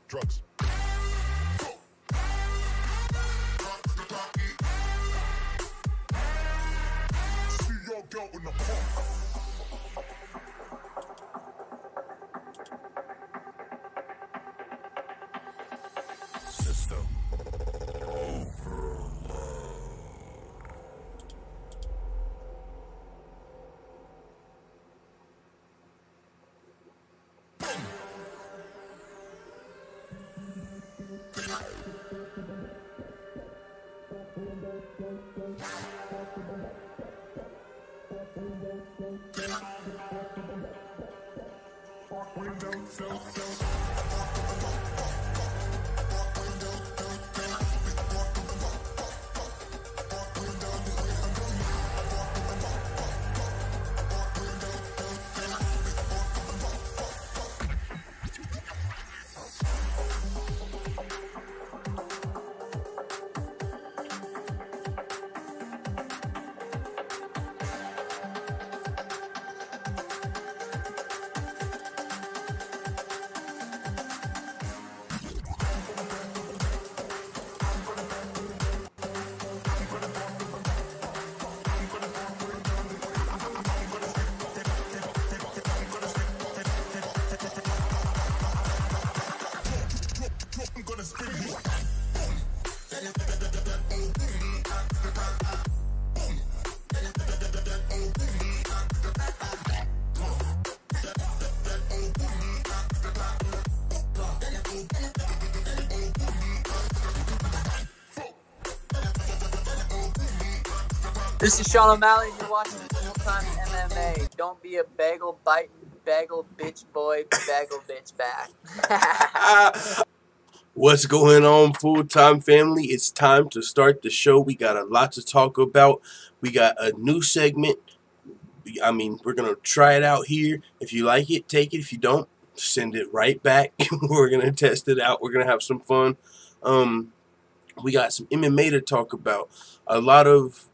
Drugs. See your girl in the park. System overload. This is Sean O'Malley, and you're watching Full-Time MMA. Don't be a bagel bitch boy, bagel bitch back. What's going on, Full-Time family? It's time to start the show. We got a lot to talk about. We got a new segment. We're going to try it out here. If you like it, take it. If you don't, send it right back. We're going to test it out. We're going to have some fun. We got some MMA to talk about. A lot of,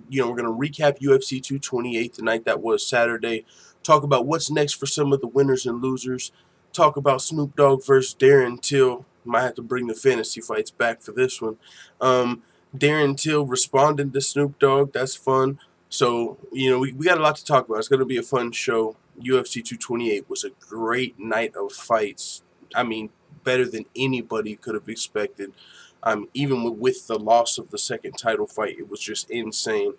we're going to recap UFC 228, the night that was Saturday. Talk about what's next for some of the winners and losers. Talk about Snoop Dogg versus Darren Till. Might have to bring the fantasy fights back for this one. Darren Till responding to Snoop Dogg. That's fun. So, we got a lot to talk about. It's going to be a fun show. UFC 228 was a great night of fights. Better than anybody could have expected. Even with the loss of the second title fight, it was just insane.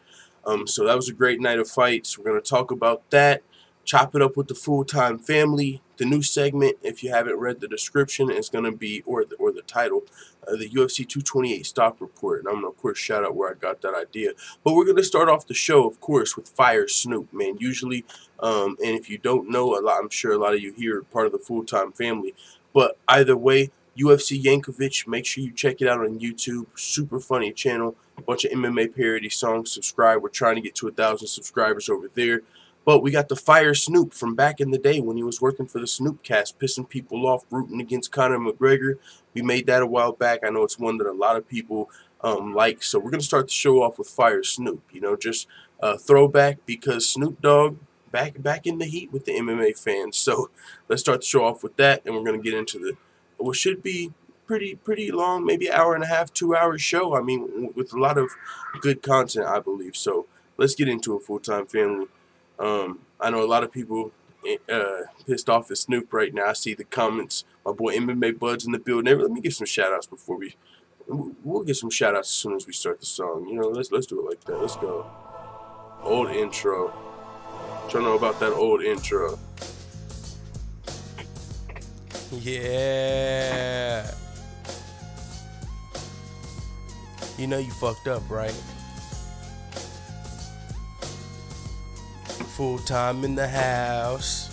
So that was a great night of fights. We're going to talk about that. Chop it up with the Full-Time family. The new segment, if you haven't read the description, is going to be, or the title, the UFC 228 stock report. And I'm going to, of course, shout out where I got that idea. But we're going to start off the show, of course, with Fire Snoop, man. Usually, and if you don't know, I'm sure a lot of you here are part of the Full-Time family. But either way, UFC Yankovic, make sure you check it out on YouTube. Super funny channel. A bunch of MMA parody songs. Subscribe. We're trying to get to 1,000 subscribers over there. But we got the Fire Snoop from back in the day when he was working for the Snoopcast, pissing people off, rooting against Conor McGregor. We made that a while back. I know it's one that a lot of people like. So we're going to start the show off with Fire Snoop. Just throwback because Snoop Dogg back in the heat with the MMA fans. So let's start the show off with that, and we're going to get into what should be pretty long, maybe an hour and a half, 2 hour show. With a lot of good content, I believe. So let's get into it, Full-Time family. I know a lot of people pissed off at Snoop right now. I see the comments. My boy MMA Bud's in the building. Let me give some shout-outs before we'll get some shout-outs as soon as we start the song. Let's do it like that. Let's go. Old intro. Trying to know about that old intro. Yeah. You fucked up, right? Full-Time in the house.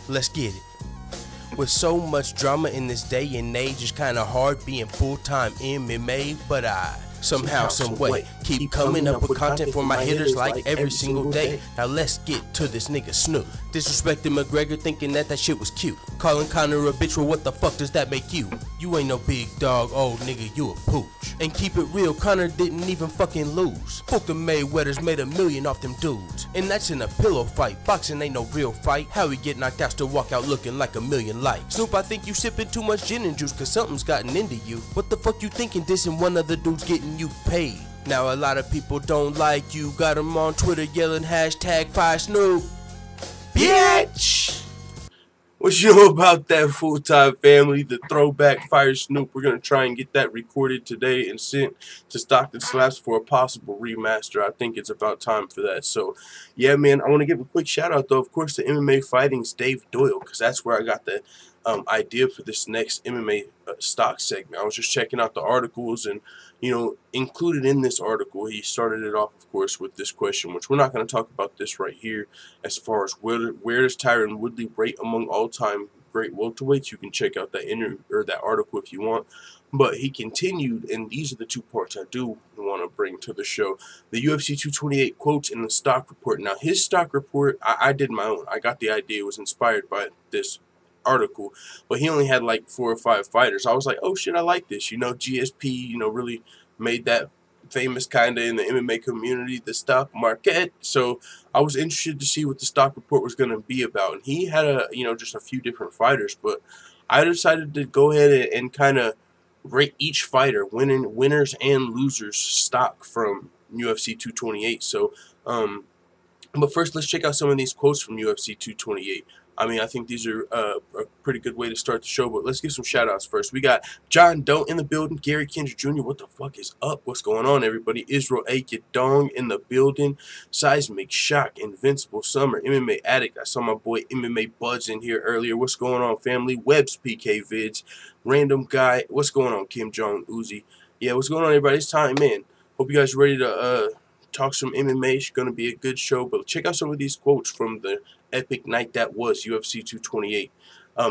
Let's get it. With so much drama in this day and age, it's kinda hard being full-time MMA, but I somehow, some way, keep coming up with content for my hitters like every single day. Now let's get to this nigga Snoop. Disrespecting McGregor, thinking that shit was cute. Calling Conor a bitch, well what the fuck does that make you? You ain't no big dog, old nigga, you a pooch. And keep it real, Conor didn't even fucking lose. Fuck the Mayweathers, made $1 million off them dudes. And that's in a pillow fight, boxing ain't no real fight. How he get knocked out, still walk out looking like $1 million light. Snoop, I think you sipping too much gin and juice, cause something's gotten into you. What the fuck you thinking, dissing one of the dudes getting you paid? Now a lot of people don't like you, got them on Twitter yelling hashtag Fire Snoop. Bitch! What you know about that, Full-Time family? The throwback Fire Snoop. We're going to try and get that recorded today and sent to Stockton Slaps for a possible remaster. I think it's about time for that. So, yeah, man, I want to give a quick shout-out, though, of course, to MMA Fighting's Dave Doyle, because that's where I got the idea for this next MMA stock segment. I was just checking out the articles, and included in this article, he started it off, of course, with this question, which we're not going to talk about this right here. As far as where does Tyron Woodley rate among all-time great welterweights? You can check out that article if you want. But he continued, and these are the two parts I do want to bring to the show: the UFC 228 quotes and the stock report. Now, his stock report, I did my own. I got the idea. It was inspired by this article, but he only had like 4 or 5 fighters. I was like, oh shit, I like this. GSP, really made that famous kind of in the MMA community, the stock market. So I was interested to see what the stock report was going to be about. And he had just a few different fighters, but I decided to go ahead and kind of rate each fighter, winners and losers stock from UFC 228. So, but first, let's check out some of these quotes from UFC 228. I think these are a pretty good way to start the show, but let's give some shout-outs first. We got John Don't in the building, Gary Kendrick Jr., what the fuck is up? What's going on, everybody? Israel A. Dong in the building, Seismic Shock, Invincible Summer, MMA Addict. I saw my boy MMA Buds in here earlier. What's going on, family? Webb's PK Vids, Random Guy. What's going on, Kim Jong Uzi? Yeah, what's going on, everybody? It's time, man. Hope you guys are ready to talk some MMA. It's going to be a good show, but check out some of these quotes from the epic night that was UFC 228.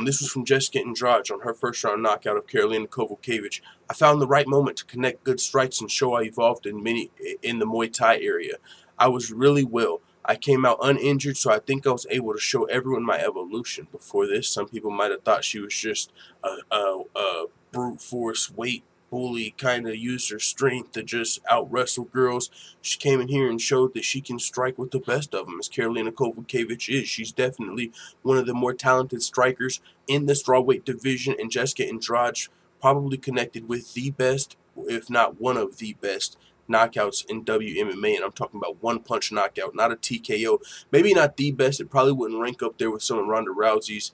This was from Jessica Andrade on her first round knockout of Karolina Kowalkiewicz. I found the right moment to connect good strikes and show I evolved in the Muay Thai area. I was really well. I came out uninjured, so I think I was able to show everyone my evolution. Before this, some people might have thought she was just a brute force weight bully, kind of used her strength to just out wrestle girls. She came in here and showed that she can strike with the best of them, as Karolina Kowalkiewicz is. She's definitely one of the more talented strikers in the strawweight division, and Jessica Andrade probably connected with the best, if not one of the best, knockouts in WMMA, and I'm talking about one-punch knockout, not a TKO. Maybe not the best. It probably wouldn't rank up there with some of Ronda Rousey's,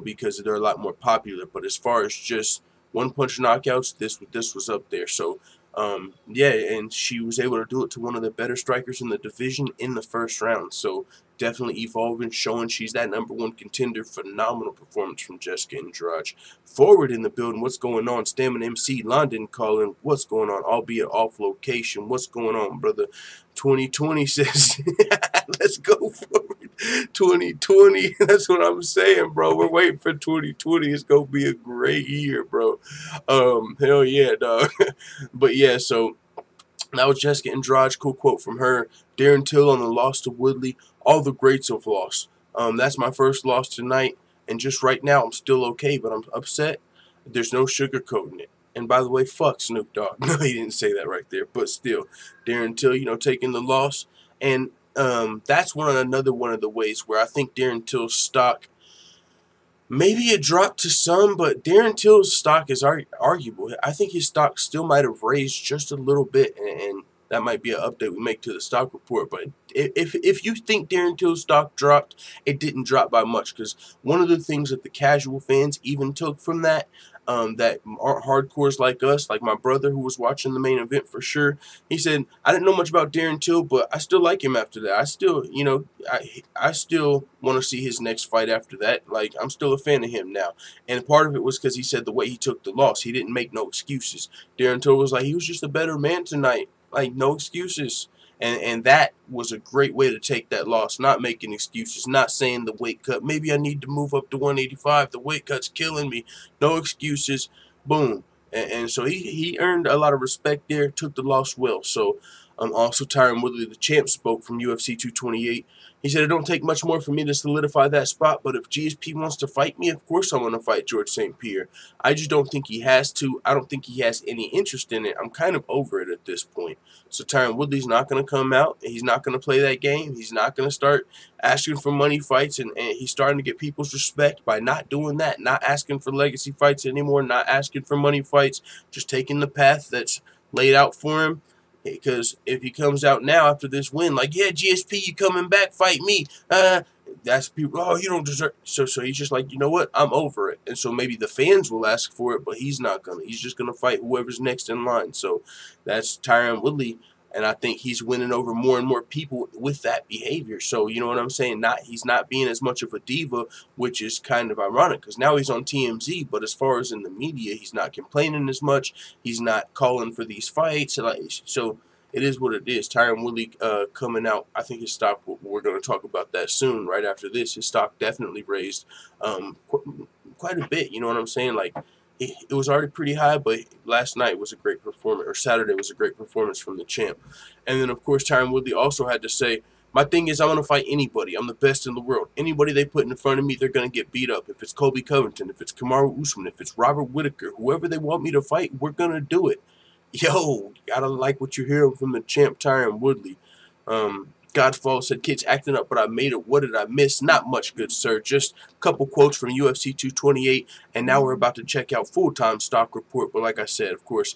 because they're a lot more popular. But as far as just one-punch knockouts, this was up there. So, yeah, and she was able to do it to one of the better strikers in the division in the first round. So definitely evolving, showing she's that #1 contender. Phenomenal performance from Jessica Andrade. Forward in the building, what's going on? Stamann MC London calling, what's going on? Albeit off location, what's going on, brother? 2020 says, let's go forward. 2020, that's what I'm saying, bro. We're waiting for 2020. It's gonna be a great year, bro. Hell yeah, dog. But yeah, so that was Jessica Andrade. Cool quote from her. Darren Till on the loss to Woodley. All the greats have lost. That's my first loss tonight, and just right now I'm still okay, but I'm upset. There's no sugarcoating it. And by the way, fuck Snoop Dogg. No, he didn't say that right there, but still, Darren Till, taking the loss, and that's another one of the ways where I think Darren Till's stock, maybe it dropped to some, but Darren Till's stock is arguable. I think his stock still might have raised just a little bit, and that might be an update we make to the stock report. But if you think Darren Till's stock dropped, it didn't drop by much, because one of the things that the casual fans even took from that, that aren't hardcores like us, like my brother who was watching the main event for sure, he said, I didn't know much about Darren Till, but I still like him after that. I still, I still want to see his next fight after that. Like, I'm still a fan of him now. And part of it was because he said the way he took the loss, he didn't make no excuses. Darren Till was like, he was just a better man tonight. Like, no excuses. And that was a great way to take that loss, not making excuses, not saying the weight cut, maybe I need to move up to 185, the weight cut's killing me. No excuses. Boom. And so he earned a lot of respect there, took the loss well. So also Tyron Woodley, the champ, spoke from UFC 228. He said, it don't take much more for me to solidify that spot, but if GSP wants to fight me, of course I'm going to fight George St. Pierre. I just don't think he has to. I don't think he has any interest in it. I'm kind of over it at this point. So Tyron Woodley's not going to come out, and he's not going to play that game. He's not going to start asking for money fights, and he's starting to get people's respect by not doing that, not asking for legacy fights anymore, not asking for money fights, just taking the path that's laid out for him. Because if he comes out now after this win, like, yeah, GSP, you coming back, fight me. That's people, oh, you don't deserve. So he's just like, you know what? I'm over it. And so maybe the fans will ask for it, but he's not going to. He's just going to fight whoever's next in line. So that's Tyron Woodley. And I think he's winning over more and more people with that behavior. So, you know what I'm saying? He's not being as much of a diva, which is kind of ironic because now he's on TMZ. But as far as in the media, he's not complaining as much. He's not calling for these fights. So it is what it is. Tyron Woodley coming out. I think his stock, we're going to talk about that soon, right after this. His stock definitely raised quite a bit. You know what I'm saying? Like, it was already pretty high, but last night was a great performance, or Saturday was a great performance from the champ. And then, of course, Tyron Woodley also had to say, my thing is I'm going to fight anybody. I'm the best in the world. Anybody they put in front of me, they're going to get beat up. If it's Colby Covington, if it's Kamaru Usman, if it's Robert Whittaker, whoever they want me to fight, we're going to do it. Yo, gotta like what you're hearing from the champ, Tyron Woodley. Godfall said, kids acting up, but I made it. What did I miss? Not much, good sir. Just a couple quotes from UFC 228, and now we're about to check out full-time stock report. But like I said, of course,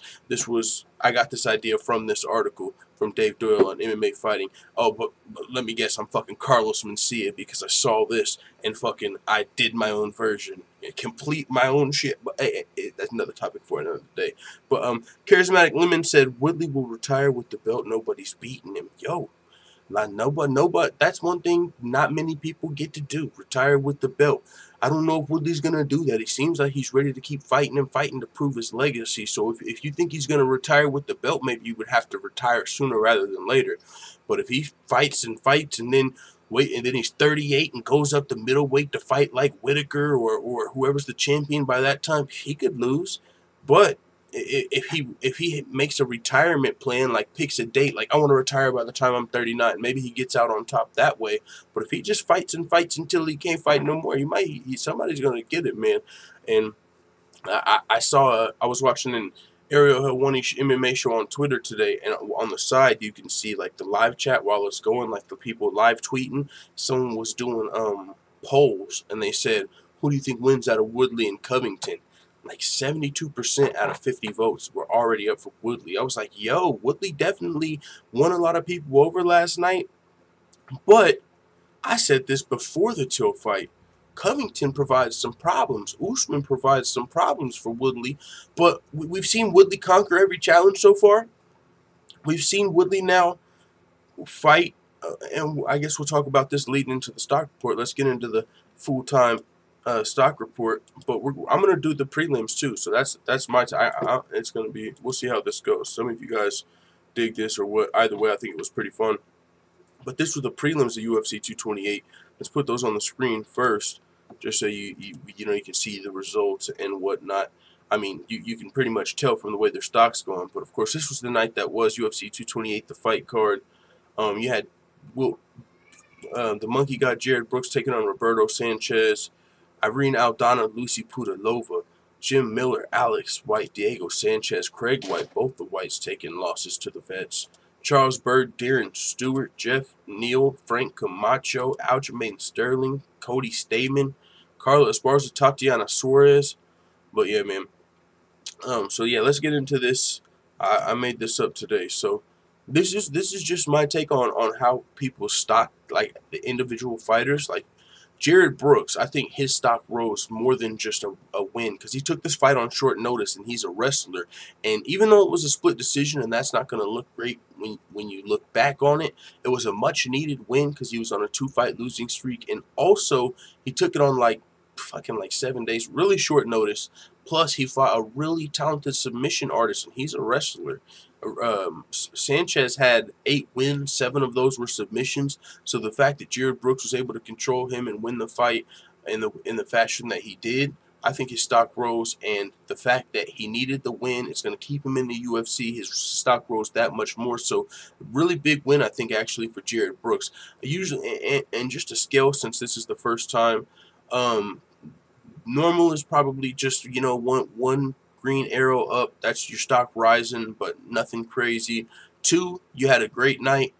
I got this idea from this article from Dave Doyle on MMA Fighting. Oh, but let me guess, I'm fucking Carlos Mencia because I saw this and fucking I did my own version. Complete my own shit. But hey, that's another topic for another day. But Charismatic Lemon said, Woodley will retire with the belt. Nobody's beating him. Yo. Like nobody. That's one thing not many people get to do. Retire with the belt. I don't know if Woodley's going to do that. He seems like he's ready to keep fighting and fighting to prove his legacy. So if you think he's going to retire with the belt, maybe you would have to retire sooner rather than later. But if he fights and then he's 38 and goes up to middleweight to fight like Whitaker or whoever's the champion by that time, he could lose. But if he makes a retirement plan, like picks a date, like I want to retire by the time I'm 39, maybe he gets out on top that way. But if he just fights and fights until he can't fight no more, somebody's gonna get it, man. And I was watching an Ariel Helwani MMA show on Twitter today, and on the side you can see like the live chat while it's going, like the people live tweeting. Someone was doing polls, and they said, who do you think wins out of Woodley and Covington? Like 72% out of 50 votes were already up for Woodley. I was like, yo, Woodley definitely won a lot of people over last night. But I said this before the Till fight. Covington provides some problems. Usman provides some problems for Woodley. But we've seen Woodley conquer every challenge so far. We've seen Woodley now fight. And I guess we'll talk about this leading into the stock report. Let's get into the full-time stock report, but I'm gonna do the prelims too. So that's my it's gonna be. We'll see how this goes. Some of you guys dig this or what. Either way, I think it was pretty fun. But this was the prelims of UFC 228. Let's put those on the screen first, just so you can see the results and whatnot. I mean, you can pretty much tell from the way their stock's going. But of course, this was the night that was UFC 228, the fight card. You had the Monkey got Jared Brooks taking on Roberto Sanchez. Irene Aldana, Lucy Pudilova, Jim Miller, Alex White, Diego Sanchez, Craig White, both the Whites taking losses to the vets. Charles Byrd, Darren Stewart, Jeff Neal, Frank Camacho, Aljamain Sterling, Cody Stamann, Carla Esparza, Tatiana Suarez. But yeah, man. So yeah, let's get into this. I made this up today. So this is just my take on how people stock like the individual fighters. Like Jared Brooks, I think his stock rose more than just a win because he took this fight on short notice and he's a wrestler. And even though it was a split decision and that's not going to look great when you look back on it, it was a much needed win because he was on a 2-fight losing streak. And also he took it on like 7 days, really short notice. Plus he fought a really talented submission artist and he's a wrestler. Sanchez had 8 wins, 7 of those were submissions. So the fact that Jared Brooks was able to control him and win the fight in the fashion that he did, I think his stock rose. And the fact that he needed the win, it's going to keep him in the UFC. His stock rose that much more. So really big win, I think, actually for Jared Brooks. Usually, and just to scale, since this is the first time, normal is probably just one green arrow up, that's your stock rising, but nothing crazy. 2, you had a great night,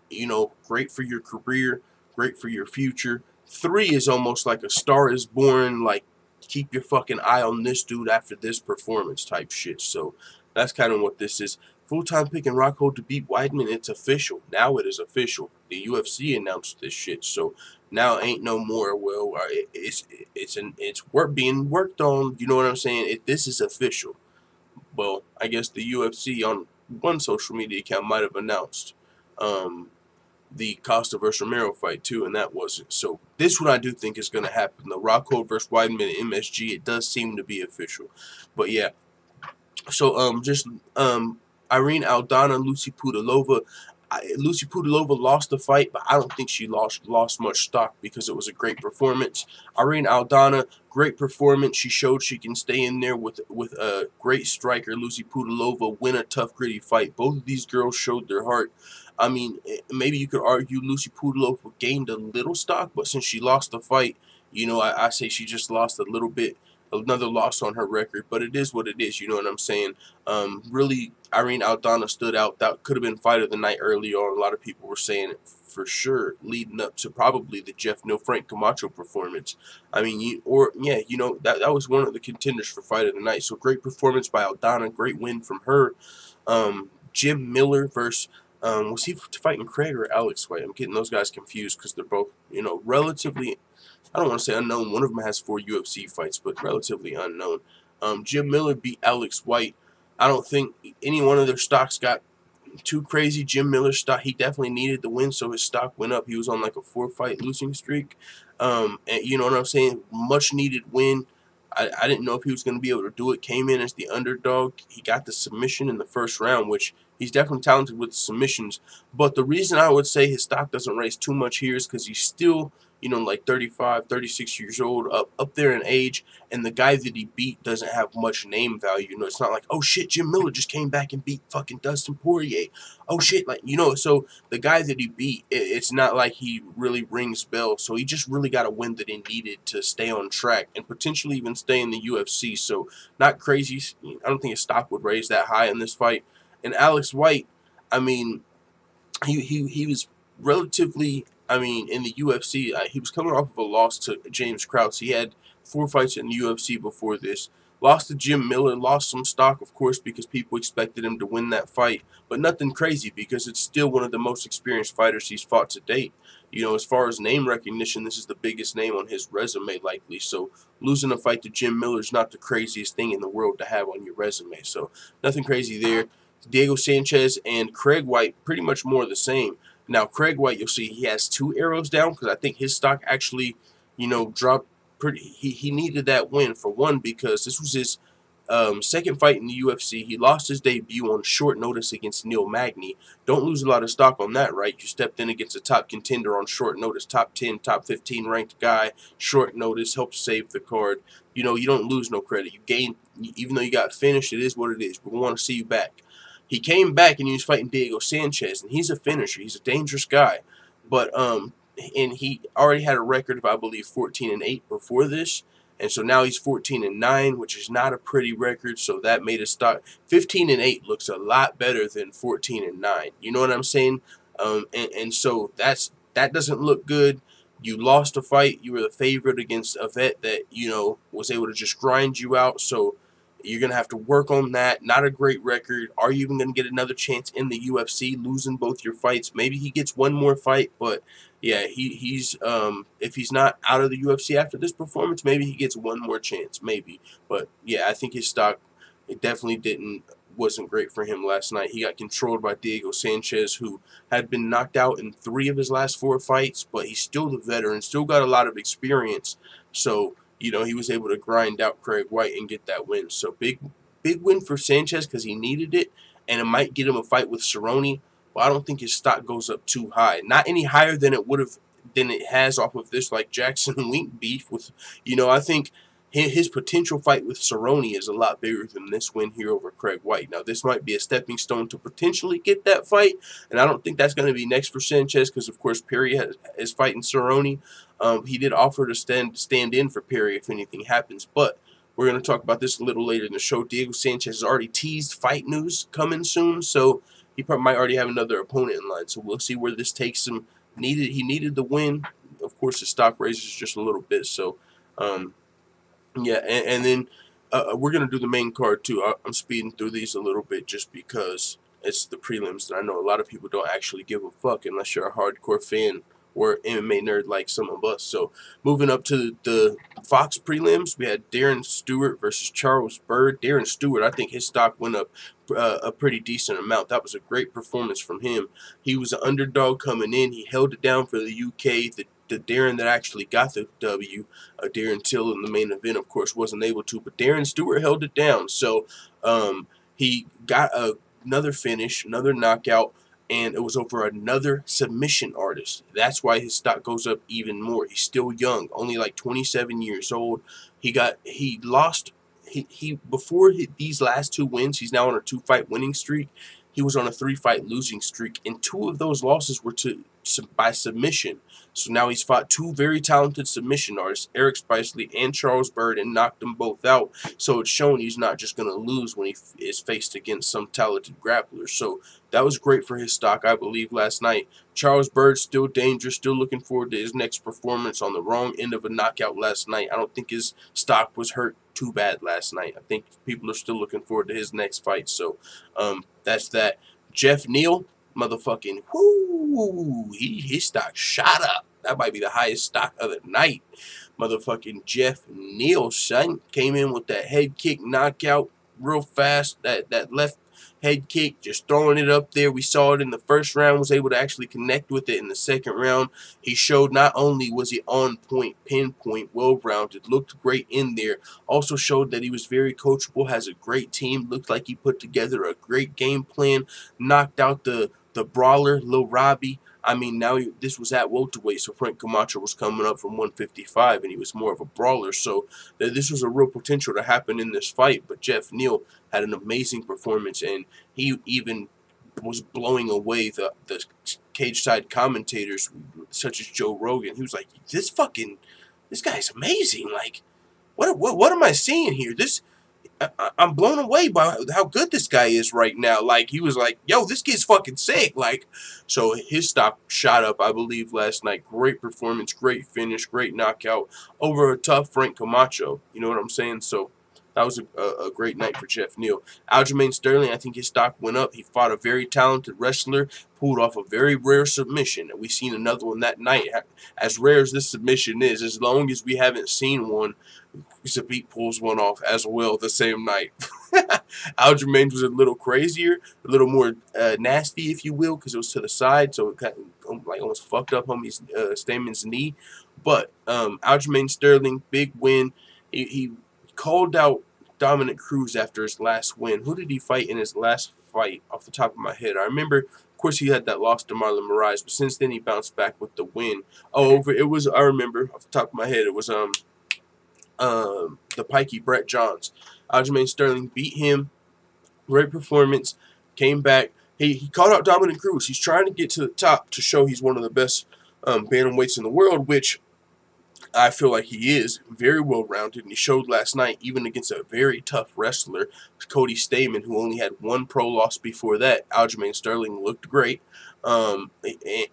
great for your career, great for your future. 3 is almost like a star is born, like keep your fucking eye on this dude after this performance type shit. So that's kind of what this is. Full-time pick and Rockhold to beat Weidman, it's official. Now it is official. The UFC announced this shit, so now ain't no more. Well, it's being worked on. You know what I'm saying? This is official. Well, I guess the UFC on one social media account might have announced the Costa versus Romero fight too, and that wasn't. So this one I do think is going to happen. The Rockhold versus Weidman at MSG, it does seem to be official. But yeah, so Irene Aldana, Lucy Pudilova. Lucy Pudilova lost the fight, but I don't think she lost much stock because it was a great performance. Irene Aldana, great performance. She showed she can stay in there with a great striker, Lucy Pudilova, win a tough, gritty fight. Both of these girls showed their heart. I mean, maybe you could argue Lucy Pudilova gained a little stock, but since she lost the fight, I say she just lost a little bit. Another loss on her record, but it is what it is, you know what I'm saying? Really, Irene Aldana stood out. That could have been fight of the night early on. A lot of people were saying it for sure, leading up to probably the Jeff Neal Frank Camacho performance. I mean, that was one of the contenders for fight of the night. So great performance by Aldana, great win from her. Jim Miller versus was he fighting Craig or Alex White? I'm getting those guys confused because they're both, relatively, I don't want to say unknown. One of them has 4 UFC fights, but relatively unknown. Jim Miller beat Alex White. I don't think any one of their stocks got too crazy. Jim Miller's stock, he definitely needed the win, so his stock went up. He was on like a 4-fight losing streak. And you know what I'm saying? Much needed win. I didn't know if he was going to be able to do it. Came in as the underdog. He got the submission in the first round, which he's definitely talented with submissions. But the reason I would say his stock doesn't raise too much here is because he's still, you know, like 35, 36 years old, up there in age, and the guy that he beat doesn't have much name value. You know, it's not like, oh shit, Jim Miller just came back and beat fucking Dustin Poirier. Oh shit, like, you know, so the guy that he beat, it's not like he really rings bells. So he just really got a win that he needed to stay on track and potentially even stay in the UFC. So not crazy. I don't think his stock would raise that high in this fight. And Alex White, I mean, he was relatively, I mean, in the UFC, he was coming off of a loss to James Krause. He had 4 fights in the UFC before this. Lost to Jim Miller, lost some stock, of course, because people expected him to win that fight. But nothing crazy, because it's still one of the most experienced fighters he's fought to date. You know, as far as name recognition, this is the biggest name on his resume, likely. So losing a fight to Jim Miller is not the craziest thing in the world to have on your resume. So nothing crazy there. Diego Sanchez and Craig White, pretty much more of the same. Now, Craig White, you'll see he has 2 arrows down, because I think his stock actually, you know, dropped pretty. He needed that win, for one, because this was his second fight in the UFC. He lost his debut on short notice against Neil Magny. Don't lose a lot of stock on that, right? You stepped in against a top contender on short notice, top 10, top 15 ranked guy, short notice, helped save the card. You know, you don't lose no credit. You gain, even though you got finished, it is what it is. We want to see you back. He came back and he was fighting Diego Sanchez, and he's a finisher. He's a dangerous guy. But and he already had a record of, I believe, 14-8 before this. And so now he's 14-9, which is not a pretty record. So that made his stock 15-8 looks a lot better than 14-9. You know what I'm saying? And so that doesn't look good. You lost a fight. You were the favorite against a vet that, you know, was able to just grind you out. So you're going to have to work on that. Not a great record. Are you even going to get another chance in the UFC, losing both your fights? Maybe he gets one more fight, but yeah, he's if he's not out of the UFC after this performance, maybe he gets one more chance, maybe. But yeah, I think his stock, it definitely wasn't great for him last night. He got controlled by Diego Sanchez, who had been knocked out in 3 of his last 4 fights, but he's still the veteran, still got a lot of experience. So, you know, he was able to grind out Craig White and get that win. So big win for Sanchez, because he needed it, and it might get him a fight with Cerrone. But I don't think his stock goes up too high. Not any higher than it has off of this, like Jackson Wink beef with, you know, I think his potential fight with Cerrone is a lot bigger than this win here over Craig White. Now, this might be a stepping stone to potentially get that fight, and I don't think that's going to be next for Sanchez, because, of course, Perry is fighting Cerrone. He did offer to stand in for Perry if anything happens, but we're going to talk about this a little later in the show. Diego Sanchez has already teased fight news coming soon, so he probably might already have another opponent in line. So we'll see where this takes him. He needed the win. Of course, his stock raises just a little bit. So, yeah, and then we're going to do the main card too. I'm speeding through these a little bit just because it's the prelims, and I know a lot of people don't actually give a fuck unless you're a hardcore fan or MMA nerd like some of us. So moving up to the Fox prelims, we had Darren Stewart versus Charles Byrd. Darren Stewart, I think his stock went up a pretty decent amount. That was a great performance from him. He was an underdog coming in. He held it down for the UK. The Darren that actually got the W, Darren Till in the main event, of course, wasn't able to, but Darren Stewart held it down. So he got another finish, another knockout, and it was over another submission artist. That's why his stock goes up even more. He's still young, only like 27 years old. Before these last 2 wins, he's now on a 2-fight winning streak. He was on a 3-fight losing streak, and 2 of those losses were by submission. So now he's fought 2 very talented submission artists, Eric Spicely and Charles Byrd, and knocked them both out. So it's shown he's not just going to lose when he is faced against some talented grappler. So that was great for his stock, I believe, last night. Charles Byrd, still dangerous, still looking forward to his next performance. On the wrong end of a knockout last night. I don't think his stock was hurt too bad last night. I think people are still looking forward to his next fight. So that's that. Jeff Neal, motherfucking, whoo, his stock shot up. That might be the highest stock of the night. Motherfucking Jeff Neal, son, came in with that head kick knockout real fast. That left, head kick, just throwing it up there. We saw it in the first round, was able to actually connect with it in the second round. He showed not only was he on point, pinpoint, well-rounded, looked great in there, also showed that he was very coachable, has a great team, looked like he put together a great game plan, knocked out the brawler, Lil Robbie. I mean, now this was at welterweight, so Frank Camacho was coming up from 155, and he was more of a brawler. So this was a real potential to happen in this fight. But Jeff Neal had an amazing performance, and he even was blowing away the cage side commentators, such as Joe Rogan. He was like, "This guy's amazing. Like, what am I seeing here? I'm blown away by how good this guy is right now." Like, he was like, "Yo, this kid's fucking sick." Like, so his stock shot up, I believe, last night. Great performance, great finish, great knockout over a tough Frank Camacho. You know what I'm saying? So that was a great night for Jeff Neal. Aljamain Sterling, I think his stock went up. He fought a very talented wrestler, pulled off a very rare submission. And we seen another one that night. As rare as this submission is, as long as we haven't seen one, Zabit pulls one off as well the same night. Aljamain was a little crazier, a little more nasty, if you will, because it was to the side, so it kind of, like, almost fucked up homie's Stamann's knee. But Aljamain Sterling, big win. He called out Dominick Cruz after his last win. Who did he fight in his last fight off the top of my head? I remember, of course, he had that loss to Marlon Moraes, but since then he bounced back with the win. I remember off the top of my head, it was the Pikey Brett Johns. Aljamain Sterling beat him. Great performance. Came back. He called out Dominick Cruz. He's trying to get to the top to show he's one of the best bantamweights in the world, which I feel like he is very well-rounded, and he showed last night, even against a very tough wrestler, Cody Stamann, who only had one pro loss before that. Aljamain Sterling looked great.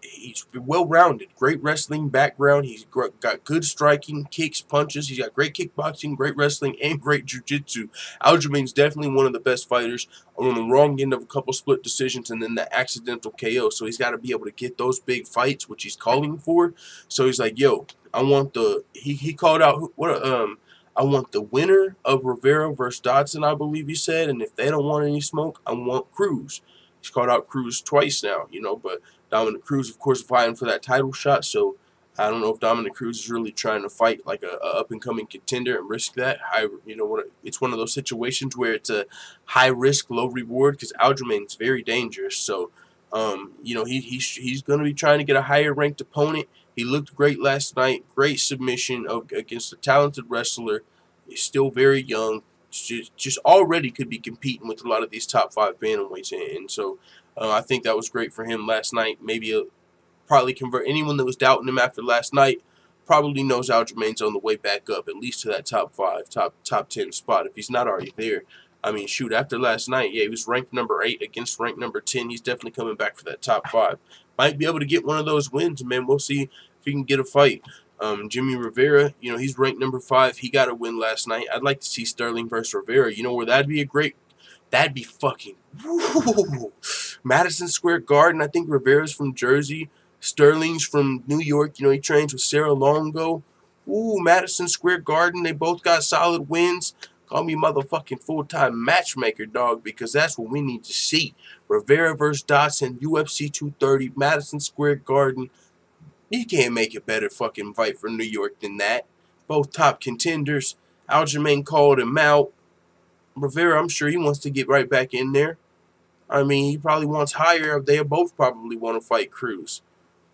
He's well-rounded, great wrestling background. He's got good striking, kicks, punches. He's got great kickboxing, great wrestling, and great jiu-jitsu. Aljamain's definitely one of the best fighters, on the wrong end of a couple split decisions and then the accidental KO. So he's got to be able to get those big fights, which he's calling for. So he's like, yo, I want he called out I want the winner of Rivera versus Dodson, I believe he said, and if they don't want any smoke, I want Cruz. He's called out Cruz twice now, but Dominick Cruz, of course, vying for that title shot. So I don't know if Dominick Cruz is really trying to fight like a up-and-coming contender and risk that. It's one of those situations where it's a high risk, low reward, because Aljamain's very dangerous. So, he's going to be trying to get a higher ranked opponent. He looked great last night. Great submission against a talented wrestler. He's still very young. Just already could be competing with a lot of these top 5 bantamweights, and so I think that was great for him last night. Maybe probably convert anyone that was doubting him after last night. Probably knows Aljamain's on the way back up, at least to that top 5, top 10 spot, if he's not already there. I mean, shoot, after last night, yeah, he was ranked number 8 against ranked number 10. He's definitely coming back for that top 5. Might be able to get one of those wins, man. We'll see if he can get a fight. Jimmy Rivera, he's ranked number 5. He got a win last night. I'd like to see Sterling versus Rivera. Where that'd be fucking, woo, Madison Square Garden. I think Rivera's from Jersey. Sterling's from New York. He trains with Sarah Longo. Ooh, Madison Square Garden. They both got solid wins. Call me motherfucking full-time matchmaker, dog, because that's what we need to see. Rivera versus Dodson, UFC 230, Madison Square Garden. You can't make a better fucking fight for New York than that. Both top contenders. Aljamain called him out. Rivera, I'm sure he wants to get right back in there. I mean, he probably wants higher. They both probably want to fight Cruz.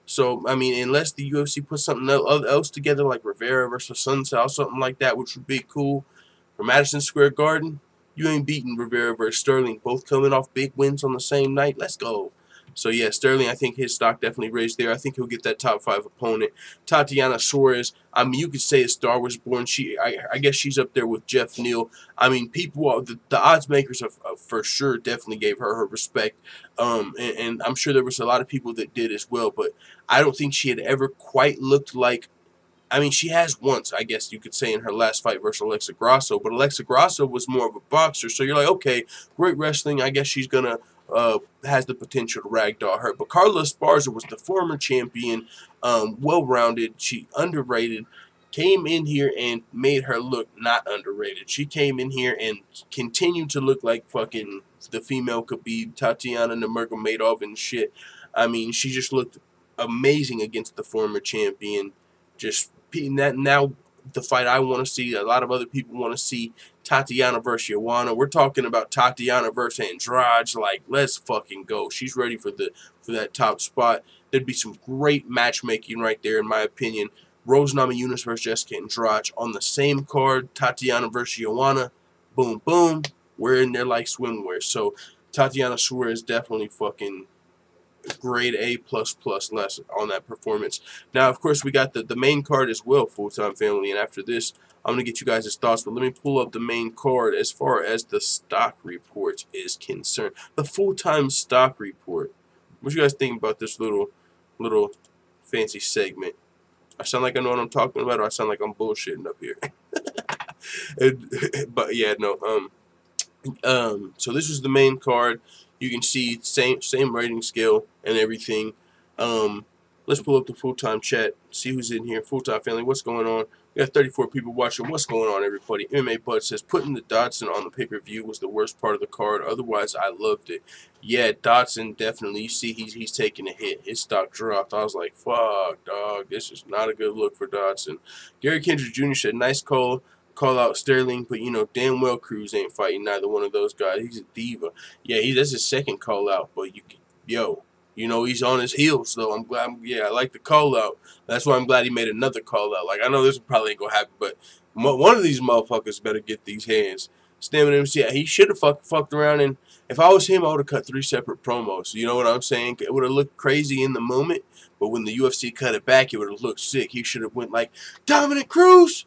So, I mean, unless the UFC puts something else together, like Rivera versus Sunset, something like that, which would be cool. For Madison Square Garden, you ain't beating Rivera versus Sterling. Both coming off big wins on the same night. Let's go. So, yeah, Sterling, I think his stock definitely raised there. I think he'll get that top 5 opponent. Tatiana Suarez, I mean, you could say a star was born. I guess she's up there with Jeff Neal. I mean, people, the odds makers for sure definitely gave her respect. And I'm sure there was a lot of people that did as well. But I don't think she had ever quite looked like, I mean, she has once, I guess you could say, in her last fight versus Alexa Grasso. But Alexa Grasso was more of a boxer. So you're like, okay, great wrestling. I guess she's going to, has the potential to ragdoll her. But Carla Esparza was the former champion, well-rounded. She underrated. came in here and made her look not underrated. She came in here and continued to look like fucking the female Khabib, Tatiana Nurmagomedov and shit. I mean, she just looked amazing against the former champion. Just that now the fight I want to see. A lot of other people want to see Tatiana versus Joanna. We're talking about Tatiana versus Andrade. Like, let's fucking go. She's ready for that top spot. There'd be some great matchmaking right there, in my opinion. Rose Namajunas versus Jessica Andrade on the same card. Tatiana versus Joanna. Boom, boom. We're in there like swimwear. So Tatiana Suarez definitely fucking grade A++ less on that performance. Now, of course, we got the main card as well, full-time family. And after this, I'm going to get you guys' thoughts. But let me pull up the main card as far as the stock report is concerned. The full-time stock report. What you guys think about this little fancy segment? I sound like I know what I'm talking about, or I sound like I'm bullshitting up here. But yeah, no. So this was the main card. You can see same rating scale and everything. Let's pull up the full-time chat, see who's in here. Full-time family, what's going on? We got 34 people watching. What's going on, everybody? MMA Bud says, putting the Dodson on the pay-per-view was the worst part of the card. Otherwise, I loved it. Yeah, Dodson definitely. You see he's taking a hit. His stock dropped. I was like, fuck, dog. This is not a good look for Dodson. Gary Kendrick Jr. said, nice call out Sterling, but, you know, damn well Cruz ain't fighting neither one of those guys. He's a diva. Yeah, that's his second call out, but you know, he's on his heels, though. I'm glad. I like the call out. That's why I'm glad he made another call out. Like, I know this probably ain't gonna happen, but one of these motherfuckers better get these hands. Stamann MC, he should have fucked around, and if I was him, I would have cut 3 separate promos. You know what I'm saying? It would have looked crazy in the moment, but when the UFC cut it back, it would have looked sick. He should have went like, Dominick Cruz,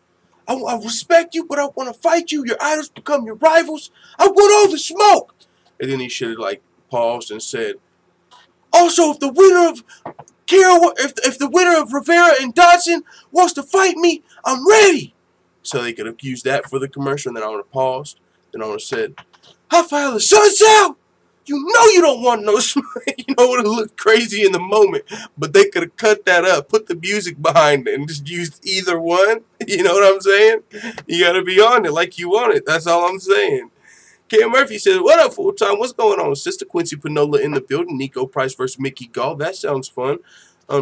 I respect you, but I want to fight you. Your idols become your rivals. I want all the smoke. And then he should have like paused and said, also, if the winner of if the winner of Rivera and Dodson wants to fight me, I'm ready. So they could have used that for the commercial, and then I would have paused. Then I would have said, I file the sun's out. You know you don't want no smoke. You know, it would have looked crazy in the moment. But they could have cut that up, put the music behind it, and just used either one. You know what I'm saying? You got to be on it like you want it. That's all I'm saying. Cam Murphy says, what up, full-time? What's going on? Sister Quincy Pinola in the building. Nico Price versus Mickey Gall. That sounds fun.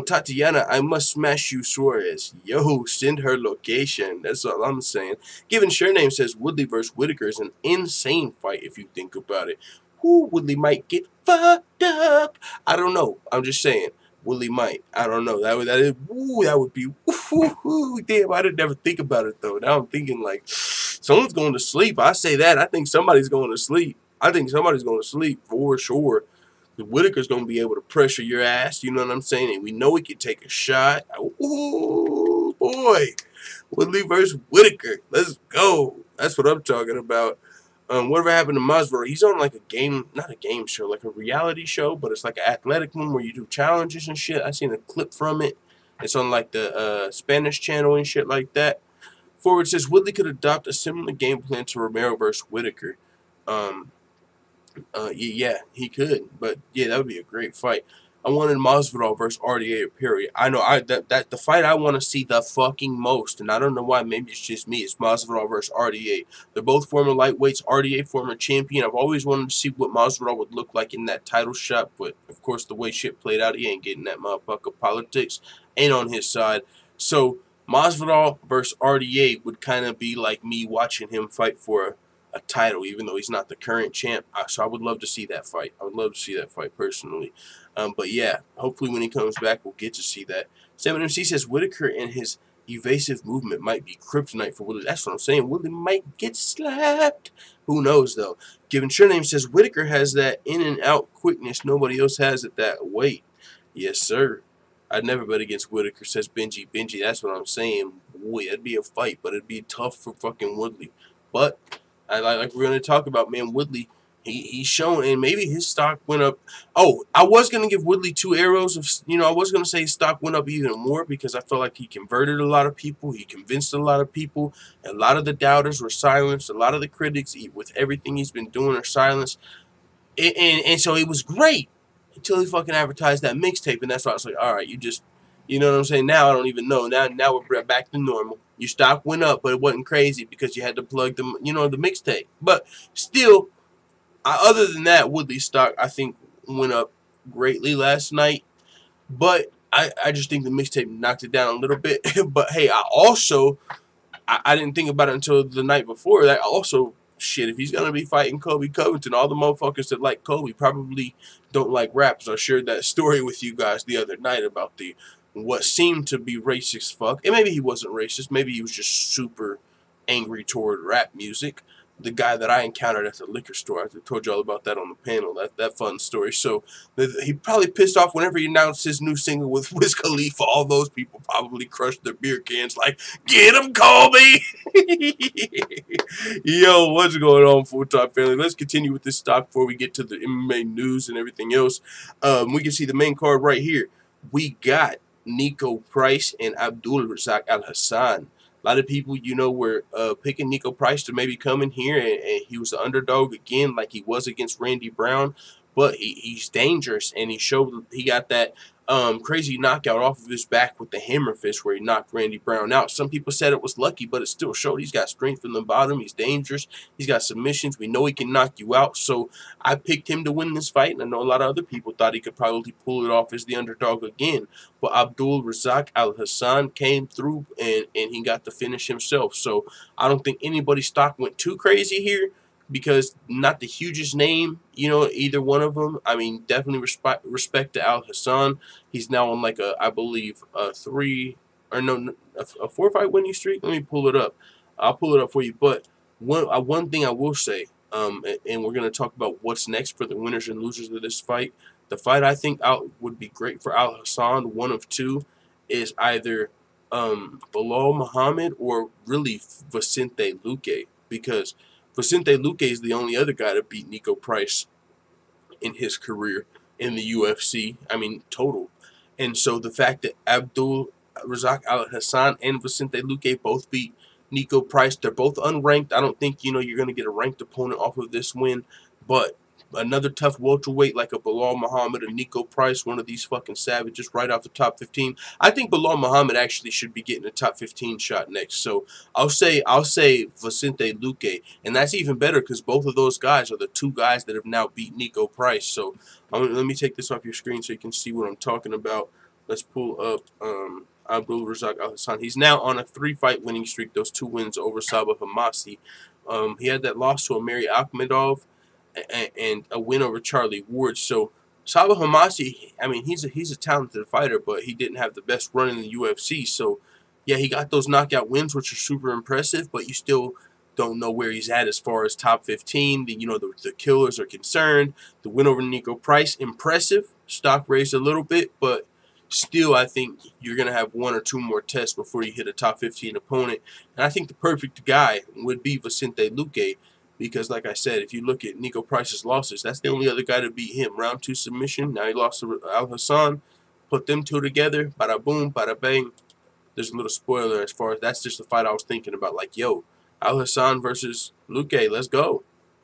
Tatiana, I must smash you, Suarez. Yo, send her location. That's all I'm saying. Given Surname says Woodley versus Whitaker is an insane fight if you think about it. Who Woodley might get fucked up? I don't know. I'm just saying. Woodley might. I don't know. That would be. Damn, I didn't never think about it though. Now I'm thinking like someone's going to sleep. I say that. I think somebody's going to sleep. I think somebody's going to sleep for sure. Whitaker's going to be able to pressure your ass. You know what I'm saying? And we know he can take a shot. Ooh, boy. Woodley versus Whitaker. Let's go. That's what I'm talking about. Whatever happened to Masvidal? He's on like a game, not a game show, like a reality show, but it's like an athletic one where you do challenges and shit. I seen a clip from it. It's on like the Spanish channel and shit like that. Forward says Woodley could adopt a similar game plan to Romero versus Whitaker. Yeah, he could, but yeah, that would be a great fight. I wanted Masvidal versus RDA, period. I know that the fight I want to see the fucking most, and I don't know why, maybe it's just me, it's Masvidal versus RDA. They're both former lightweights, RDA former champion. I've always wanted to see what Masvidal would look like in that title shot, but of course the way shit played out, he ain't getting that motherfucker. Politics ain't on his side. So Masvidal versus RDA would kind of be like me watching him fight for a title, even though he's not the current champ. So I would love to see that fight. I would love to see that fight personally. But yeah, hopefully when he comes back, we'll get to see that. Sam MC says Whitaker and his evasive movement might be kryptonite for Woodley. That's what I'm saying. Woodley might get slapped. Who knows, though? Given Surname says Whitaker has that in and out quickness. Nobody else has it that weight. Yes, sir. I'd never bet against Whitaker, says Benji. Benji, that's what I'm saying. Boy, it'd be a fight, but it'd be tough for fucking Woodley. But like we're going to talk about, man, Woodley, he's shown, and maybe his stock went up. Oh, I was going to give Woodley 2 arrows. I was going to say his stock went up even more because I felt like he converted a lot of people. He convinced a lot of people. A lot of the doubters were silenced. A lot of the critics, with everything he's been doing, are silenced. And so it was great until he fucking advertised that mixtape, and that's why I was like, all right, you just You know what I'm saying? Now I don't even know. Now we're back to normal. Your stock went up, but it wasn't crazy because you had to plug them, the mixtape. But still, other than that, Woodley stock I think went up greatly last night. But I just think the mixtape knocked it down a little bit. But hey, I didn't think about it until the night before. That also, shit, if he's going to be fighting Kobe Covington, all the motherfuckers that like Kobe probably don't like raps. I shared that story with you guys the other night about what seemed to be racist fuck. And maybe he wasn't racist. Maybe he was just super angry toward rap music. The guy that I encountered at the liquor store, I told you all about that on the panel, that fun story. So he probably pissed off whenever he announced his new single with Wiz Khalifa. All those people probably crushed their beer cans like, get him, Kobe! Yo, what's going on, full-time family? Let's continue with this stock before we get to the MMA news and everything else. We can see the main card right here. We got Nico Price and Abdul Razak Al Hassan. A lot of people, were picking Nico Price to maybe come in here, and he was the underdog again like he was against Randy Brown. But he's dangerous, and he got that crazy knockout off of his back with the hammer fist where he knocked Randy Brown out. Some people said it was lucky, but it still showed he's got strength in the bottom. He's dangerous. He's got submissions. We know he can knock you out. So I picked him to win this fight, and I know a lot of other people thought he could probably pull it off as the underdog again. But Abdul Razak Al Hassan came through, and he got the finish himself. So I don't think anybody's stock went too crazy here, because not the hugest name, either one of them. I mean, definitely respect to Al Hassan. He's now on like I believe a 4-fight winning streak. Let me pull it up. I'll pull it up for you. But one thing I will say, and we're gonna talk about what's next for the winners and losers of this fight. The fight I think would be great for Al Hassan. One of two is either Bilal Muhammad or really Vicente Luque, because Vicente Luque is the only other guy to beat Nico Price in his career in the UFC. I mean, total. And so the fact that Abdul Razak Al Hassan and Vicente Luque both beat Nico Price, they're both unranked. I don't think, you're going to get a ranked opponent off of this win. But another tough welterweight like a Bilal Muhammad or Nico Price, one of these fucking savages right off the top 15. I think Bilal Muhammad actually should be getting a top 15 shot next. So I'll say Vicente Luque, and that's even better because both of those guys are the two guys that have now beat Nico Price. So let me take this off your screen so you can see what I'm talking about. Let's pull up Abdul Razak Al Hassan. He's now on a 3-fight winning streak. Those 2 wins over Sabah Hamasi. He had that loss to Amiri Akhmedov and a win over Charlie Ward. So Sabah Hamasi, I mean, he's a talented fighter, but he didn't have the best run in the UFC. So yeah, he got those knockout wins, which are super impressive, but you still don't know where he's at as far as top 15. The killers are concerned. The win over Nico Price, impressive. Stock raised a little bit, but still, I think you're going to have 1 or 2 more tests before you hit a top 15 opponent. And I think the perfect guy would be Vicente Luque, because, like I said, if you look at Nico Price's losses, that's the only other guy to beat him. Round 2 submission. Now he lost to Al Hassan. Put them two together. Bada boom, bada bang. There's a little spoiler as far as that's just the fight I was thinking about. Like, yo, Al Hassan versus Luque, let's go.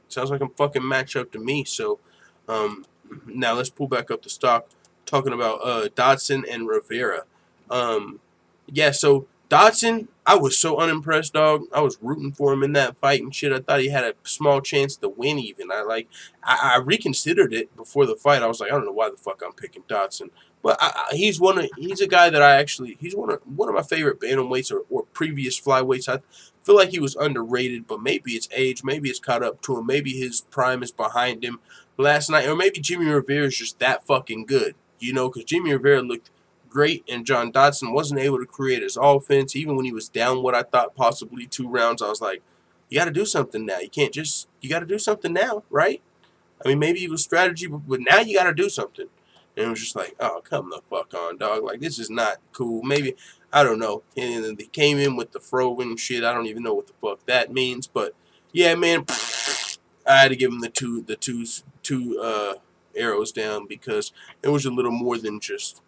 Sounds like a fucking matchup to me. So, now let's pull back up the stock. Talking about Dodson and Rivera. Yeah, so Dodson, I was so unimpressed, dog. I was rooting for him in that fight and shit. I thought he had a small chance to win even. I reconsidered it before the fight. I was like, I don't know why the fuck I'm picking Dodson. But he's a guy that he's one of my favorite bantamweights or previous flyweights. I feel like he was underrated, but maybe it's age, maybe it's caught up to him, maybe his prime is behind him last night, or maybe Jimmy Rivera is just that fucking good, because Jimmy Rivera looked great, and John Dodson wasn't able to create his offense. Even when he was down what I thought possibly 2 rounds, I was like, you got to do something now. You got to do something now, right? I mean, maybe it was strategy, but now you got to do something. And it was just like, oh, come the fuck on, dog. Like, this is not cool. Maybe, I don't know. And then they came in with the Froven shit. I don't even know what the fuck that means. But, yeah, man, I had to give him the two arrows down because it was a little more than just...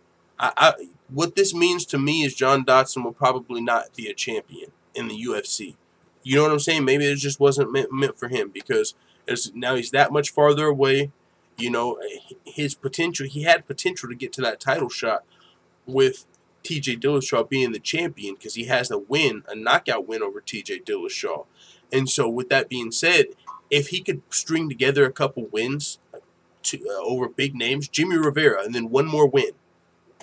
what this means to me is John Dodson will probably not be a champion in the UFC. You know what I'm saying? Maybe it just wasn't meant for him because now he's that much farther away. His potential, he had potential to get to that title shot with TJ Dillashaw being the champion because he has a knockout win over TJ Dillashaw. And so with that being said, if he could string together a couple wins over big names, Jimmy Rivera, and then one more win,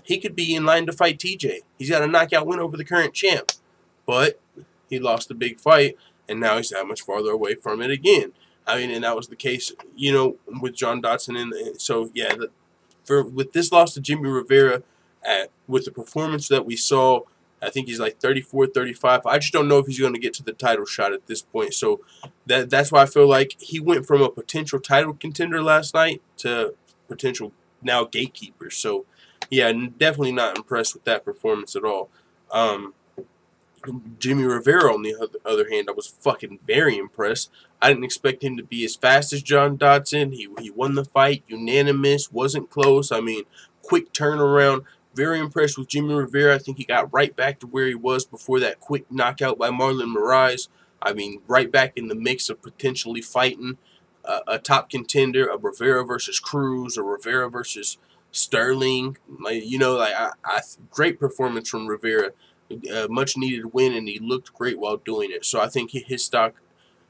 he could be in line to fight TJ. He's got a knockout win over the current champ. But he lost a big fight, and now he's that much farther away from it again. I mean, and that was the case, you know, with John Dodson. And so, yeah, with this loss to Jimmy Rivera, with the performance that we saw, I think he's like 34, 35. I just don't know if he's going to get to the title shot at this point. So that's why I feel like he went from a potential title contender last night to potential now gatekeeper. So, yeah, definitely not impressed with that performance at all. Jimmy Rivera, on the other hand, I was fucking very impressed. I didn't expect him to be as fast as John Dodson. He won the fight, unanimous, wasn't close. I mean, quick turnaround. Very impressed with Jimmy Rivera. I think he got right back to where he was before that quick knockout by Marlon Moraes. I mean, right back in the mix of potentially fighting a top contender, a Rivera versus Cruz, or Rivera versus Sterling. Like, you know, like great performance from Rivera. Much needed win, and he looked great while doing it. So I think his stock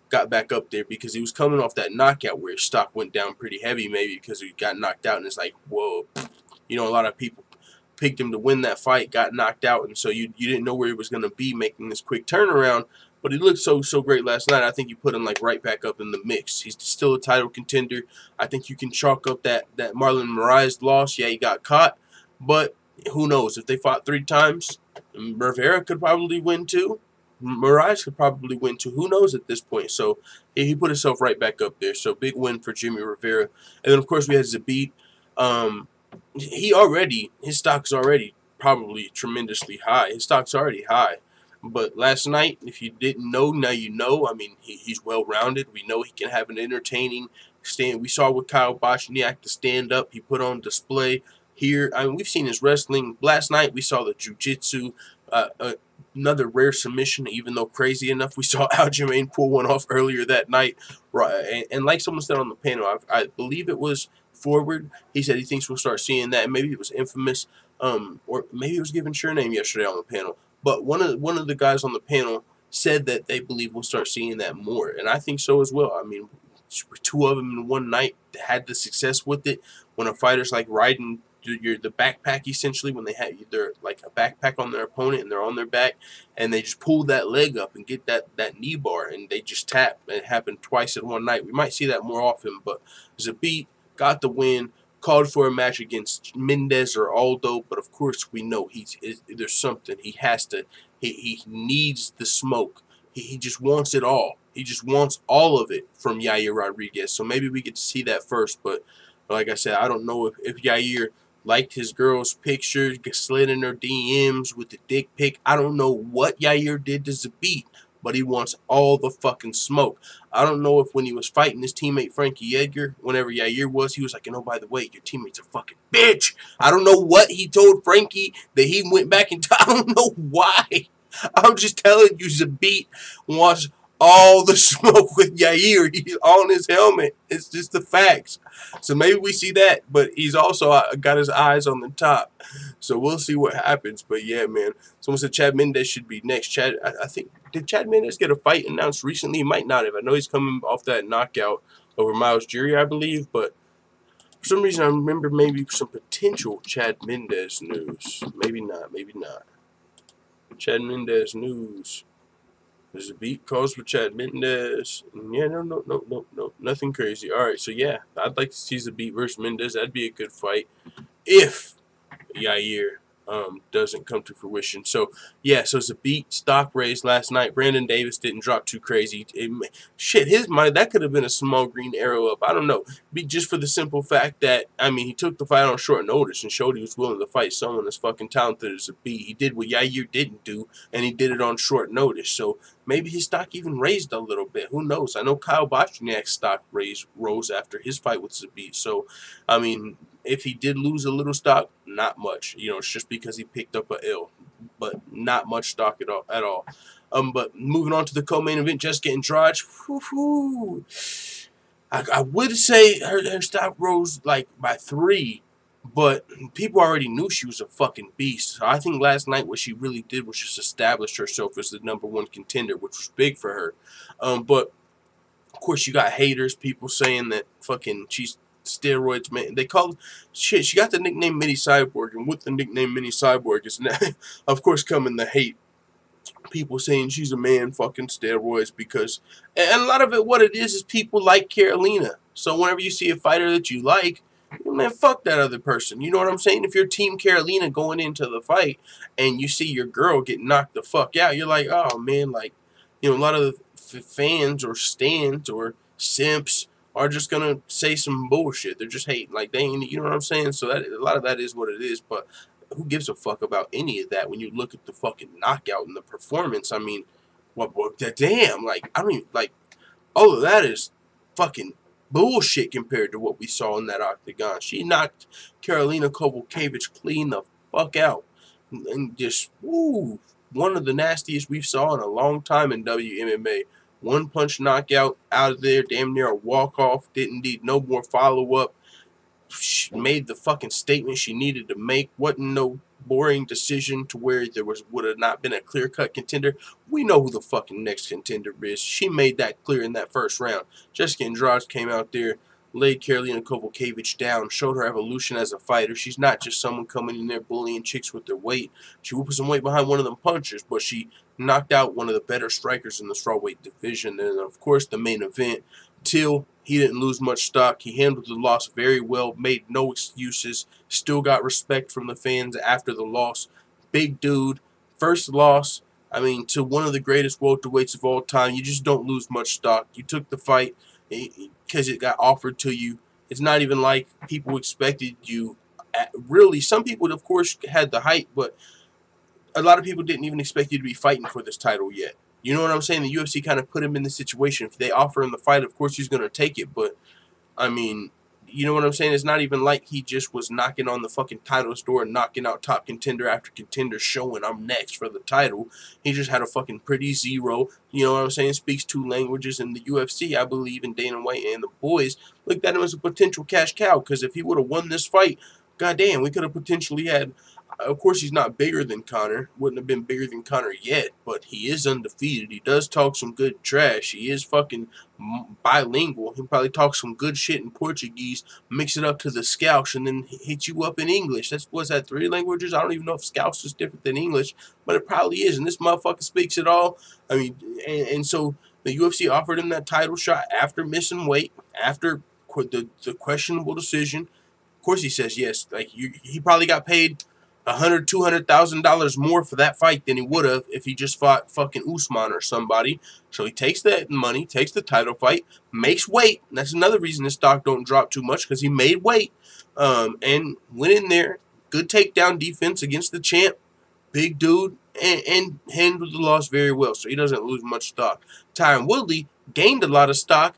got back up there because he was coming off that knockout where his stock went down pretty heavy, maybe because he got knocked out, and it's like, whoa. You know, a lot of people picked him to win that fight, got knocked out, and so you didn't know where he was going to be making this quick turnaround, but he looked so great last night. I think you put him like right back up in the mix. He's still a title contender. I think you can chalk up that Marlon Moraes loss. Yeah, he got caught, but who knows? If they fought 3 times, Rivera could probably win 2. Moraes could probably win 2. Who knows at this point? So he put himself right back up there. So big win for Jimmy Rivera. And then, of course, we had Zabit. His stock's already probably tremendously high. His stock's already high. But last night, if you didn't know, now you know. I mean, he's well-rounded. We know he can have an entertaining stand. We saw with Kyle Bochniak, the stand-up he put on display here. I mean, we've seen his wrestling. Last night, we saw the jiu-jitsu, another rare submission, even though crazy enough, we saw Aljamain pull one off earlier that night. Right, and like someone said on the panel, I believe it was Forward. He said he thinks we'll start seeing that. Maybe it was Infamous, or maybe it was Given Surname yesterday on the panel. But one of the guys on the panel said that they believe we'll start seeing that more, and I think so as well. I mean, 2 of them in one night had the success with it. When a fighter's like riding the backpack, essentially, when they have either like a backpack on their opponent and they're on their back, and they just pull that leg up and get that knee bar, and they just tap. It happened twice in one night. We might see that more often, but Zabit got the win, called for a match against Mendez or Aldo, but of course we know there's something. He has to, he needs the smoke. He just wants it all. He just wants all of it from Yair Rodriguez. So maybe we get to see that first, but like I said, I don't know if Yair liked his girl's pictures, slid in her DMs with the dick pic. I don't know what Yair did to Zabit, but he wants all the fucking smoke. I don't know if when he was fighting his teammate Frankie Edgar, whenever Yair was, he was like, oh, by the way, your teammate's a fucking bitch. I don't know what he told Frankie that he went back and I don't know why. I'm just telling you, Zabit wants all the smoke with Yair. He's on his helmet. It's just the facts. So maybe we see that, but he's also got his eyes on the top. So we'll see what happens. But yeah, man. Someone said Chad Mendez should be next. Chad, I think, did Chad Mendez get a fight announced recently? He might not have. I know he's coming off that knockout over Miles Jury, I believe, but for some reason I remember maybe some potential Chad Mendez news. Maybe not, maybe not. Chad Mendez news. There's a beat calls for Chad Mendez. Yeah, no, nothing crazy. All right, so yeah, I'd like to see Zabit versus Mendez. That'd be a good fight if Yair doesn't come to fruition. So yeah, so Zabit stock raised last night. Brandon Davis didn't drop too crazy. Shit, his money, that could have been a small green arrow up. I don't know. Just for the simple fact that, I mean, he took the fight on short notice and showed he was willing to fight someone as fucking talented as Zabit. He did what Yair didn't do, and he did it on short notice. So maybe his stock even raised a little bit. Who knows? I know Kyle Bochniak's stock rose after his fight with Zabit. So, I mean, if he did lose a little stock, not much. You know, it's just because he picked up a L, but not much stock at all. But moving on to the co-main event, Jessica Andrade. I would say her stock rose like by 3, But people already knew she was a fucking beast. So I think last night what she really did was just establish herself as the #1 contender, which was big for her. But of course, you got haters, people saying that fucking she's steroids, man. They call shit. She got the nickname Mini Cyborg, and with the nickname Mini Cyborg is now, of course, coming the hate. People saying she's a man fucking steroids because, and a lot of it, what it is people like Karolina. So whenever you see a fighter that you like, man, fuck that other person. You know what I'm saying? If you're Team Karolina going into the fight and you see your girl get knocked the fuck out, you're like, oh man, like, you know, a lot of the fans or stands or simps are just gonna say some bullshit. They're just hating, like they ain't, you know what I'm saying? So that a lot of that is what it is, but who gives a fuck about any of that when you look at the fucking knockout and the performance? I mean, what damn, like, I don't even, like, all of that is fucking bullshit compared to what we saw in that octagon. She knocked Karolina Kowalkiewicz clean the fuck out. And just, woo, one of the nastiest we've saw in a long time in WMMA. One punch knockout out of there, damn near a walk-off. Didn't need no more follow-up. She made the fucking statement she needed to make. Wasn't no boring decision to where there would have not been a clear-cut contender. We know who the fucking next contender is. She made that clear in that first round. Jessica Andrade came out there, laid Karolina Kowalkiewicz down, showed her evolution as a fighter. She's not just someone coming in there bullying chicks with their weight. She will put some weight behind one of them punchers, but she knocked out one of the better strikers in the strawweight division. And, of course, the main event, Till, he didn't lose much stock. He handled the loss very well, made no excuses, still got respect from the fans after the loss. Big dude, first loss, I mean, to one of the greatest welterweights of all time. You just don't lose much stock. You took the fight because it got offered to you. It's not even like people expected you. Really, some people, of course, had the hype, but a lot of people didn't even expect you to be fighting for this title yet. You know what I'm saying? The UFC kind of put him in this situation. If they offer him the fight, of course he's going to take it. But, I mean, you know what I'm saying? It's not even like he just was knocking on the fucking title's door and knocking out top contender after contender showing I'm next for the title. He just had a fucking pretty zero. You know what I'm saying? Speaks 2 languages in the UFC, I believe, and Dana White and the boys looked at him as a potential cash cow. Because if he would have won this fight, goddamn, we could have potentially had... Of course, he's not bigger than Conor. Wouldn't have been bigger than Conor yet, but he is undefeated. He does talk some good trash. He is fucking bilingual. He probably talks some good shit in Portuguese, mix it up to the Scouse, and then hit you up in English. What's that, 3 languages? I don't even know if Scouse is different than English, but it probably is, and this motherfucker speaks it all. I mean, and so the UFC offered him that title shot after missing weight, after the questionable decision. Of course, he says yes. Like, he probably got paid $100,000, $200,000 more for that fight than he would have if he just fought fucking Usman or somebody. So he takes that money, takes the title fight, makes weight. And that's another reason his stock don't drop too much, because he made weight and went in there. Good takedown defense against the champ. Big dude, and handled the loss very well. So he doesn't lose much stock. Tyron Woodley gained a lot of stock.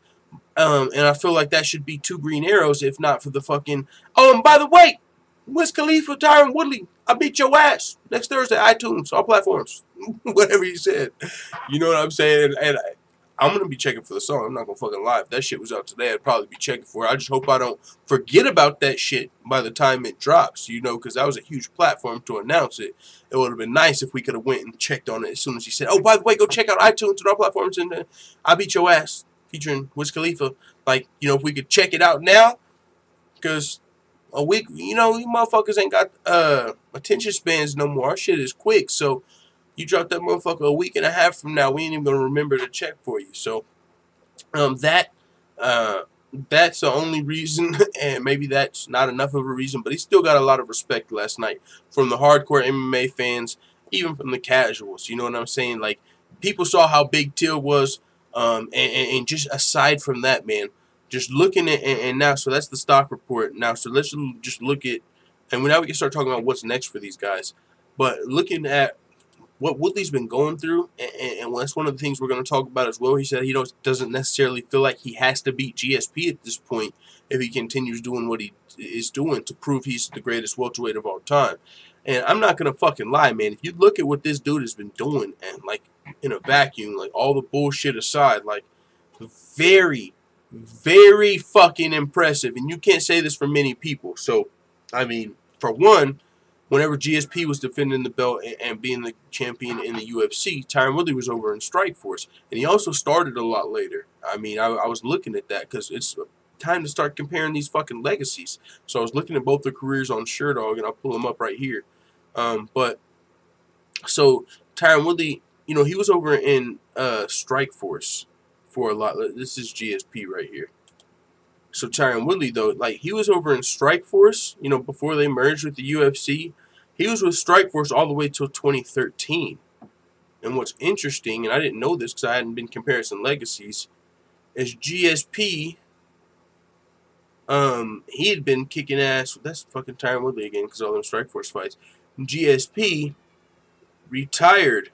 And I feel like that should be 2 green arrows, if not for the fucking... Oh, and by the way, Wiz Khalifa, Tyron Woodley, I beat your ass. Next Thursday, iTunes, all platforms. Whatever he said. You know what I'm saying? And I'm going to be checking for the song. I'm not going to fucking lie. If that shit was out today, I'd probably be checking for it. I just hope I don't forget about that shit by the time it drops, you know, because that was a huge platform to announce it. It would have been nice if we could have went and checked on it as soon as he said, oh, by the way, go check out iTunes and all platforms, and I beat your ass, featuring Wiz Khalifa. Like, you know, if we could check it out now, because... a week, you know, you motherfuckers ain't got attention spans no more. Our shit is quick, so you drop that motherfucker a week and a half from now, we ain't even gonna remember to check for you. So, that's the only reason, and maybe that's not enough of a reason, but he still got a lot of respect last night from the hardcore MMA fans, even from the casuals. You know what I'm saying? Like, people saw how big Till was, and just aside from that, man. Just looking at, and now, so that's the stock report. Now, so let's just look at, and now we can start talking about what's next for these guys. But looking at what Woodley's been going through, and that's one of the things we're going to talk about as well. He said he doesn't necessarily feel like he has to beat GSP at this point if he continues doing what he is doing to prove he's the greatest welterweight of all time. And I'm not going to fucking lie, man. If you look at what this dude has been doing, and like in a vacuum, like all the bullshit aside, like very fucking impressive, and you can't say this for many people. So I mean, for one, whenever GSP was defending the belt and being the champion in the UFC, Tyron Woodley was over in Strikeforce. And he also started a lot later. I mean, I was looking at that because it's time to start comparing these fucking legacies. So I was looking at both their careers on SureDog, and I'll pull them up right here. So Tyron Woodley, you know, he was over in Strikeforce for a lot. This is GSP right here. So Tyron Woodley, though, like, he was over in Strikeforce, you know, before they merged with the UFC. He was with Strikeforce all the way till 2013. And what's interesting, and I didn't know this because I hadn't been comparison legacies, is GSP, he had been kicking ass. That's fucking Tyron Woodley again because all them Strikeforce fights. GSP retired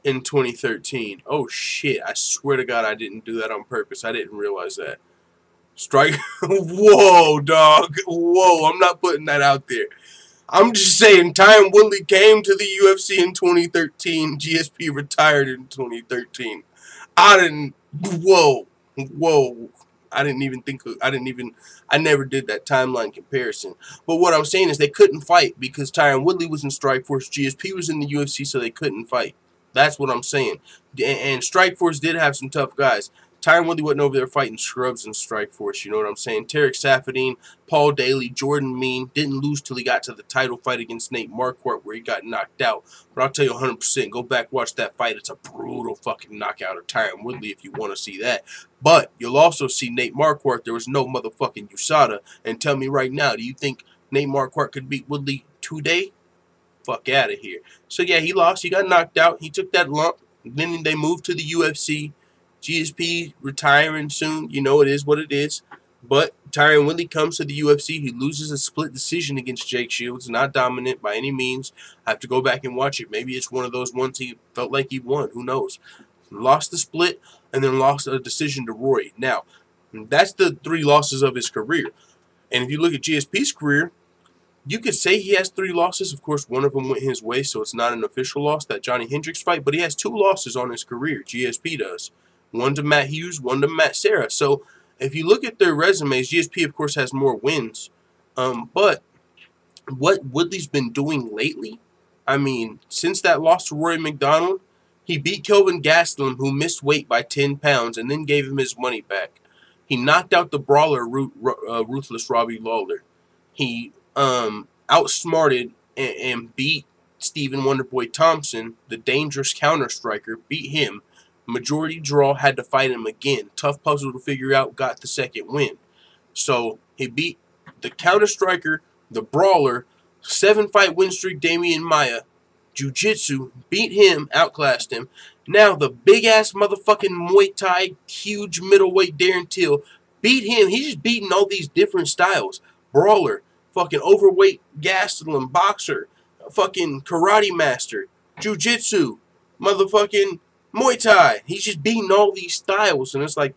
in 2013. Oh, shit. I swear to God I didn't do that on purpose. I didn't realize that. Whoa, dog. Whoa, I'm not putting that out there. I'm just saying Tyron Woodley came to the UFC in 2013. GSP retired in 2013. Whoa. I never did that timeline comparison. But what I'm saying is they couldn't fight because Tyron Woodley was in Strikeforce. GSP was in the UFC, so they couldn't fight. That's what I'm saying. And Strikeforce did have some tough guys. Tyron Woodley wasn't over there fighting scrubs in Strikeforce, you know what I'm saying? Tarek Saffiedine, Paul Daly, Jordan Mean didn't lose till he got to the title fight against Nate Marquardt where he got knocked out. But I'll tell you 100%, go back, watch that fight. It's a brutal fucking knockout of Tyron Woodley if you want to see that. But you'll also see Nate Marquardt. There was no motherfucking USADA. And tell me right now, do you think Nate Marquardt could beat Woodley today? Fuck out of here. So yeah, he lost. He got knocked out. He took that lump. Then they moved to the UFC. GSP retiring soon. You know it is what it is. But Tyron Woodley comes to the UFC. He loses a split decision against Jake Shields. Not dominant by any means. I have to go back and watch it. Maybe it's one of those ones he felt like he won. Who knows? Lost the split and then lost a decision to Roy. Now, that's the 3 losses of his career. And if you look at GSP's career, you could say he has 3 losses. Of course, one of them went his way, so it's not an official loss, that Johnny Hendricks fight. But he has 2 losses on his career. GSP does. One to Matt Hughes, one to Matt Serra. So if you look at their resumes, GSP, of course, has more wins. But what Woodley's been doing lately, I mean, since that loss to Rory McDonald, he beat Kelvin Gastelum, who missed weight by 10 pounds, and then gave him his money back. He knocked out the brawler, Ruthless Robbie Lawler. He outsmarted and beat Stephen Wonderboy Thompson, the dangerous counter striker, beat him. Majority draw, had to fight him again. Tough puzzle to figure out, got the second win. So he beat the counter striker, the brawler, 7-fight win streak Damian Maia, jiu-jitsu, beat him, outclassed him. Now the big-ass motherfucking Muay Thai, huge middleweight Darren Till, beat him. He's just beating all these different styles. Brawler, fucking overweight Gastelum, boxer, fucking karate master, jiu-jitsu, motherfucking Muay Thai. He's just beating all these styles, and it's like,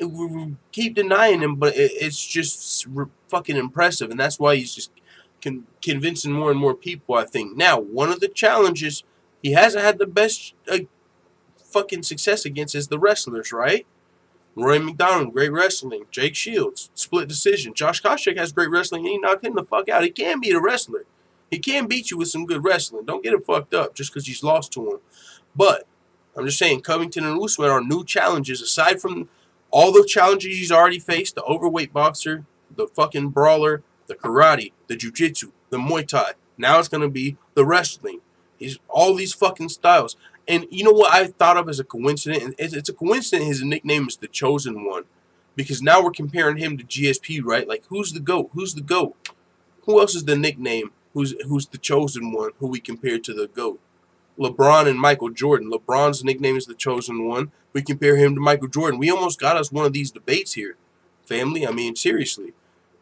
we keep denying him, but it's just fucking impressive, and that's why he's just convincing more and more people, I think. Now, one of the challenges he hasn't had the best fucking success against is the wrestlers, right? Roy McDonald, great wrestling. Jake Shields, split decision. Josh Koscheck has great wrestling, and he knocked him the fuck out. He can beat a wrestler. He can beat you with some good wrestling. Don't get him fucked up just because he's lost to him. But I'm just saying, Covington and Usman are new challenges. Aside from all the challenges he's already faced, the overweight boxer, the fucking brawler, the karate, the jiu-jitsu, the Muay Thai. Now it's going to be the wrestling. He's all these fucking styles. And you know what I thought of as a coincidence? It's a coincidence his nickname is the Chosen One. Because now we're comparing him to GSP, right? Like, who's the GOAT? Who's the GOAT? Who else is the nickname? Who's the Chosen One? Who we compare to the GOAT? LeBron and Michael Jordan. LeBron's nickname is the Chosen One. We compare him to Michael Jordan. We almost got us one of these debates here, family. I mean, seriously.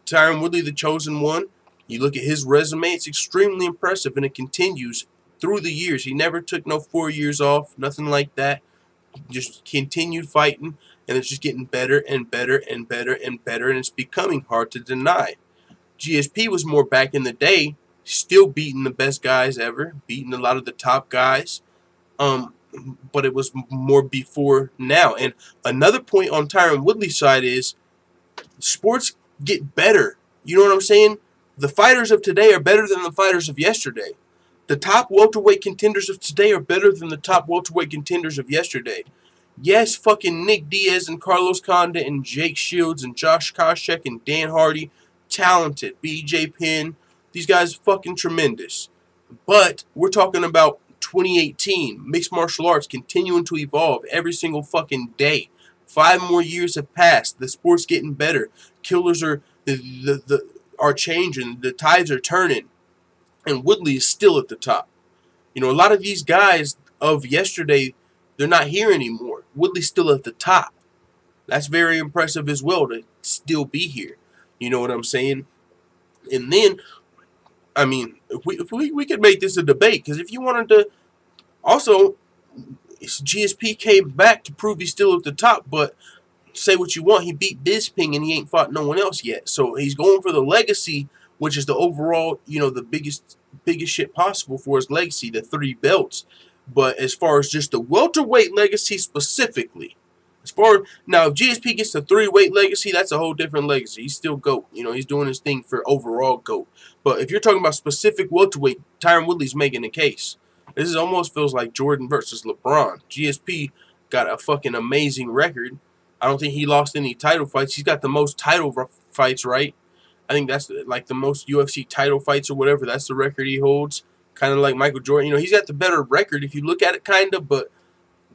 Tyron Woodley, the Chosen One. You look at his resume, it's extremely impressive, and it continues through the years. He never took no 4 years off, nothing like that. Just continued fighting, and it's just getting better and better and better and better, and it's becoming hard to deny. GSP was more back in the day, still beating the best guys ever, beating a lot of the top guys, but it was more before now. And another point on Tyron Woodley's side is sports get better. You know what I'm saying? The fighters of today are better than the fighters of yesterday. The top welterweight contenders of today are better than the top welterweight contenders of yesterday. Yes, fucking Nick Diaz and Carlos Condit and Jake Shields and Josh Koscheck and Dan Hardy, talented. BJ Penn, these guys fucking tremendous. But we're talking about 2018, mixed martial arts continuing to evolve every single fucking day. 5 more years have passed. The sport's getting better. Killers are changing. The tides are turning. And Woodley is still at the top. You know, a lot of these guys of yesterday, they're not here anymore. Woodley's still at the top. That's very impressive as well to still be here. You know what I'm saying? And then, I mean, if we could make this a debate, because if you wanted to, also, GSP came back to prove he's still at the top, but say what you want, he beat Bisping and he ain't fought no one else yet. So he's going for the legacy, which is the overall, you know, the biggest shit possible for his legacy, the 3 belts. But as far as just the welterweight legacy specifically, now if GSP gets the 3-weight legacy, that's a whole different legacy. He's still GOAT. You know, he's doing his thing for overall GOAT. But if you're talking about specific welterweight, Tyron Woodley's making a case. This almost feels like Jordan versus LeBron. GSP got a fucking amazing record. I don't think he lost any title fights. He's got the most title fights, right? I think that's like the most UFC title fights or whatever. That's the record he holds. Kind of like Michael Jordan. You know, he's got the better record if you look at it, kind of. But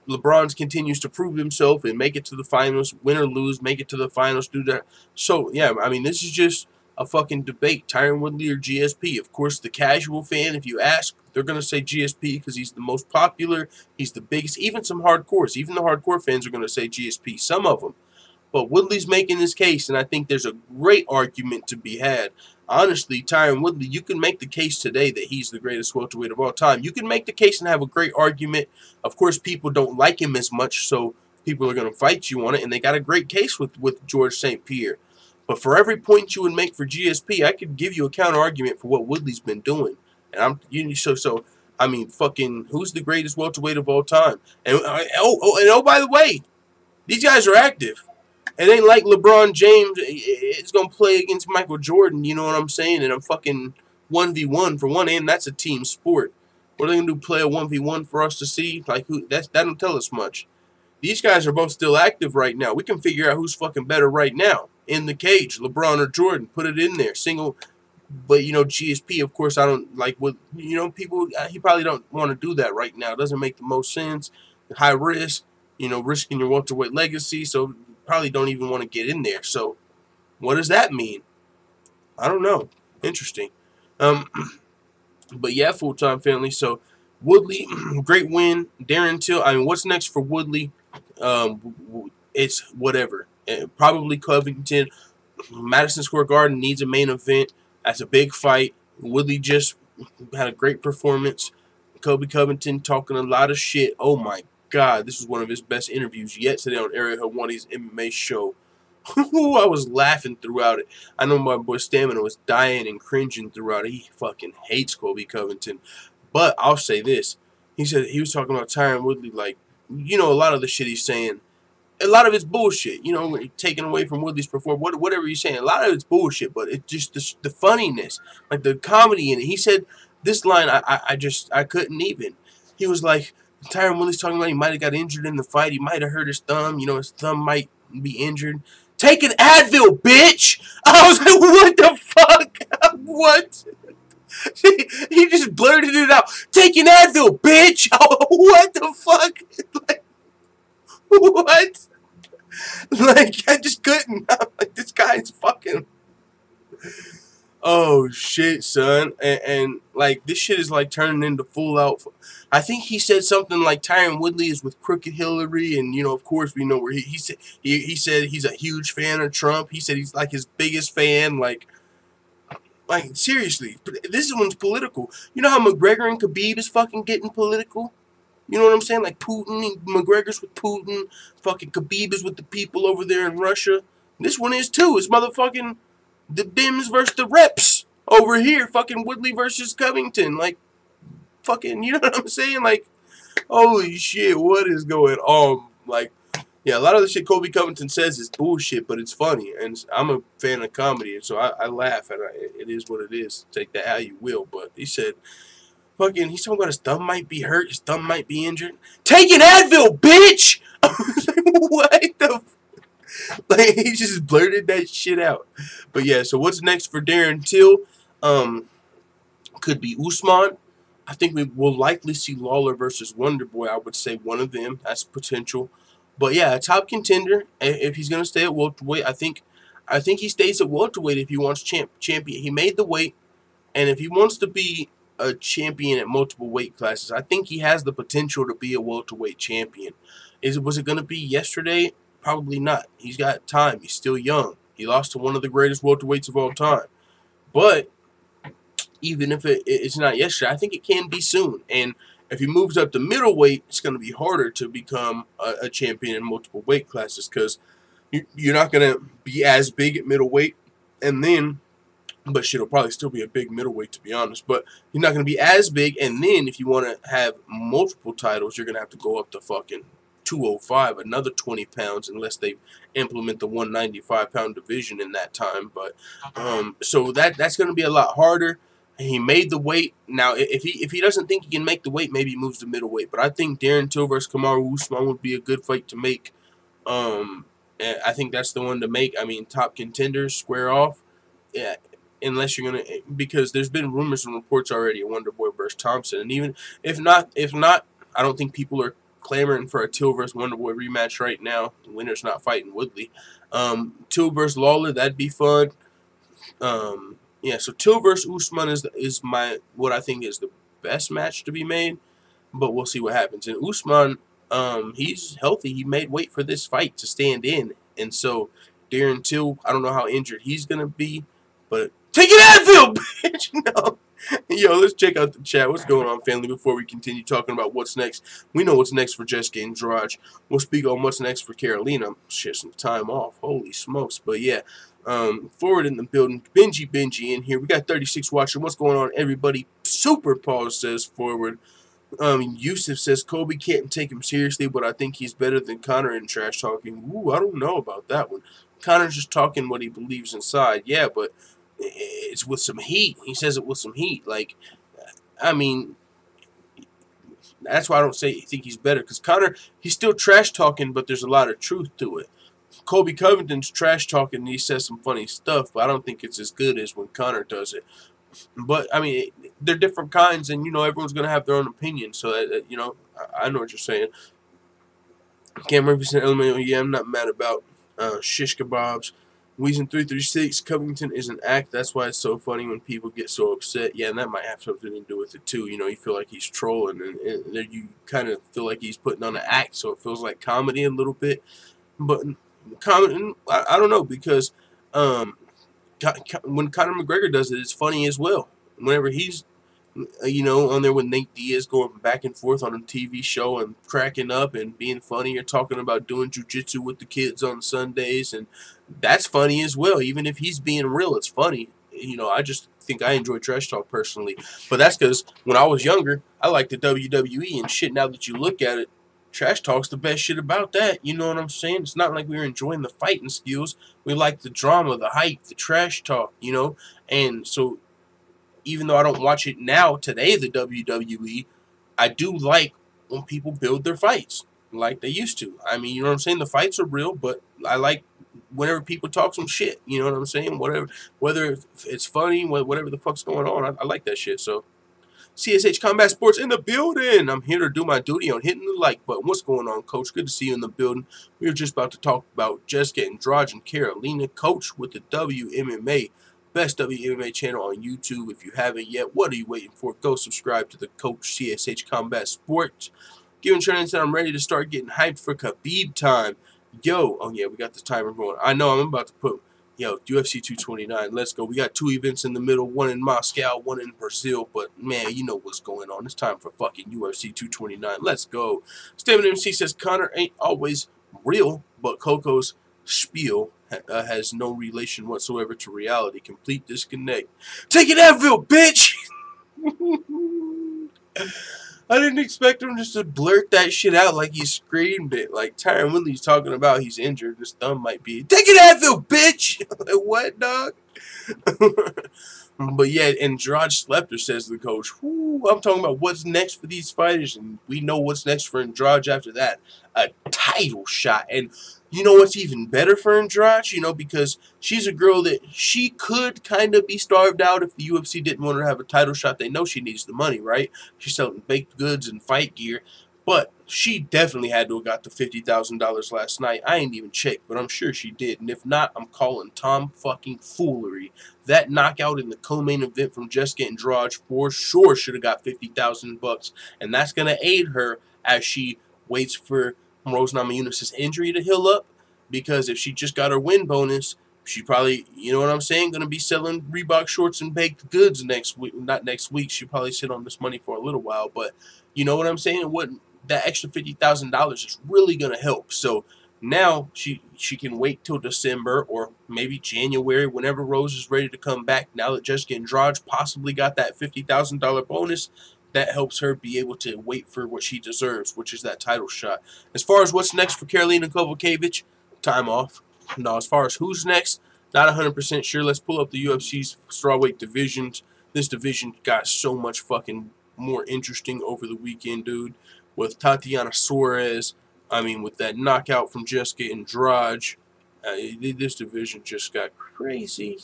LeBron continues to prove himself and make it to the finals, win or lose, make it to the finals, do that. So, yeah, I mean, this is just a fucking debate. Tyron Woodley or GSP. Of course, the casual fan, if you ask, they're going to say GSP because he's the most popular. He's the biggest. Even some hardcores. Even the hardcore fans are going to say GSP. Some of them. But Woodley's making this case, and I think there's a great argument to be had. Honestly, Tyron Woodley, you can make the case today that he's the greatest welterweight of all time. You can make the case and have a great argument. Of course, people don't like him as much, so people are going to fight you on it, and they got a great case with George St. Pierre. But for every point you would make for GSP, I could give you a counter argument for what Woodley's been doing. And I mean, fucking, who's the greatest welterweight of all time? And by the way, these guys are active. It ain't like LeBron James is going to play against Michael Jordan, you know what I'm saying? And I'm fucking 1v1 for one end. That's a team sport. What are they going to do, play a 1v1 for us to see? Like, that don't tell us much. These guys are both still active right now. We can figure out who's fucking better right now. In the cage, LeBron or Jordan, put it in there. Single, but, you know, GSP, of course, I don't like what, you know, people, he probably don't want to do that right now. It doesn't make the most sense. High risk, you know, risking your welterweight legacy, so probably don't even want to get in there. So what does that mean? I don't know. Interesting. But yeah, full-time family. So Woodley, great win. Darren Till. I mean, what's next for Woodley? It's whatever. Probably Covington. Madison Square Garden needs a main event. That's a big fight. Woodley just had a great performance. Kobe Covington talking a lot of shit. Oh my God, this was one of his best interviews yet today on Ariel Helwani's MMA show. I was laughing throughout it. I know my boy Stamann was dying and cringing throughout it. He fucking hates Kobe Covington. But I'll say this. He said he was talking about Tyron Woodley, like, you know, a lot of the shit he's saying, a lot of it's bullshit. You know, taken away from Woodley's performance, whatever he's saying, a lot of it's bullshit, but it's just the funniness, like the comedy in it. He said this line, I couldn't even. He was like, Tyron Woodley's talking about he might have got injured in the fight. He might have hurt his thumb. You know, his thumb might be injured. Take an Advil, bitch! I was like, what the fuck? What? He just blurted it out. Take an Advil, bitch! Oh, what the fuck? Like, what? Like, I just couldn't. I'm like, this guy's fucking... Oh, shit, son. And like, this shit is, like, turning into full-out... I think he said something like Tyron Woodley is with Crooked Hillary, and, you know, of course, we know where he said he's a huge fan of Trump. He said he's, like, his biggest fan. Like, seriously, this one's political. You know how McGregor and Khabib is fucking getting political? You know what I'm saying? Like, Putin, McGregor's with Putin, fucking Khabib is with the people over there in Russia. This one is, too. It's motherfucking the Bims versus the Reps over here. Fucking Woodley versus Covington. Like, fucking, you know what I'm saying? Like, holy shit, what is going on? Like, Yeah, a lot of the shit Kobe Covington says is bullshit, but it's funny, and I'm a fan of comedy, and so I laugh, and it is what it is. Take that how you will. But he said, fucking, he's talking about his thumb might be hurt, his thumb might be injured. Take an Advil, bitch! I was like, what the? Like, he just blurted that shit out. But yeah, so what's next for Darren Till? Could be Usman. I think we will likely see Lawler versus Wonderboy. I would say one of them. That's potential. But yeah, a top contender. If he's gonna stay at welterweight, I think he stays at welterweight if he wants champion. He made the weight, and if he wants to be a champion at multiple weight classes, I think he has the potential to be a welterweight champion. Was it gonna be yesterday? Probably not. He's got time. He's still young. He lost to one of the greatest welterweights of all time. But even if it's not yesterday, I think it can be soon. And if he moves up to middleweight, it's going to be harder to become a champion in multiple weight classes because you're not going to be as big at middleweight. And then, but shit, it'll probably still be a big middleweight, to be honest. But you're not going to be as big. And then if you want to have multiple titles, you're going to have to go up to fucking 205, another 20 pounds, unless they implement the 195-pound division in that time. But so that's going to be a lot harder. He made the weight. Now, if he doesn't think he can make the weight, maybe he moves to middleweight. But I think Darren Till versus Kamaru Usman would be a good fight to make. And I think that's the one to make. I mean, top contenders square off. Yeah, unless you're gonna, because there's been rumors and reports already of Wonderboy versus Thompson, and even if not, I don't think people are clamoring for a Till versus Wonderboy rematch right now. The winner's not fighting Woodley. Till versus Lawler, that'd be fun. Yeah, so Till versus Usman is what I think is the best match to be made, but we'll see what happens. And Usman, he's healthy. He made weight for this fight to stand in, and so Darren Till, I don't know how injured he's gonna be, but take an Advil, bitch. No. Yo, let's check out the chat. What's going on, family? Before we continue talking about what's next, we know what's next for Jessica Andrade. We'll speak on what's next for Karolina. Shit, some time off. Holy smokes. But yeah, forward in the building. Benji in here. We got 36 watching. What's going on, everybody? Super Paul says forward. Yusuf says Kobe can't take him seriously, but I think he's better than Conor in trash talking. Ooh, I don't know about that one. Conor's just talking what he believes inside. Yeah, but it's with some heat. He says it with some heat. Like, I mean, that's why I don't think he's better. Because Conor, he's still trash talking, but there's a lot of truth to it. Kobe Covington's trash talking, and he says some funny stuff, but I don't think it's as good as when Conor does it. But, I mean, they're different kinds, and, you know, everyone's going to have their own opinion. So, you know, I know what you're saying. Cam Murphy said, yeah, I'm not mad about shish kebabs. Weezen 336, Covington is an act. That's why it's so funny when people get so upset. Yeah, and that might have something to do with it, too. You know, you feel like he's trolling, and you kind of feel like he's putting on an act, so it feels like comedy a little bit. But comedy, I don't know, because when Conor McGregor does it, it's funny as well. Whenever he's, you know, on there with Nate Diaz going back and forth on a TV show and cracking up and being funny, or talking about doing jiu-jitsu with the kids on Sundays, and that's funny as well. Even if he's being real, it's funny. You know, I just think I enjoy trash talk personally. But that's because when I was younger, I liked the WWE and shit. Now that you look at it, trash talk's the best shit about that. You know what I'm saying? It's not like we were enjoying the fighting skills. We like the drama, the hype, the trash talk, you know? And so even though I don't watch it now, today, the WWE, I do like when people build their fights like they used to. I mean, you know what I'm saying? The fights are real, but I like whenever people talk some shit. You know what I'm saying? Whether it's funny, whatever the fuck's going on, I like that shit. So, CSH Combat Sports in the building. I'm here to do my duty on hitting the like button. What's going on, Coach? Good to see you in the building. We were just about to talk about Jessica Andrade and Karolina. Coach with the WMMA. Best WMMA channel on YouTube. If you haven't yet, what are you waiting for? Go subscribe to the Coach CSH Combat Sports. Giving training that I'm ready to start getting hyped for Khabib time. Yo, oh yeah, we got the timer going. I know I'm about to put, UFC 229. Let's go. We got 2 events in the middle, one in Moscow, one in Brazil. But man, you know what's going on. It's time for fucking UFC 229. Let's go. Stamann MC says Conor ain't always real, but Coco's spiel has no relation whatsoever to reality. Complete disconnect. Take an Advil, bitch! I didn't expect him just to blurt that shit out like he screamed it. Like Tyron Woodley's talking about he's injured. His thumb might be. Take an Advil, bitch! Like, what, dog? But yeah, Andrade Slepter says to the coach, whoo, I'm talking about what's next for these fighters, and we know what's next for Andrade after that. A title shot. And you know what's even better for Andrade? You know, because she's a girl that she could kind of be starved out if the UFC didn't want her to have a title shot. They know she needs the money, right? She's selling baked goods and fight gear. But she definitely had to have got the $50,000 last night. I ain't even checked, but I'm sure she did. And if not, I'm calling Tom fucking foolery. That knockout in the co-main event from Jessica Andrade for sure should have got $50,000, and that's gonna aid her as she waits for Rose Namajunas' injury to heal up. Because if she just got her win bonus, she probably, you know what I'm saying, gonna be selling Reebok shorts and baked goods next week. Not next week. She'll probably sit on this money for a little while, but you know what I'm saying. That extra $50,000 is really gonna help. So now she can wait till December or maybe January, whenever Rose is ready to come back. Now that Jessica Andrade possibly got that $50,000 bonus, that helps her be able to wait for what she deserves, which is that title shot. As far as what's next for Karolina Kowalkiewicz, time off. No, as far as who's next, not 100% sure. Let's pull up the UFC's strawweight divisions. This division got so much fucking more interesting over the weekend, dude. With Tatiana Suarez, with that knockout from Jessica Andrade, this division just got crazy.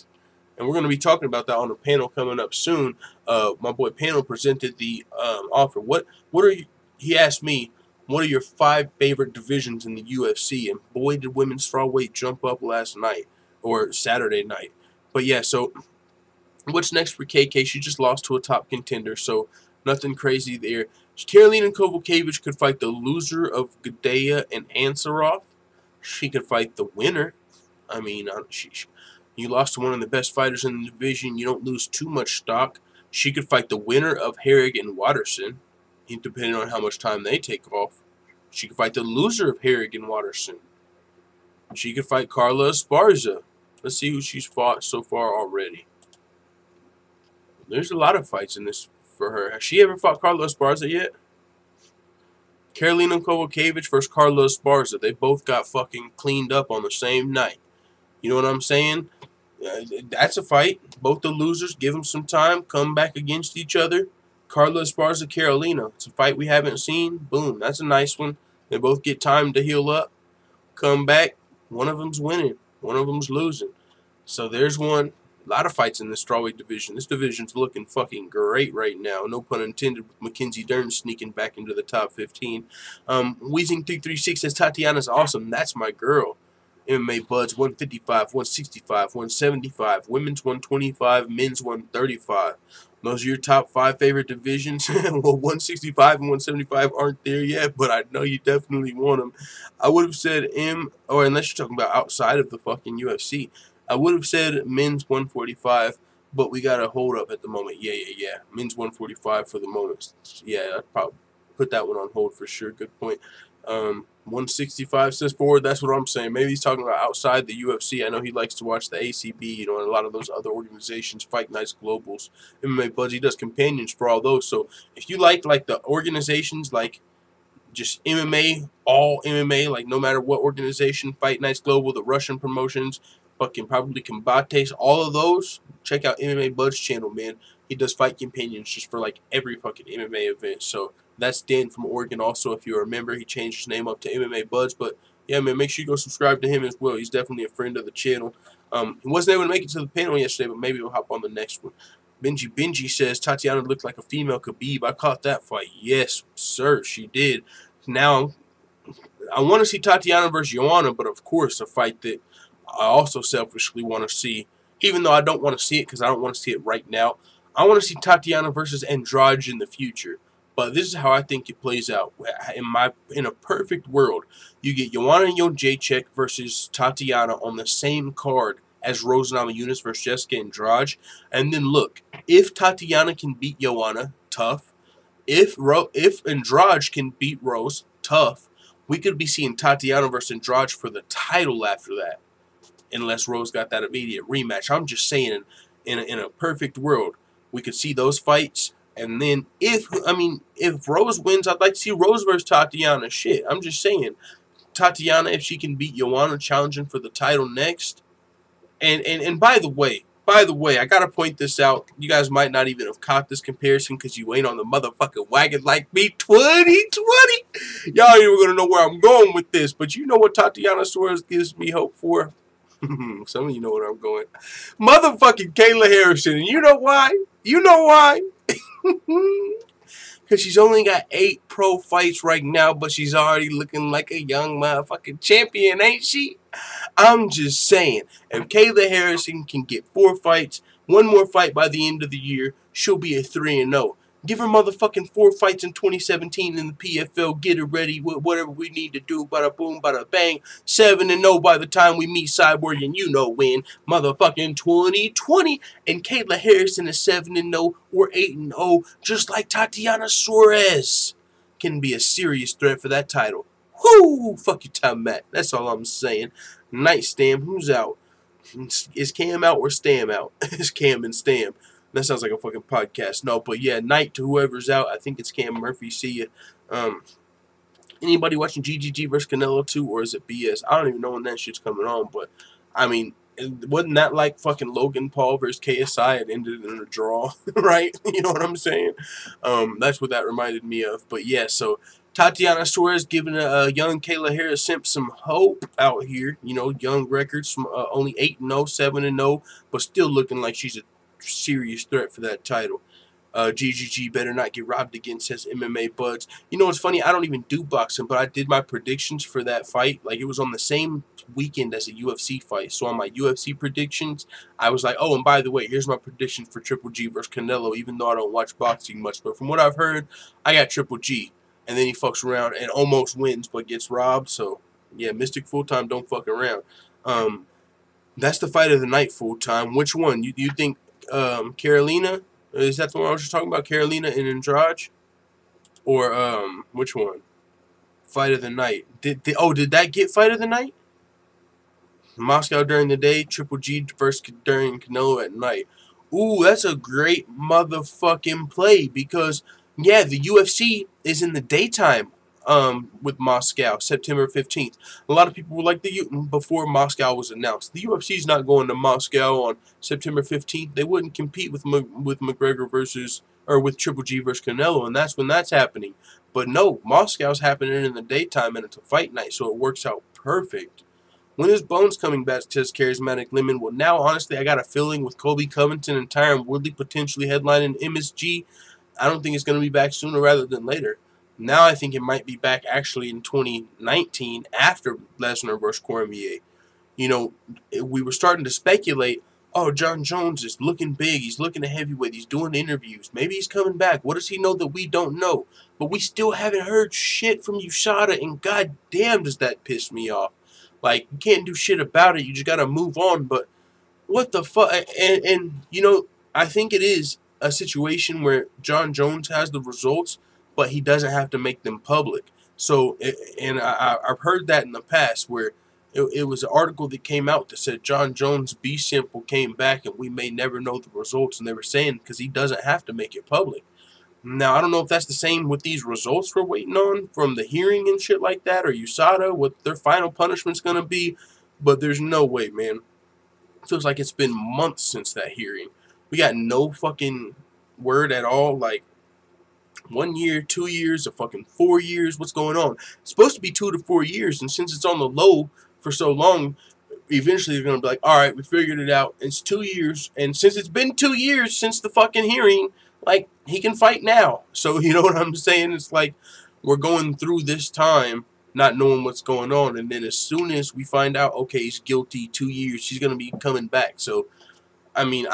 And we're going to be talking about that on the panel coming up soon. My boy Panel presented the offer. What are you? He asked me, what are your 5 favorite divisions in the UFC? And boy, did women's strawweight jump up last night or Saturday night. But yeah, so what's next for KK? She just lost to a top contender, so nothing crazy there. Karolina Kowalkiewicz could fight the loser of Gadea and Ansarov. She could fight the winner. You lost to one of the best fighters in the division. You don't lose too much stock. She could fight the winner of Herrig and Watterson, depending on how much time they take off. She could fight the loser of Herrig and Watterson. She could fight Carla Esparza. Let's see who she's fought so far already. There's a lot of fights in this for her. Has she ever fought Carla Esparza yet? Karolina Kowalkiewicz versus Carla Esparza. They both got fucking cleaned up on the same night. You know what I'm saying? That's a fight. Both the losers, give them some time, come back against each other. Carla Esparza, Karolina. It's a fight we haven't seen. Boom. That's a nice one. They both get time to heal up, come back. One of them's winning. One of them's losing. So there's one. A lot of fights in this strawweight division. This division's looking fucking great right now. No pun intended, with Mackenzie Dern sneaking back into the top 15. Weezing336 says, Tatiana's awesome. That's my girl. MMA Buds, 155, 165, 175. Women's 125, men's 135. Those are your top 5 favorite divisions. Well, 165 and 175 aren't there yet, but I know you definitely want them. I would have said or unless you're talking about outside of the fucking UFC, I would have said men's 145, but we got a hold up at the moment. Yeah. Men's 145 for the moment. Yeah, I'd probably put that one on hold for sure. Good point. 165 says forward. That's what I'm saying. Maybe he's talking about outside the UFC. I know he likes to watch the ACB, and a lot of those other organizations, Fight Nights, Globals, MMA Buds. He does companions for all those. So if you like the organizations, like just MMA, all MMA, like no matter what organization, Fight Nights Global, the Russian promotions, fucking probably Combates, all of those, check out MMA Buds channel, man. He does fight companions just for like every fucking MMA event. So that's Dan from Oregon. Also, if you're a member, he changed his name up to MMA Buds. But yeah, man, make sure you go subscribe to him as well. He's definitely a friend of the channel. He wasn't able to make it to the panel yesterday, but maybe we'll hop on the next one. Benji says, Tatiana looked like a female Khabib. I caught that fight. Yes, sir, she did. Now, I want to see Tatiana versus Joanna, but of course, a fight that I also selfishly want to see, even though I don't want to see it because I don't want to see it right now. I want to see Tatiana versus Andrade in the future. But this is how I think it plays out. In a perfect world, you get Joanna Jędrzejczyk versus Tatiana on the same card as Rose Namajunas versus Jessica Andrade. And then look, if Tatiana can beat Joanna, tough. If Andrade can beat Rose, tough. We could be seeing Tatiana versus Andrade for the title after that, unless Rose got that immediate rematch. I'm just saying, in a perfect world, we could see those fights. And then if Rose wins, I'd like to see Rose versus Tatiana. Shit, I'm just saying, Tatiana, if she can beat Joanna, challenging for the title next. And by the way, I gotta point this out. You guys might not even have caught this comparison because you ain't on the motherfucking wagon like me. 2020, y'all ain't even gonna know where I'm going with this. But you know what Tatiana Suarez gives me hope for? Some of you know where I'm going. Motherfucking Kayla Harrison, and you know why? You know why? Because she's only got 8 pro fights right now, but she's already looking like a young motherfucking champion, ain't she? I'm just saying, if Kayla Harrison can get 4 fights, 1 more fight by the end of the year, she'll be a 3-0. Give her motherfucking 4 fights in 2017 in the PFL. Get her ready with whatever we need to do. Bada boom, bada bang. 7-0 by the time we meet Cyborg, and you know when. Motherfucking 2020. And Kayla Harrison is 7-0 or 8-0, just like Tatiana Suarez. Can be a serious threat for that title. Whoo! Fuck you, Tom Matt. That's all I'm saying. Nightstam, who's out? Is Cam out or Stam out? It's Cam and Stam. That sounds like a fucking podcast. No, but yeah, night to whoever's out. I think it's Cam Murphy. See ya. Anybody watching GGG versus Canelo 2, or is it BS? I don't even know when that shit's coming on, but I mean, wasn't that like fucking Logan Paul versus KSI? It ended in a draw, right? You know what I'm saying? That's what that reminded me of. But yeah, so Tatiana Suarez giving a young Kayla Harrison some hope out here. You know, young records from only 8-0, 7-0, but still looking like she's a serious threat for that title. GGG better not get robbed again, says MMA Buds. You know what's funny? I don't even do boxing, but I did my predictions for that fight. Like, it was on the same weekend as a UFC fight. So on my UFC predictions, I was like, oh, and by the way, here's my prediction for Triple G versus Canelo, even though I don't watch boxing much. But from what I've heard, I got Triple G. And then he fucks around and almost wins, but gets robbed. So, yeah, Mystic Full-Time don't fuck around. That's the fight of the night, Full-Time. Which one? You think Karolina? Is that the one I was just talking about? Karolina and Andrade? Or which one? Fight of the night. Did that get fight of the night? Moscow during the day, Triple G versus during Canelo at night. Ooh, that's a great motherfucking play because yeah, the UFC is in the daytime with Moscow, September 15th. A lot of people were like, before Moscow was announced, the UFC's not going to Moscow on September 15th. They wouldn't compete with McGregor versus, or with Triple G versus Canelo, and that's when that's happening. But no, Moscow's happening in the daytime, and it's a fight night, so it works out perfect. When is Bones coming back, says Charismatic Lemon? Well, now, honestly, I got a feeling with Colby Covington and Tyron Woodley potentially headlining MSG, I don't think it's going to be back sooner rather than later. Now I think it might be back actually in 2019 after Lesnar versus Cormier. You know, we were starting to speculate, oh, John Jones is looking big. He's looking a heavyweight. He's doing interviews. Maybe he's coming back. What does he know that we don't know? But we still haven't heard shit from USADA, and goddamn does that piss me off. Like, you can't do shit about it. You just got to move on. But what the fuck? And, you know, I think it is a situation where John Jones has the results, but he doesn't have to make them public. So, and I've heard that in the past where it was an article that came out that said John Jones' B sample came back and we may never know the results. And they were saying because he doesn't have to make it public. Now, I don't know if that's the same with these results we're waiting on from the hearing and shit like that, or USADA, what their final punishment's going to be. But there's no way, man. It feels like it's been months since that hearing. We got no fucking word at all. Like, 1 year, 2 years, or fucking 4 years. What's going on? It's supposed to be 2 to 4 years, and since it's on the low for so long, eventually they're going to be like, all right, we figured it out. It's 2 years, and since it's been 2 years since the fucking hearing, like, he can fight now. So, you know what I'm saying? It's like we're going through this time not knowing what's going on, and then as soon as we find out, okay, he's guilty, 2 years, he's going to be coming back. So, I mean,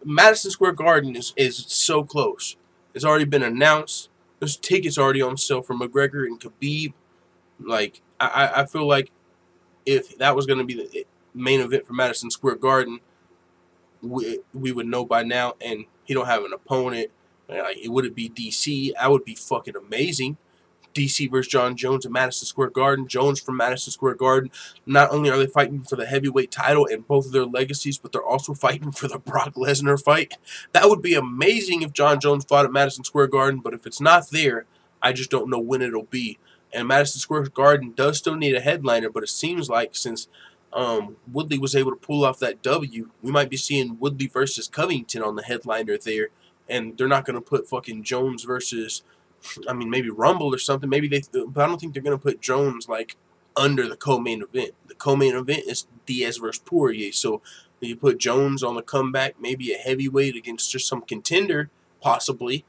Madison Square Garden is so close. It's already been announced. There's tickets already on sale for McGregor and Khabib. Like, I feel like if that was going to be the main event for Madison Square Garden, we would know by now, and he don't have an opponent. Like, would it be DC? That would be fucking amazing. DC versus John Jones at Madison Square Garden. Jones from Madison Square Garden. Not only are they fighting for the heavyweight title and both of their legacies, but they're also fighting for the Brock Lesnar fight. That would be amazing if John Jones fought at Madison Square Garden, but if it's not there, I just don't know when it'll be. And Madison Square Garden does still need a headliner, but it seems like since Woodley was able to pull off that W, we might be seeing Woodley versus Covington on the headliner there. And they're not going to put fucking Jones versus, I mean, maybe Rumble or something. Maybe but I don't think they're going to put Jones, like, under the co-main event. The co-main event is Diaz versus Poirier. So you put Jones on the comeback, maybe a heavyweight against just some contender, possibly.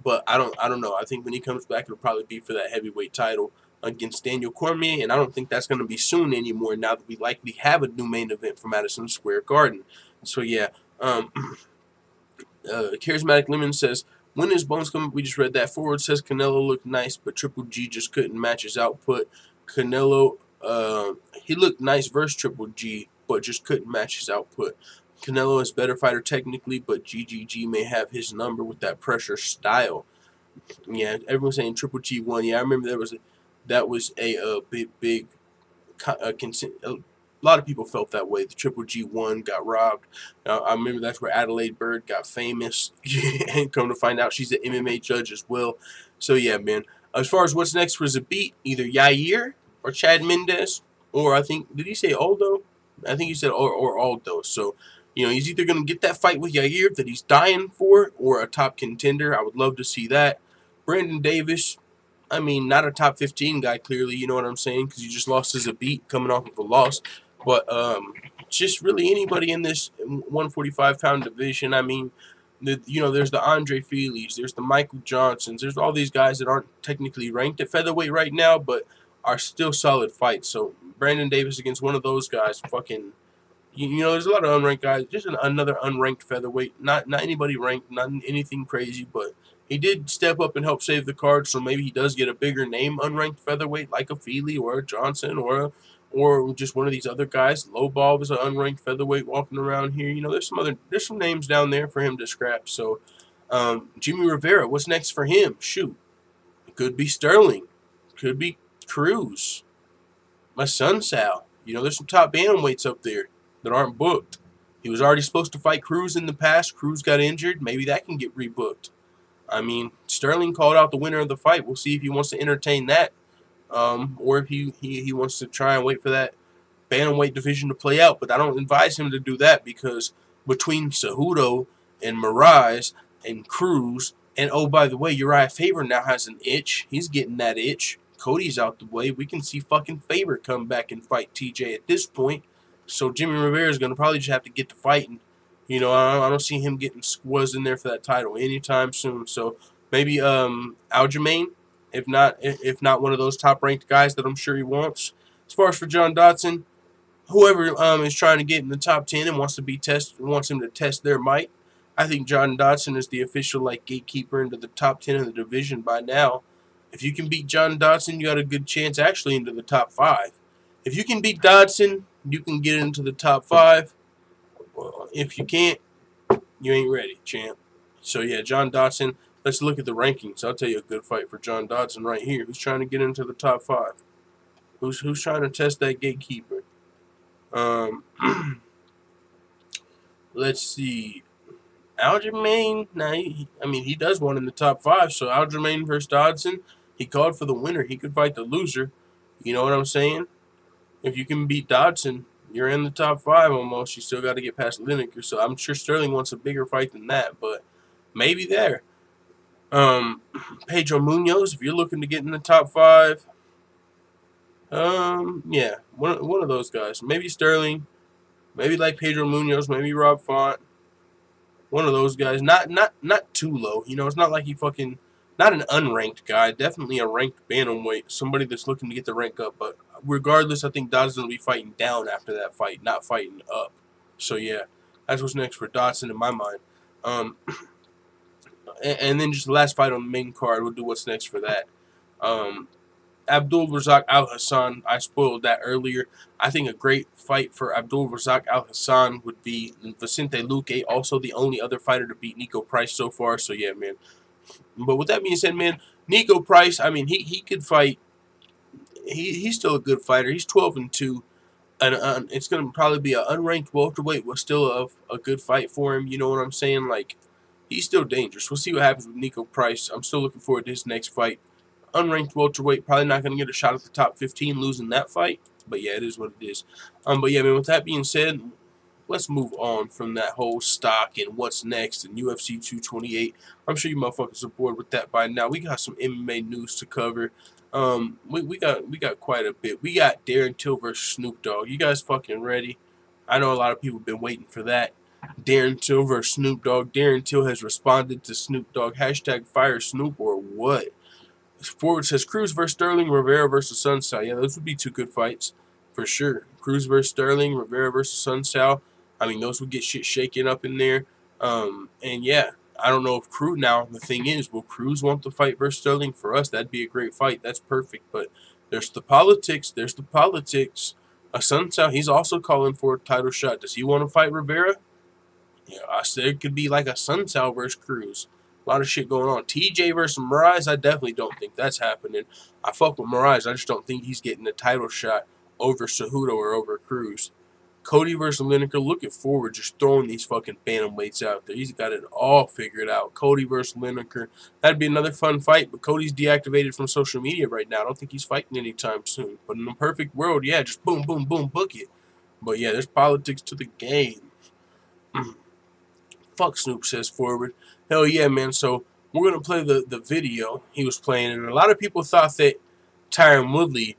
But I don't know. I think when he comes back, it'll probably be for that heavyweight title against Daniel Cormier, and I don't think that's going to be soon anymore now that we likely have a new main event for Madison Square Garden. So, yeah. Charismatic Lemon says, when is Bones coming? We just read that. Forward says Canelo looked nice, but Triple G just couldn't match his output. Canelo, he looked nice versus Triple G, but just couldn't match his output. Canelo is a better fighter technically, but GGG may have his number with that pressure style. Yeah, everyone's saying Triple G won. Yeah, I remember that was a big a lot of people felt that way. The Triple G won, got robbed. I remember that's where Adelaide Bird got famous, and come to find out she's an MMA judge as well. So yeah, man. As far as what's next for Zabit, either Yair or Chad Mendez, or I think, did he say Aldo? I think he said or Aldo. So, you know, he's either going to get that fight with Yair that he's dying for, or a top contender. I would love to see that. Brandon Davis, I mean, not a top 15 guy, clearly, you know what I'm saying, because he just lost his Zabit coming off of a loss. But just really anybody in this 145-pound division. I mean, there's the Andre Feelys, there's the Michael Johnsons, there's all these guys that aren't technically ranked at featherweight right now, but are still solid fights. So Brandon Davis against one of those guys, fucking, there's a lot of unranked guys. Just another unranked featherweight, not anybody ranked, not anything crazy, but he did step up and help save the card. So maybe he does get a bigger name unranked featherweight like a Feely or a Johnson or just one of these other guys. Lowball was an unranked featherweight walking around here. There's some names down there for him to scrap. So, Jimmy Rivera, what's next for him? Shoot. It could be Sterling. Could be Cruz. My son Sal. There's some top bantamweights up there that aren't booked. He was already supposed to fight Cruz in the past. Cruz got injured. Maybe that can get rebooked. I mean, Sterling called out the winner of the fight. We'll see if he wants to entertain that. Or if he wants to try and wait for that bantamweight division to play out. But I don't advise him to do that, because between Cejudo and Moraes and Cruz, and oh, by the way, Uriah Faber now has an itch. He's getting that itch. Cody's out the way. We can see fucking Faber come back and fight TJ at this point. So Jimmy Rivera is going to probably just have to get to fighting. I don't see him getting squeezed in there for that title anytime soon. So maybe Aljamain, if not one of those top-ranked guys that I'm sure he wants. As far as for John Dodson, whoever is trying to get in the top 10 and wants him to test their might, I think John Dodson is the official gatekeeper into the top 10 in the division by now. If you can beat John Dodson, you got a good chance actually into the top 5. If you can beat Dodson, you can get into the top 5. Well, if you can't, you ain't ready, champ. So yeah, John Dodson. Let's look at the rankings. I'll tell you a good fight for John Dodson right here. Who's trying to get into the top 5? Who's trying to test that gatekeeper? Let's see. Aljamain. Now, he does one in the top 5. So Aljamain versus Dodson. He called for the winner. He could fight the loser. You know what I'm saying? If you can beat Dodson, you're in the top 5 almost. You still got to get past Lineker. So I'm sure Sterling wants a bigger fight than that, but maybe there. Pedro Munoz, if you're looking to get in the top 5, yeah, one of those guys. Maybe Sterling, maybe like Pedro Munoz, maybe Rob Font. One of those guys, not too low. It's not like he fucking, not an unranked guy. Definitely a ranked bantamweight, somebody that's looking to get the rank up. But regardless, I think Dodson will be fighting down after that fight, not fighting up. So yeah, that's what's next for Dodson in my mind. And then just the last fight on the main card, we'll do what's next for that. Abdul Razak Al Hassan, I spoiled that earlier. I think a great fight for Abdul Razak Al Hassan would be Vicente Luque, also the only other fighter to beat Nico Price so far. So yeah, man, But with that being said, man, Nico Price, I mean, he could fight. He's still a good fighter. He's 12-2. And it's going to probably be an unranked welterweight, but still a good fight for him. You know what I'm saying? Like, he's still dangerous. We'll see what happens with Nico Price. I'm still looking forward to his next fight. Unranked welterweight, probably not going to get a shot at the top 15 losing that fight. But, yeah, it is what it is. But, yeah, man, with that being said, let's move on from that whole stock and what's next in UFC 228. I'm sure you motherfuckers are bored with that by now. We got some MMA news to cover. We got quite a bit. We got Darren Till versus Snoop Dogg. You guys fucking ready? I know a lot of people have been waiting for that. Darren Till versus Snoop Dogg. Darren Till has responded to Snoop Dogg. Hashtag fire Snoop or what? Forward says Cruz versus Sterling, Rivera versus Sunsao. Yeah, those would be two good fights for sure. Cruz versus Sterling, Rivera versus Sunsao. I mean, those would get shit shaken up in there. And yeah, I don't know if Cruz, now the thing is, will Cruz want the fight versus Sterling? For us, that'd be a great fight. That's perfect. But there's the politics. There's the politics. Sunsao, he's also calling for a title shot. Does he want to fight Rivera? Yeah, I said it could be like a Sunsao versus Cruz. A lot of shit going on. TJ versus Moraes, I definitely don't think that's happening. I fuck with Moraes. I just don't think he's getting a title shot over Cejudo or over Cruz. Cody versus Lineker, looking forward, just throwing these fucking bantamweights out there. He's got it all figured out. Cody versus Lineker. That'd be another fun fight, but Cody's deactivated from social media right now. I don't think he's fighting anytime soon. But in the perfect world, yeah, just boom, boom, boom, book it. But yeah, there's politics to the game. Fuck Snoop, says Forward. Hell yeah, man. So we're going to play the video he was playing. And a lot of people thought that Tyron Woodley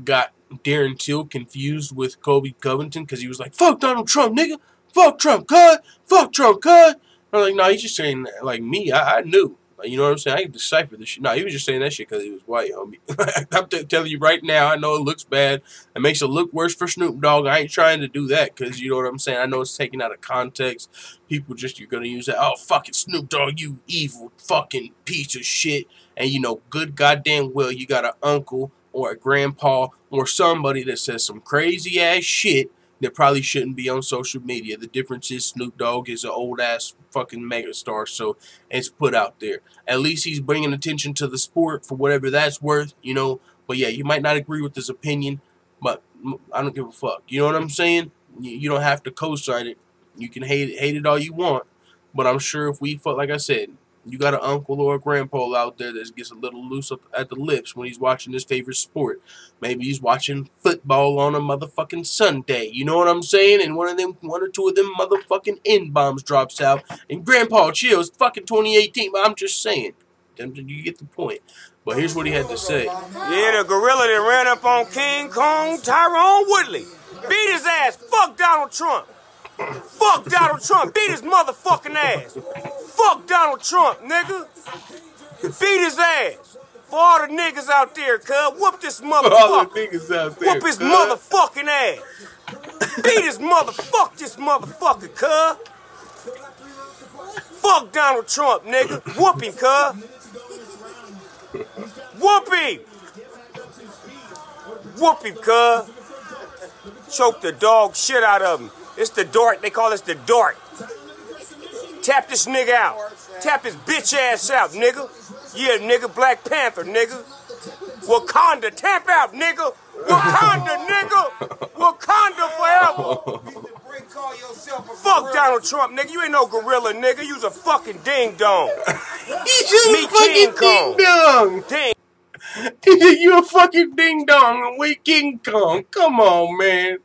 got Darren Till confused with Covington because he was like, fuck Donald Trump, nigga. Fuck Trump, cuz. Fuck Trump, cuz. I'm like, no, he's just saying that. Like me, I knew. Like, you know what I'm saying? I can decipher this shit. No, he was just saying that shit because he was white, homie. I'm telling you right now, I know it looks bad. It makes it look worse for Snoop Dogg. I ain't trying to do that because, you know what I'm saying? I know it's taken out of context. People just, you're going to use that, oh, fucking Snoop Dogg, you evil fucking piece of shit. And, you know, good goddamn well, you got an uncle or a grandpa or somebody that says some crazy ass shit that probably shouldn't be on social media. The difference is Snoop Dogg is an old ass fucking megastar, so it's put out there. At least he's bringing attention to the sport for whatever that's worth, you know. But yeah, you might not agree with his opinion, but I don't give a fuck. You know what I'm saying? You don't have to co-sign it. You can hate it all you want, but I'm sure if we fuck, like I said, you got an uncle or a grandpa out there that gets a little loose up at the lips when he's watching his favorite sport. Maybe he's watching football on a motherfucking Sunday. You know what I'm saying? And one or two of them motherfucking N-bombs drops out. And Grandpa chills. Fucking 2018. But I'm just saying. You get the point. But here's what he had to say. Yeah, the gorilla that ran up on King Kong, Tyron Woodley. Beat his ass. Fuck Donald Trump. Fuck Donald Trump. Beat his motherfucking ass. Fuck Donald Trump, nigga. Beat his ass. For all the niggas out there, cuz. Whoop this motherfucker. All the niggas out there, whoop his motherfucking ass. Beat his fuck this motherfucker, cuz. Fuck Donald Trump, nigga. Whoop him, cuz. Whoop him. Whoop him, cuz. Choke the dog shit out of him. It's the dart. They call this the dart. Tap this nigga out. Tap his bitch ass out, nigga. Yeah, nigga. Black Panther, nigga. Wakanda. Tap out, nigga. Wakanda, nigga. Wakanda forever. Fuck Donald Trump, nigga. You ain't no gorilla, nigga. You's a fucking ding-dong. He's just a fucking ding-dong. Ding. You a fucking ding-dong and we King Kong. Come on, man.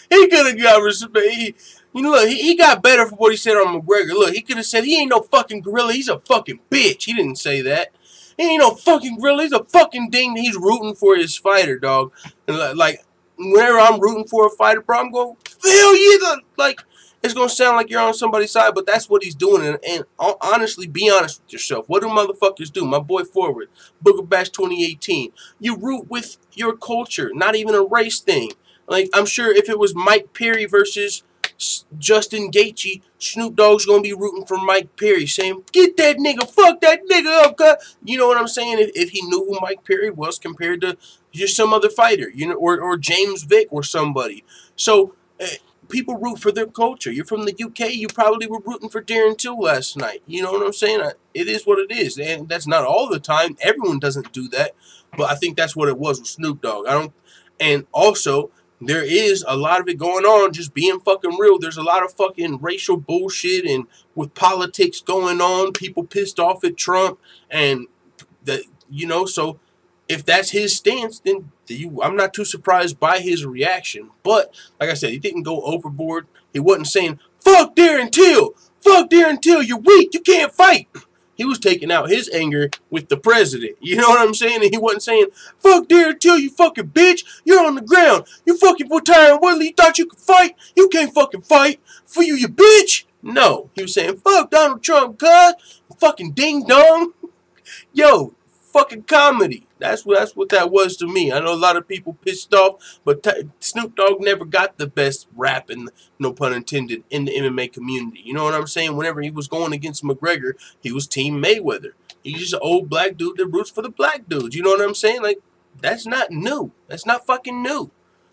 He could have got respect. You know, look, he got better for what he said on McGregor. Look, he could have said he ain't no fucking gorilla. He's a fucking bitch. He didn't say that. He ain't no fucking gorilla. He's a fucking ding. He's rooting for his fighter, dog. And like, whenever I'm rooting for a fighter, bro, I'm going, hell yeah. Like, it's going to sound like you're on somebody's side, but that's what he's doing. And honestly, be honest with yourself. What do motherfuckers do? My boy Forward, Booker Bash 2018. You root with your culture, not even a race thing. Like, I'm sure if it was Mike Perry versus Justin Gaethje, Snoop Dogg's going to be rooting for Mike Perry, saying, get that nigga, fuck that nigga up, cuz. You know what I'm saying? If he knew who Mike Perry was compared to just some other fighter, you know, or James Vick or somebody. So, people root for their culture. You're from the UK, you probably were rooting for Darren Till last night. You know what I'm saying? It is what it is, and that's not all the time. Everyone doesn't do that, but I think that's what it was with Snoop Dogg. And also, there is a lot of it going on, just being fucking real. There's a lot of fucking racial bullshit and with politics going on, people pissed off at Trump, and that, you know, so if that's his stance, then I'm not too surprised by his reaction. But, like I said, he didn't go overboard. He wasn't saying, fuck Darren Till! Fuck Darren Till, you're weak, you can't fight! He was taking out his anger with the president. You know what I'm saying? And he wasn't saying, fuck Darren Till, you fucking bitch! You're on the ground! You fucking for Tyron Woodley, you thought you could fight? You can't fucking fight! For you bitch! No. He was saying, fuck Donald Trump, cuz! Fucking ding-dong! Yo, fucking comedy. That's what that was to me. I know a lot of people pissed off, but Snoop Dogg never got the best rap, and no pun intended, in the MMA community. You know what I'm saying? Whenever he was going against McGregor, he was Team Mayweather. He's just an old black dude that roots for the black dudes. You know what I'm saying? Like, that's not new. That's not fucking new.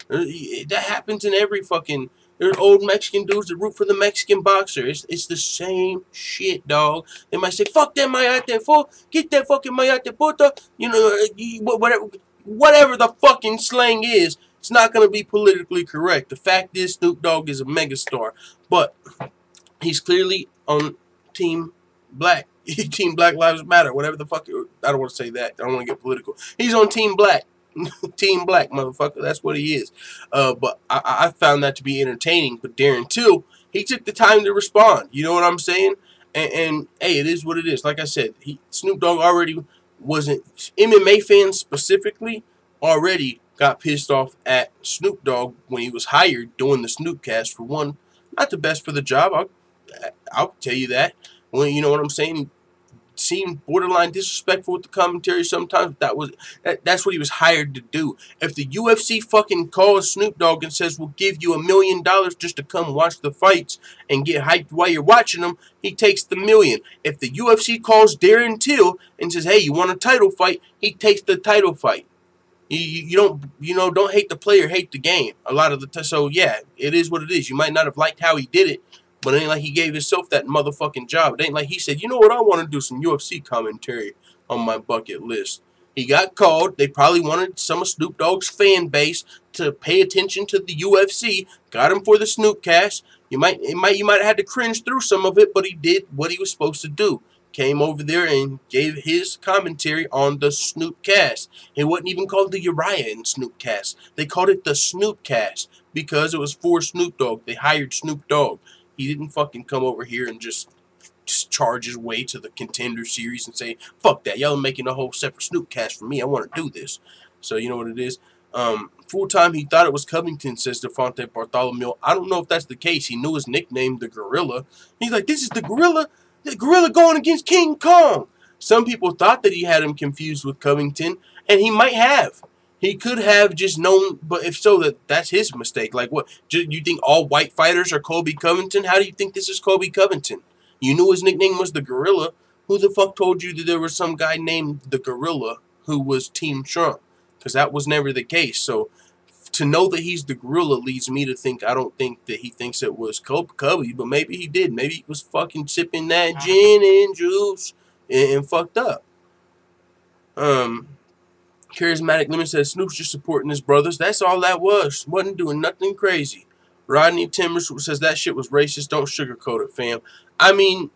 That happens in every fucking... There's old Mexican dudes that root for the Mexican boxer. It's the same shit, dog. They might say, fuck that mayate, fool. Get that fucking mayate, puta. You know, whatever the fucking slang is, it's not going to be politically correct. The fact is, Snoop Dogg is a megastar. But he's clearly on Team Black. Team Black Lives Matter, whatever the fuck. I don't want to say that. I don't want to get political. He's on Team Black. Team Black, motherfucker. That's what he is. But I found that to be entertaining. But Darren Till, he took the time to respond. You know what I'm saying? And hey, it is what it is. Like I said, Snoop Dogg already wasn't... MMA fans specifically already got pissed off at Snoop Dogg when he was hired doing the Snoopcast. For one, not the best for the job. I'll tell you that. Well, you know what I'm saying? Seemed borderline disrespectful with the commentary sometimes. That's what he was hired to do. If the UFC fucking calls Snoop Dogg and says, we'll give you $1 million just to come watch the fights and get hyped while you're watching them, he takes the $1 million. If the UFC calls Darren Till and says, hey, you want a title fight, he takes the title fight. You don't hate the player, hate the game. A lot of the time. So yeah, it is what it is. You might not have liked how he did it, but it ain't like he gave himself that motherfucking job. It ain't like he said, you know what, I want to do some UFC commentary on my bucket list. He got called. They probably wanted some of Snoop Dogg's fan base to pay attention to the UFC. Got him for the Snoopcast. You might have had to cringe through some of it, but he did what he was supposed to do. Came over there and gave his commentary on the Snoopcast. It wasn't even called the Uriah and Snoopcast. They called it the Snoopcast because it was for Snoop Dogg. They hired Snoop Dogg. He didn't fucking come over here and just charge his way to the Contender Series and say, fuck that, y'all are making a whole separate Snoopcast for me. I want to do this. So you know what it is. Full time, he thought it was Covington, says Devontae Bartholomew. I don't know if that's the case. He knew his nickname, the Gorilla. He's like, this is the Gorilla going against King Kong. Some people thought that he had him confused with Covington, and he might have. He could have just known, but if so, that's his mistake. Like, what? You think all white fighters are Colby Covington? How do you think this is Colby Covington? You knew his nickname was the Gorilla. Who the fuck told you that there was some guy named the Gorilla who was Team Trump? Because that was never the case. So, to know that he's the Gorilla leads me to think, I don't think that he thinks it was Cubby, but maybe he did. Maybe he was fucking sipping that gin and juice and fucked up. Charismatic Lemon says Snoop's just supporting his brothers. That's all that was. Wasn't doing nothing crazy. Rodney Timbers says that shit was racist. Don't sugarcoat it, fam. I mean,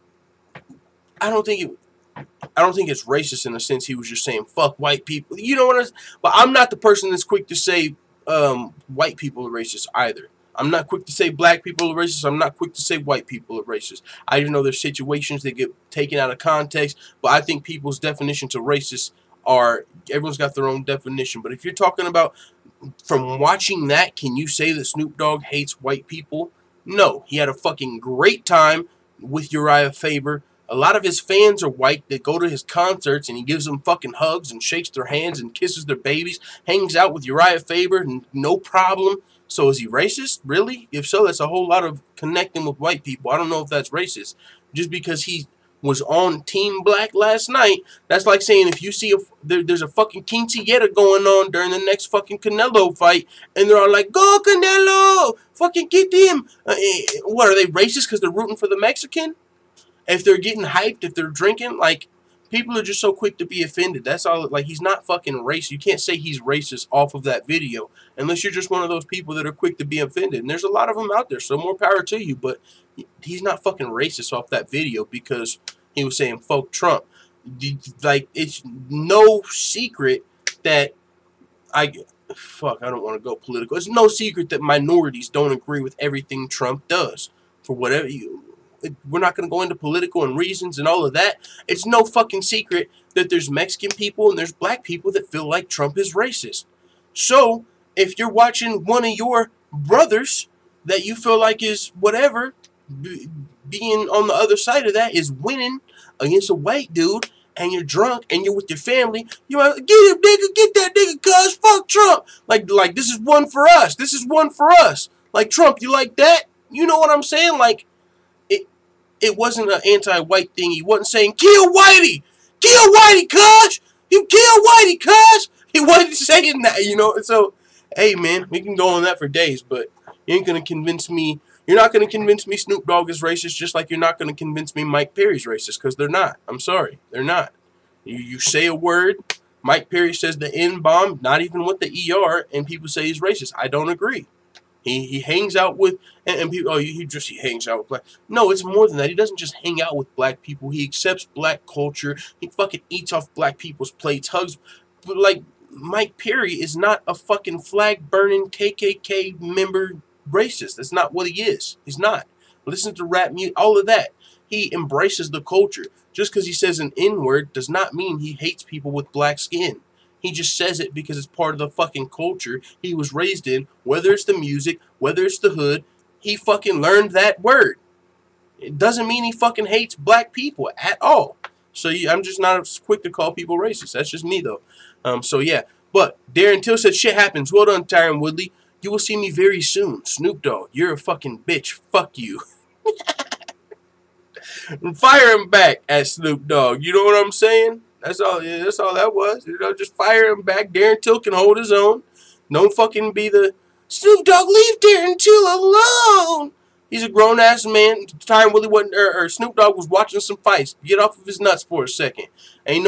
I don't think it's racist in the sense he was just saying fuck white people. You know what? But I'm not the person that's quick to say white people are racist either. I'm not quick to say black people are racist. I'm not quick to say white people are racist. I just know there's situations that get taken out of context, but I think people's definitions of racist are, everyone's got their own definition. But if you're talking about from watching that, can you say that Snoop Dogg hates white people? No. He had a fucking great time with Uriah Faber. A lot of his fans are white that go to his concerts, and he gives them fucking hugs and shakes their hands and kisses their babies, hangs out with Uriah Faber, and no problem. So is he racist? Really? If so, that's a whole lot of connecting with white people. I don't know if that's racist. Just because he was on Team Black last night, that's like saying if you see there's a fucking quinceañera going on during the next fucking Canelo fight, and they're all like, "Go Canelo! Fucking get him!" What, are they racist because they're rooting for the Mexican? If they're getting hyped, if they're drinking, like, people are just so quick to be offended. That's all. Like, he's not fucking racist. You can't say he's racist off of that video unless you're just one of those people that are quick to be offended. And there's a lot of them out there, so more power to you. But he's not fucking racist off that video because he was saying fuck Trump. Like, it's no secret that I don't want to go political. It's no secret that minorities don't agree with everything Trump does. For whatever we're not going to go into political and reasons and all of that. It's no fucking secret that there's Mexican people and there's black people that feel like Trump is racist. So, if you're watching one of your brothers that you feel like is whatever, being on the other side of that is winning against a white dude, and you're drunk and you're with your family, you're like, get him, nigga, get that nigga, cuz, fuck Trump. Like, this is one for us. This is one for us. Like, Trump, you like that? You know what I'm saying? Like, it wasn't an anti-white thing. He wasn't saying, kill Whitey! Kill Whitey, cuz! You kill Whitey, cuz! He wasn't saying that, you know? So, hey, man, we can go on that for days, but you ain't going to convince me. You're not going to convince me Snoop Dogg is racist, just like you're not going to convince me Mike Perry's racist, because they're not. I'm sorry. They're not. You say a word, Mike Perry says the N-bomb, not even with the ER, and people say he's racist. I don't agree. He hangs out with, and people, oh, he hangs out with black. No, it's more than that. He doesn't just hang out with black people. He accepts black culture. He fucking eats off black people's plates, hugs. But, like, Mike Perry is not a fucking flag-burning KKK member racist. That's not what he is. He's not. Listen to rap music, all of that. He embraces the culture. Just because he says an N-word does not mean he hates people with black skin. He just says it because it's part of the fucking culture he was raised in, whether it's the music, whether it's the hood. He fucking learned that word. It doesn't mean he fucking hates black people at all. So I'm just not as quick to call people racist. That's just me, though. So, yeah. But Darren Till said, shit happens. Well done, Tyron Woodley. You will see me very soon. Snoop Dogg, you're a fucking bitch. Fuck you. Fire him back at Snoop Dogg. You know what I'm saying? That's all. Yeah, that's all that was. You know, just fire him back. Darren Till can hold his own. Don't fucking be the Snoop Dogg. Leave Darren Till alone. He's a grown ass man. Tyron Woodley wasn't, or Snoop Dogg was watching some fights. Get off of his nuts for a second. And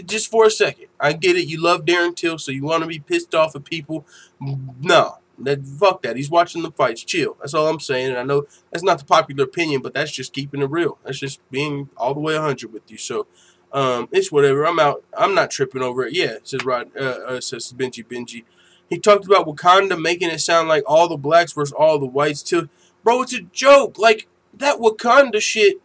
just for a second. I get it. You love Darren Till, so you want to be pissed off at people. No. Fuck that. He's watching the fights. Chill. That's all I'm saying. And I know that's not the popular opinion, but that's just keeping it real. That's just being all the way 100 with you. So, it's whatever. I'm out. I'm not tripping over it. Yeah, says says Benji. He talked about Wakanda making it sound like all the blacks versus all the whites too. Bro, it's a joke. Like, that Wakanda shit,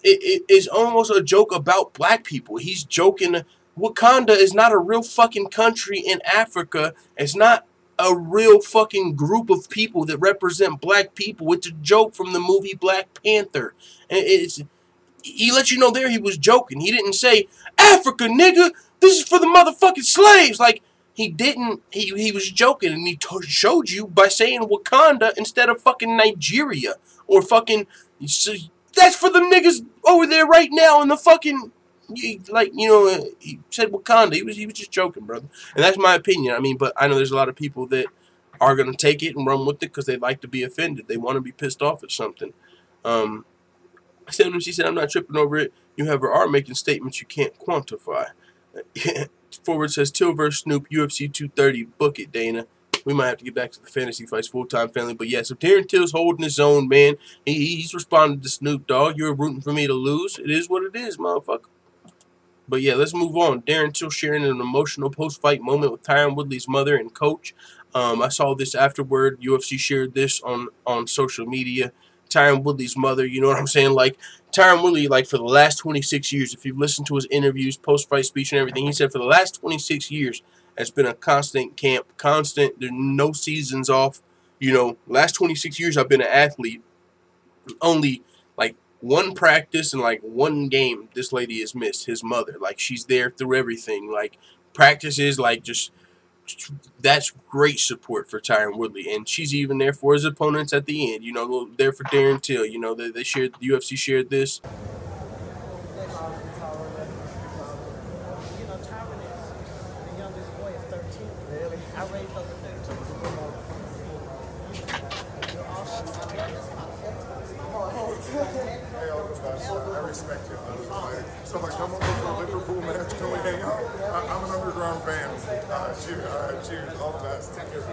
it is almost a joke about black people. He's joking. Wakanda is not a real fucking country in Africa. It's not a real fucking group of people that represent black people. It's a joke from the movie Black Panther. And he let you know there he was joking. He didn't say, Africa, nigga, this is for the motherfucking slaves. Like, he didn't, he was joking, and he showed you by saying Wakanda instead of fucking Nigeria. Or fucking, that's for the niggas over there right now in the fucking, like, you know, he said Wakanda. He was just joking, brother. And that's my opinion. I mean, but I know there's a lot of people that are going to take it and run with it because they like to be offended. They want to be pissed off at something. She said, I'm not tripping over it. You have her are making statements you can't quantify. Forward says, Till vs. Snoop, UFC 230. Book it, Dana. We might have to get back to the fantasy fights full-time family. But yeah, so Darren Till's holding his own, man. He's responded to Snoop Dogg. You're rooting for me to lose. It is what it is, motherfucker. But yeah, let's move on. Darren Till sharing an emotional post-fight moment with Tyron Woodley's mother and coach. I saw this afterward. UFC shared this on social media. Tyron Woodley's mother, you know what I'm saying? Like, Tyron Woodley, like, for the last 26 years, if you've listened to his interviews, post-fight speech and everything, he said for the last 26 years, it's been a constant camp, constant, there's no seasons off. You know, last 26 years I've been an athlete. Only, like, one practice and, like, one game this lady has missed, his mother. Like, she's there through everything. Like, practices, like, just, that's great support for Tyron Woodley. And she's even there for his opponents at the end. You know, there for Darren Till. You know, they shared, the UFC shared this. I respect you. So, like, come over for a Liverpool match. Can we hang out? I'm an underground fan. Cheers. All the best. Take care.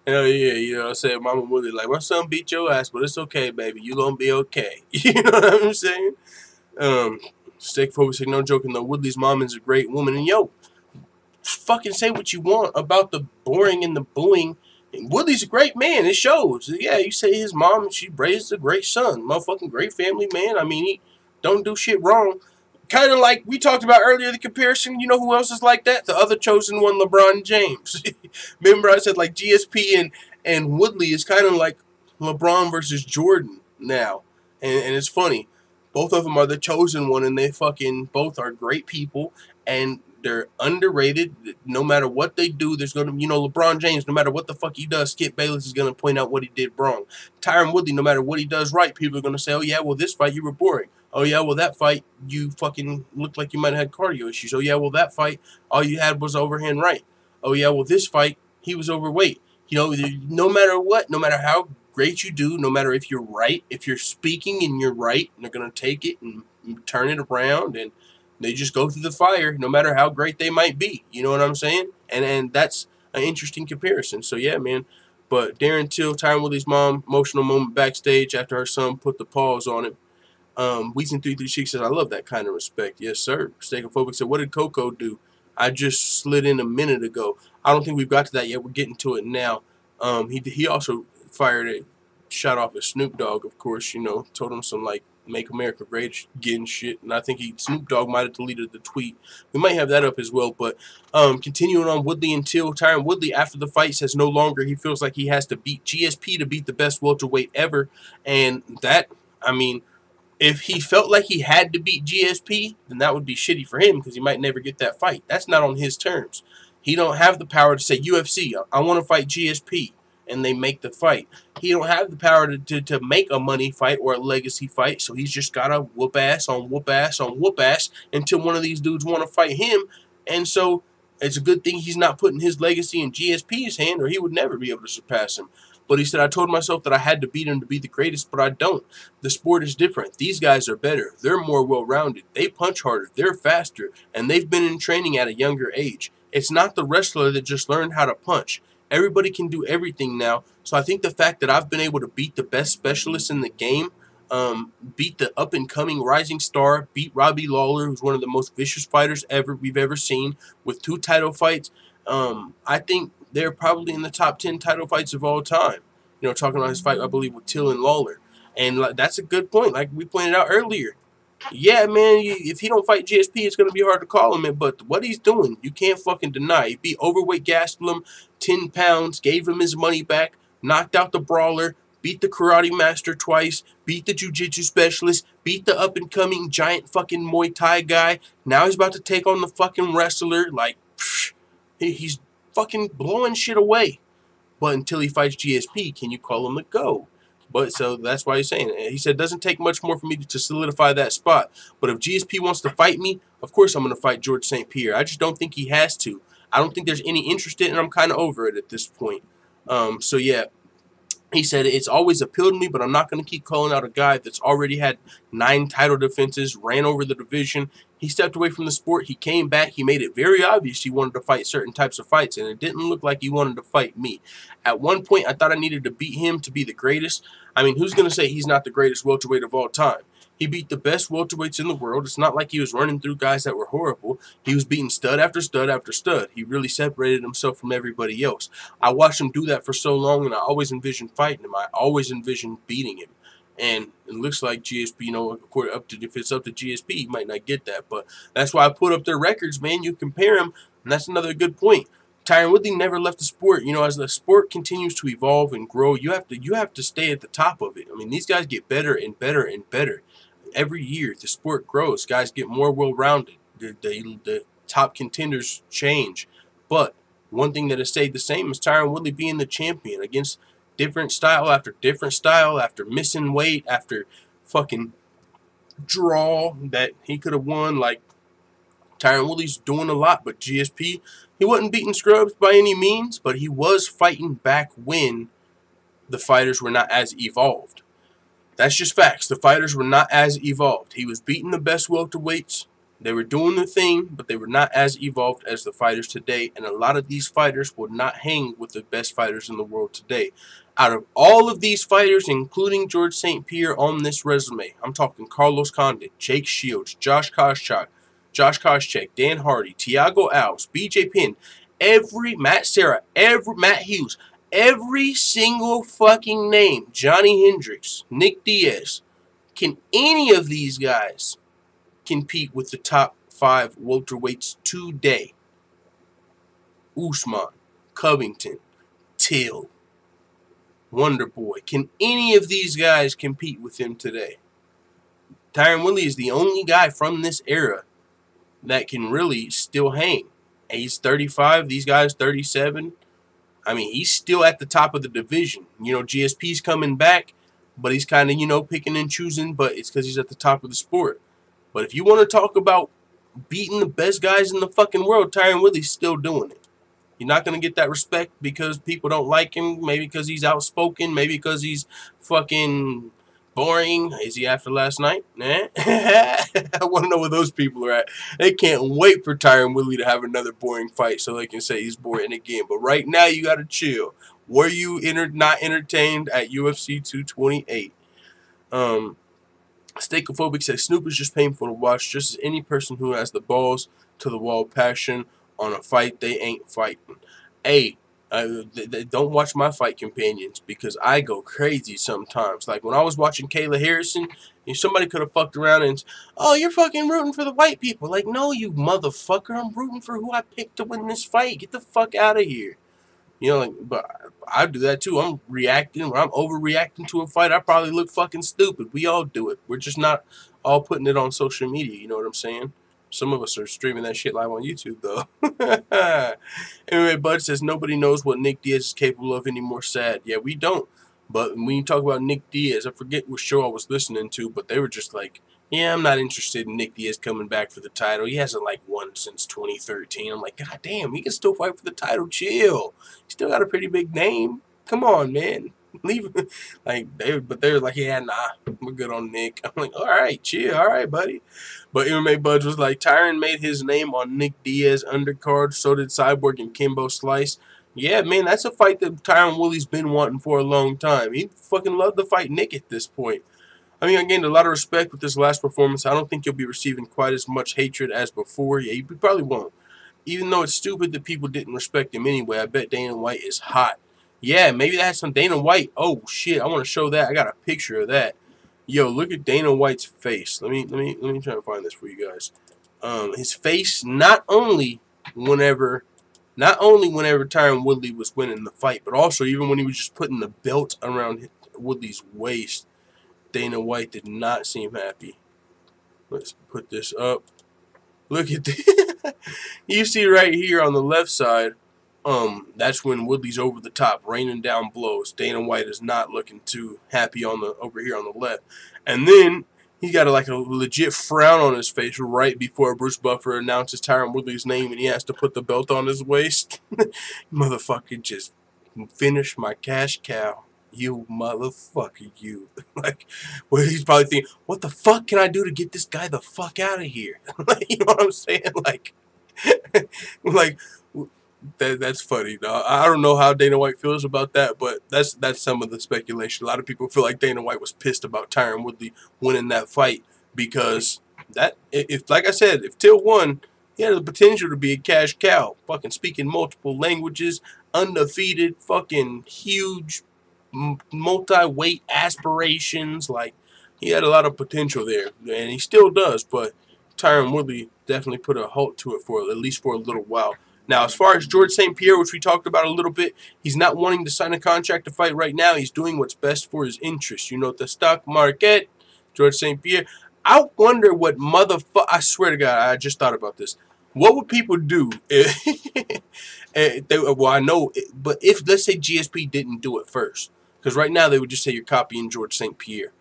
Hell yeah, you know what I'm saying? Mama Woodley, like, my son beat your ass, but it's okay, baby. You gonna be okay. You know what I'm saying? Stick focusing, no joking, though. Woodley's mom is a great woman. And, yo, fucking say what you want about the boring and the booing. Woodley's a great man. It shows. Yeah, you say his mom, she raised a great son. Motherfucking great family, man. I mean, he don't do shit wrong. Kind of like we talked about earlier, the comparison. You know who else is like that? The other chosen one, LeBron James. Remember I said, like, GSP and Woodley is kind of like LeBron versus Jordan now. And it's funny. Both of them are the chosen one, and they fucking both are great people. And they're underrated. No matter what they do, there's going to, you know, LeBron James, no matter what the fuck he does, Skip Bayless is going to point out what he did wrong. Tyron Woodley, no matter what he does right, people are going to say, oh, yeah, well, this fight, you were boring. Oh, yeah, well, that fight, you fucking looked like you might have had cardio issues. Oh, yeah, well, that fight, all you had was overhand right. Oh, yeah, well, this fight, he was overweight. You know, no matter what, no matter how great you do, no matter if you're right, if you're speaking and you're right, they're going to take it and turn it around, and they just go through the fire, no matter how great they might be. You know what I'm saying? And that's an interesting comparison. So, yeah, man. But Darren Till, Tyron Woodley's mom, emotional moment backstage after her son put the pause on it. Weezen336 says, I love that kind of respect. Yes, sir. Steakophobic said, what did Coco do? I just slid in a minute ago. I don't think we've got to that yet. We're getting to it now. He also fired a shot off at Snoop Dogg, of course, you know, told him some, like, Make America Great again shit. And I think Snoop Dogg might have deleted the tweet. We might have that up as well. But continuing on Woodley and Till, Tyron Woodley, after the fight, says no longer he feels like he has to beat GSP to beat the best welterweight ever. And that, I mean, if he felt like he had to beat GSP, then that would be shitty for him because he might never get that fight. That's not on his terms. He don't have the power to say, UFC, I want to fight GSP, and they make the fight. He don't have the power to make a money fight or a legacy fight, so he's just got to whoop ass on whoop ass on whoop ass until one of these dudes want to fight him. And so it's a good thing he's not putting his legacy in GSP's hand, or he would never be able to surpass him. But he said, I told myself that I had to beat him to be the greatest, but I don't. The sport is different. These guys are better. They're more well-rounded. They punch harder. They're faster. And they've been in training at a younger age. It's not the wrestler that just learned how to punch. Everybody can do everything now. So I think the fact that I've been able to beat the best specialists in the game, beat the up-and-coming rising star, beat Robbie Lawler, who's one of the most vicious fighters we've ever seen, with 2 title fights, I think they're probably in the top 10 title fights of all time. You know, talking about his fight, I believe, with Till and Lawler. And that's a good point. Like we pointed out earlier. Yeah, man, if he don't fight GSP, it's going to be hard to call him in. But what he's doing, you can't fucking deny. He beat overweight Gastelum 10 pounds, gave him his money back, knocked out the brawler, beat the karate master twice, beat the jiu-jitsu specialist, beat the up-and-coming giant fucking Muay Thai guy. Now he's about to take on the fucking wrestler. Like, psh, he's fucking blowing shit away. But until he fights GSP, can you call him a go? But so that's why he's saying it. He said, it doesn't take much more for me to solidify that spot. But if GSP wants to fight me, of course I'm going to fight George St. Pierre. I just don't think he has to. I don't think there's any interest in it, and I'm kind of over it at this point. So yeah, he said, it's always appealed to me, but I'm not going to keep calling out a guy that's already had 9 title defenses, ran over the division. He stepped away from the sport. He came back. He made it very obvious he wanted to fight certain types of fights, and it didn't look like he wanted to fight me. At one point, I thought I needed to beat him to be the greatest. I mean, who's going to say he's not the greatest welterweight of all time? He beat the best welterweights in the world. It's not like he was running through guys that were horrible. He was beating stud after stud after stud. He really separated himself from everybody else. I watched him do that for so long, and I always envisioned fighting him. I always envisioned beating him. And it looks like GSP, you know, if it's up to GSP, he might not get that. But that's why I put up their records, man. You compare them, and that's another good point. Tyron Woodley never left the sport. You know, as the sport continues to evolve and grow, you have to stay at the top of it. I mean, these guys get better and better and better. Every year, the sport grows. Guys get more well-rounded. The top contenders change. But one thing that has stayed the same is Tyron Woodley being the champion against different style after missing weight, after fucking draw that he could have won. Like, Tyron Woodley's doing a lot, but GSP, he wasn't beating scrubs by any means, but he was fighting back when the fighters were not as evolved. That's just facts. The fighters were not as evolved. He was beating the best welterweights. They were doing the thing, but they were not as evolved as the fighters today, and a lot of these fighters would not hang with the best fighters in the world today. Out of all of these fighters, including George St. Pierre on this resume, I'm talking Carlos Condit, Jake Shields, Josh Koscheck, Dan Hardy, Tiago Alves, BJ Penn, Matt Serra, Matt Hughes, every single fucking name, Johnny Hendricks, Nick Diaz, can any of these guys compete with the top 5 welterweights today? Usman, Covington, Till, Wonder Boy. Can any of these guys compete with him today? Tyron Woodley is the only guy from this era that can really still hang. And he's 35. These guys 37. I mean, he's still at the top of the division. You know, GSP's coming back, but he's kind of, you know, picking and choosing, but it's because he's at the top of the sport. But if you want to talk about beating the best guys in the fucking world, Tyron Woodley's still doing it. You're not going to get that respect because people don't like him, maybe because he's outspoken, maybe because he's fucking boring. Is he after last night? Nah. I want to know where those people are at. They can't wait for Tyron Woodley to have another boring fight so they can say he's boring again. But right now, you got to chill. Were you not entertained at UFC 228? Steakophobic says Snoop is just painful to watch, just as any person who has the balls to the wall passion on a fight they ain't fighting. Hey, don't watch my fight companions because I go crazy sometimes. Like when I was watching Kayla Harrison, somebody could have fucked around and, oh, you're fucking rooting for the white people. Like, no, you motherfucker. I'm rooting for who I picked to win this fight. Get the fuck out of here. You know, like, but I do that too. I'm reacting. When I'm overreacting to a fight, I probably look fucking stupid. We all do it. We're just not all putting it on social media. You know what I'm saying? Some of us are streaming that shit live on YouTube, though. Anyway, Bud says nobody knows what Nick Diaz is capable of anymore. Sad. Yeah, we don't. But when you talk about Nick Diaz, I forget what show I was listening to, but they were just like, yeah, I'm not interested in Nick Diaz coming back for the title. He hasn't, like, won since 2013. I'm like, God damn, he can still fight for the title. Chill. He's still got a pretty big name. Come on, man. Leave. Like, but they were like, yeah, nah, we're good on Nick. I'm like, all right, chill. All right, buddy. But MMA Buds was like, Tyron made his name on Nick Diaz undercard. So did Cyborg and Kimbo Slice. Yeah, man, that's a fight that Tyron Woodley's been wanting for a long time. He fucking loved to fight Nick at this point. I mean, I gained a lot of respect with this last performance. I don't think you'll be receiving quite as much hatred as before. Yeah, you probably won't. Even though it's stupid that people didn't respect him anyway, I bet Dana White is hot. Yeah, maybe that's some Dana White. Oh, shit, I want to show that. I got a picture of that. Yo, look at Dana White's face. Let me try to find this for you guys. His face not only whenever Tyron Woodley was winning the fight, but also even when he was just putting the belt around Woodley's waist, Dana White did not seem happy. Let's put this up. Look at this. You see right here on the left side, that's when Woodley's over the top, raining down blows. Dana White is not looking too happy over here on the left. And then he got like a legit frown on his face right before Bruce Buffer announces Tyron Woodley's name and he has to put the belt on his waist. Motherfucker, just finish my cash cow. You motherfucker, you. Like, well, he's probably thinking, what the fuck can I do to get this guy the fuck out of here? Like, you know what I'm saying? Like, that's funny, dog. I don't know how Dana White feels about that, but that's some of the speculation. A lot of people feel like Dana White was pissed about Tyron Woodley winning that fight because if like I said, if Till won, he had the potential to be a cash cow. Fucking speaking multiple languages, undefeated, fucking huge, multi-weight aspirations. Like, he had a lot of potential there, and he still does, but Tyron Woodley definitely put a halt to it for at least for a little while. Now, as far as George St. Pierre, which we talked about a little bit, he's not wanting to sign a contract to fight right now. He's doing what's best for his interests. You know, the stock market, George St. Pierre. I wonder what I swear to God, I just thought about this. What would people do if, well, I know, but if, let's say, GSP didn't do it first? Because right now they would just say you're copying George St. Pierre.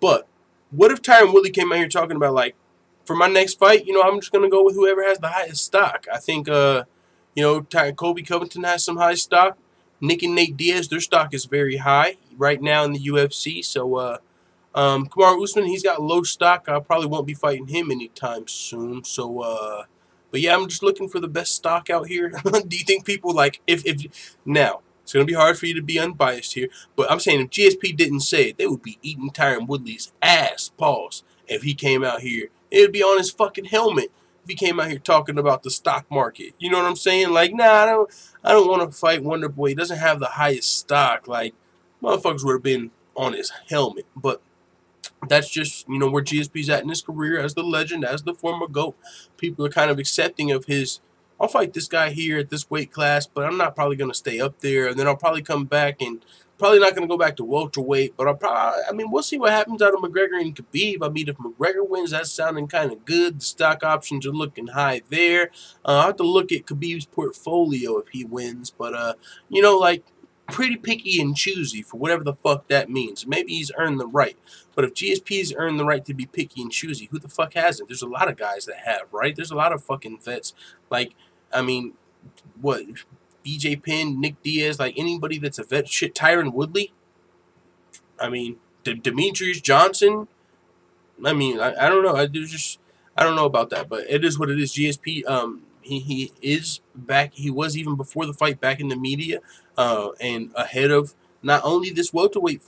But what if Tyron Woodley came out here talking about, like, for my next fight, I'm just gonna go with whoever has the highest stock. I think Colby Covington has some high stock. Nick and Nate Diaz, their stock is very high right now in the UFC. So Kamaru Usman, he's got low stock. I probably won't be fighting him anytime soon. So but yeah, I'm just looking for the best stock out here. Do you think people like if now it's gonna be hard for you to be unbiased here, but I'm saying if GSP didn't say it, they would be eating Tyron Woodley's ass. Pause. If he came out here, it would be on his fucking helmet. If he came out here talking about the stock market, you know what I'm saying? Like, nah, I don't want to fight Wonderboy. He doesn't have the highest stock. Like, motherfuckers would have been on his helmet, but. That's just, where GSP's at in his career as the legend, as the former GOAT. People are kind of accepting of his, I'll fight this guy here at this weight class, but I'm not probably going to stay up there. And then I'll probably come back and probably not going to go back to welterweight. But we'll see what happens out of McGregor and Khabib. I mean, if McGregor wins, that's sounding kind of good. The stock options are looking high there. I'll have to look at Khabib's portfolio if he wins. But, pretty picky and choosy for whatever the fuck that means. Maybe he's earned the right. But if GSP's earned the right to be picky and choosy, who the fuck hasn't? There's a lot of guys that have, right? There's a lot of fucking vets. Like, what? BJ Penn, Nick Diaz, like anybody that's a vet. Shit, Tyron Woodley. Demetrius Johnson. I don't know. I don't know about that, but it is what it is. GSP, he is back. He was even before the fight back in the media, and ahead of not only this welterweight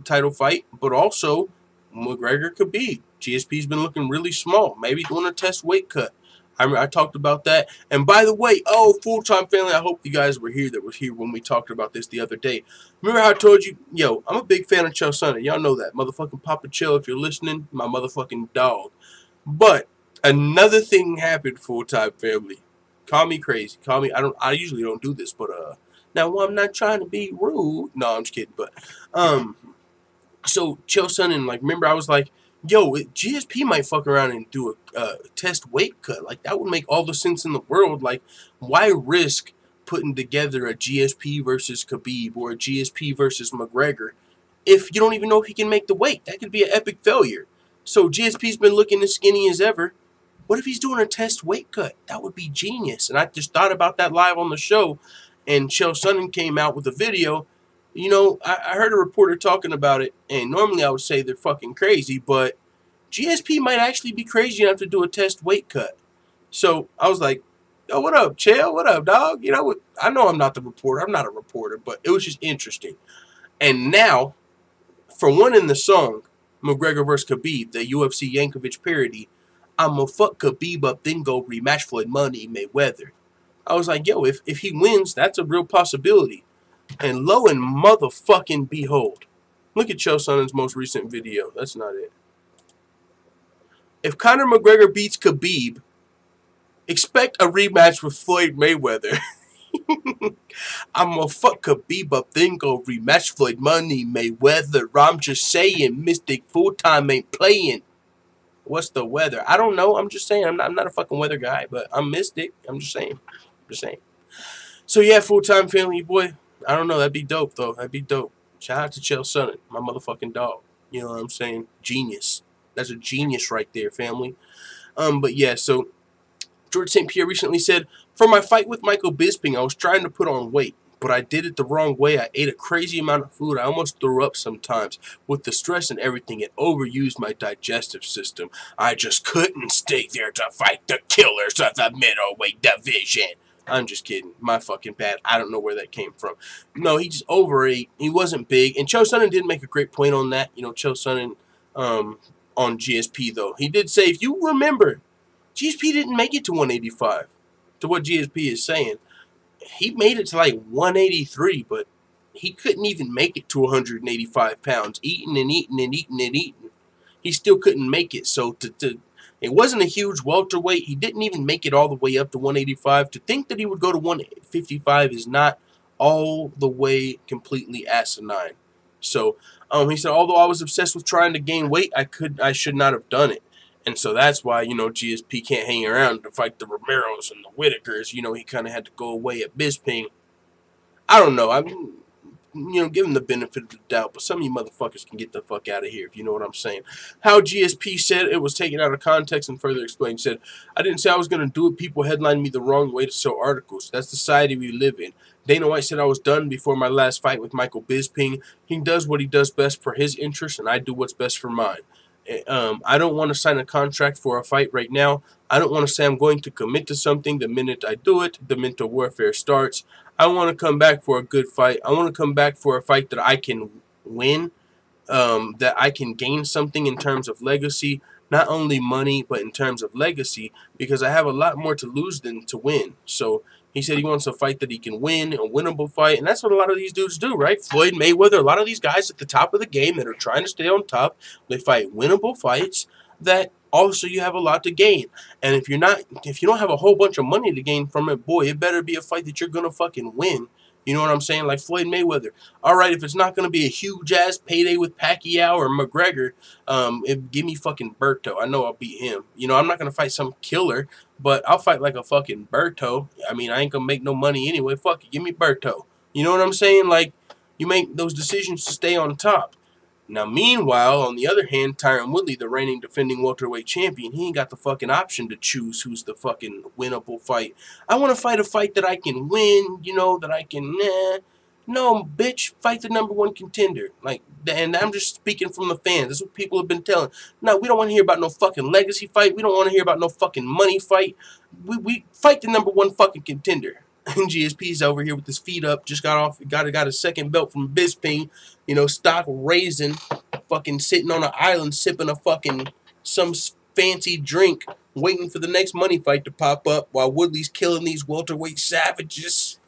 title fight, but also McGregor Khabib. GSP's been looking really small. Maybe doing a test weight cut. I talked about that. And by the way, full-time family, I hope you guys were here that was here when we talked about this the other day. Remember how I told you, I'm a big fan of Chael Sonnen. Y'all know that. Motherfucking Papa Chael, if you're listening, my motherfucking dog. But another thing happened, full-time family. Call me crazy. I usually don't do this, but now I'm not trying to be rude. No, I'm just kidding. But so Chael Sonnen, remember I was like, GSP might fuck around and do a test weight cut. Like, that would make all the sense in the world. Like, why risk putting together a GSP versus Khabib or a GSP versus McGregor if you don't even know if he can make the weight? That could be an epic failure. So GSP's been looking as skinny as ever. What if he's doing a test weight cut? That would be genius. And I just thought about that live on the show, and Chael Sonnen came out with a video. I heard a reporter talking about it, and normally I would say they're fucking crazy, but GSP might actually be crazy enough to do a test weight cut. So I was like, yo, what up, Chael? What up, dog? I know I'm not the reporter. I'm not a reporter, but it was just interesting. And now, for one in the song, McGregor vs. Khabib, the UFC Yankovic parody, I'ma fuck Khabib up, then go rematch Floyd Money Mayweather. I was like, if he wins, that's a real possibility. And lo and motherfucking behold, look at Chael Sonnen's most recent video. That's not it. If Conor McGregor beats Khabib, expect a rematch with Floyd Mayweather. I'ma fuck Khabib up, then go rematch Floyd Money Mayweather. I'm just saying, Mystic full-time ain't playing. What's the weather? I don't know. I'm just saying. I'm not a fucking weather guy, but I'm Mystic. I'm just saying. So yeah, full-time family, boy. I don't know. That'd be dope, though. That'd be dope. Shout out to Chael Sonnen, my motherfucking dog. You know what I'm saying? Genius. That's a genius right there, family. But yeah, so George St. Pierre recently said, for my fight with Michael Bisping, I was trying to put on weight, but I did it the wrong way. I ate a crazy amount of food. I almost threw up sometimes. With the stress and everything, it overused my digestive system. I just couldn't stay there to fight the killers of the middleweight division. I'm just kidding. My fucking bad. I don't know where that came from. No, he just overate. He wasn't big. And Chael Sonnen did make a great point on that. Chael Sonnen on GSP, though. He did say, if you remember, GSP didn't make it to 185, to what GSP is saying. He made it to 183, but he couldn't even make it to 185 pounds. Eating and eating and eating and eating. He still couldn't make it. So it wasn't a huge welterweight. He didn't even make it all the way up to 185. To think that he would go to 155 is not all the way completely asinine. So he said, although I was obsessed with trying to gain weight, I should not have done it. And so that's why, GSP can't hang around to fight the Romeros and the Whitakers. He kind of had to go away at Bisping. I don't know. give him the benefit of the doubt, but some of you motherfuckers can get the fuck out of here, if you know what I'm saying. How GSP said it was taken out of context and further explained, said, I didn't say I was going to do it. People headlined me the wrong way to sell articles. That's the society we live in. Dana White said I was done before my last fight with Michael Bisping. He does what he does best for his interests, and I do what's best for mine. I don't want to sign a contract for a fight right now. I don't want to say I'm going to commit to something the minute I do it. The mental warfare starts. I want to come back for a good fight. I want to come back for a fight that I can win, that I can gain something in terms of legacy, not only money, but in terms of legacy, because I have a lot more to lose than to win. So he said he wants a fight that he can win, a winnable fight, and that's what a lot of these dudes do, right? Floyd Mayweather, a lot of these guys at the top of the game that are trying to stay on top, they fight winnable fights that also you have a lot to gain. And if you don't have a whole bunch of money to gain from it, boy, it better be a fight that you're gonna fucking win. You know what I'm saying? Like Floyd Mayweather. All right, if it's not going to be a huge-ass payday with Pacquiao or McGregor, give me fucking Berto. I know I'll beat him. You know, I'm not going to fight some killer, but I'll fight like a fucking Berto. I mean, I ain't going to make no money anyway. Fuck it, give me Berto. You know what I'm saying? Like, you make those decisions to stay on top. Now, meanwhile, on the other hand, Tyron Woodley, the reigning defending welterweight champion, he ain't got the fucking option to choose who's the fucking winnable fight. I want to fight a fight that I can win, you know, that I can, No, bitch, fight the #1 contender. Like, and I'm just speaking from the fans. That's what people have been telling. No, we don't want to hear about no fucking legacy fight. We don't want to hear about no fucking money fight. We fight the #1 fucking contender. And GSP's over here with his feet up, just got a second belt from Bisping, you know, stock raising, fucking sitting on an island sipping a fucking some fancy drink, waiting for the next money fight to pop up while Woodley's killing these welterweight savages.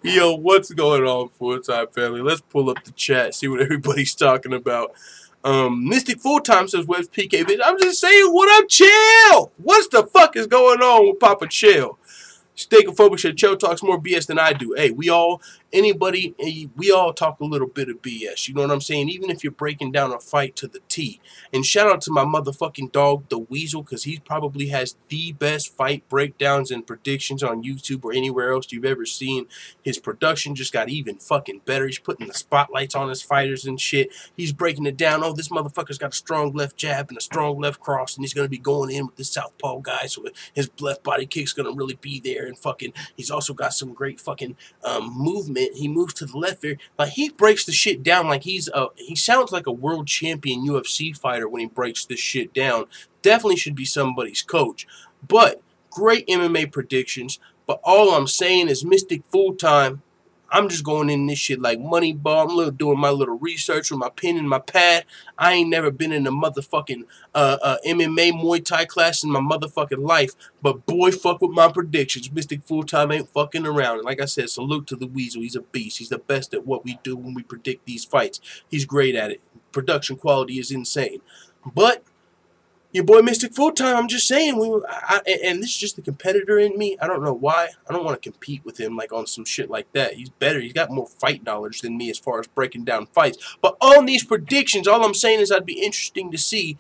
Yo, what's going on, full-time family? Let's pull up the chat, see what everybody's talking about. Mystic Full-Time says, where's PK? I'm just saying, what up, Chill? What's the fuck is going on with Papa Chill? Steakophobic said, Chill talks more BS than I do. Hey, we all talk a little bit of BS. You know what I'm saying? Even if you're breaking down a fight to the T. And shout out to my motherfucking dog, the Weasel, because he probably has the best fight breakdowns and predictions on YouTube or anywhere else you've ever seen. His production just got even fucking better. He's putting the spotlights on his fighters and shit. He's breaking it down. Oh, this motherfucker's got a strong left jab and a strong left cross, and he's going to be going in with the southpaw guy, so his left body kick's going to really be there. And fucking, he's also got some great fucking movement. He moves to the left here. Like, he breaks the shit down like he sounds like a world champion UFC fighter when he breaks this shit down. Definitely should be somebody's coach. But great MMA predictions. But all I'm saying is Mystic Full-Time. I'm just going in this shit like Moneyball. I'm doing my little research with my pen and my pad. I ain't never been in a motherfucking MMA Muay Thai class in my motherfucking life. But boy, fuck with my predictions. Mystic Full-Time ain't fucking around. And like I said, salute to the Weasel. He's a beast. He's the best at what we do when we predict these fights. He's great at it. Production quality is insane. But your boy Mystic Full-Time, I'm just saying, and this is just the competitor in me. I don't know why. I don't want to compete with him like on some shit like that. He's better. He's got more fight knowledge than me as far as breaking down fights. But on these predictions, all I'm saying is I'd be interesting to see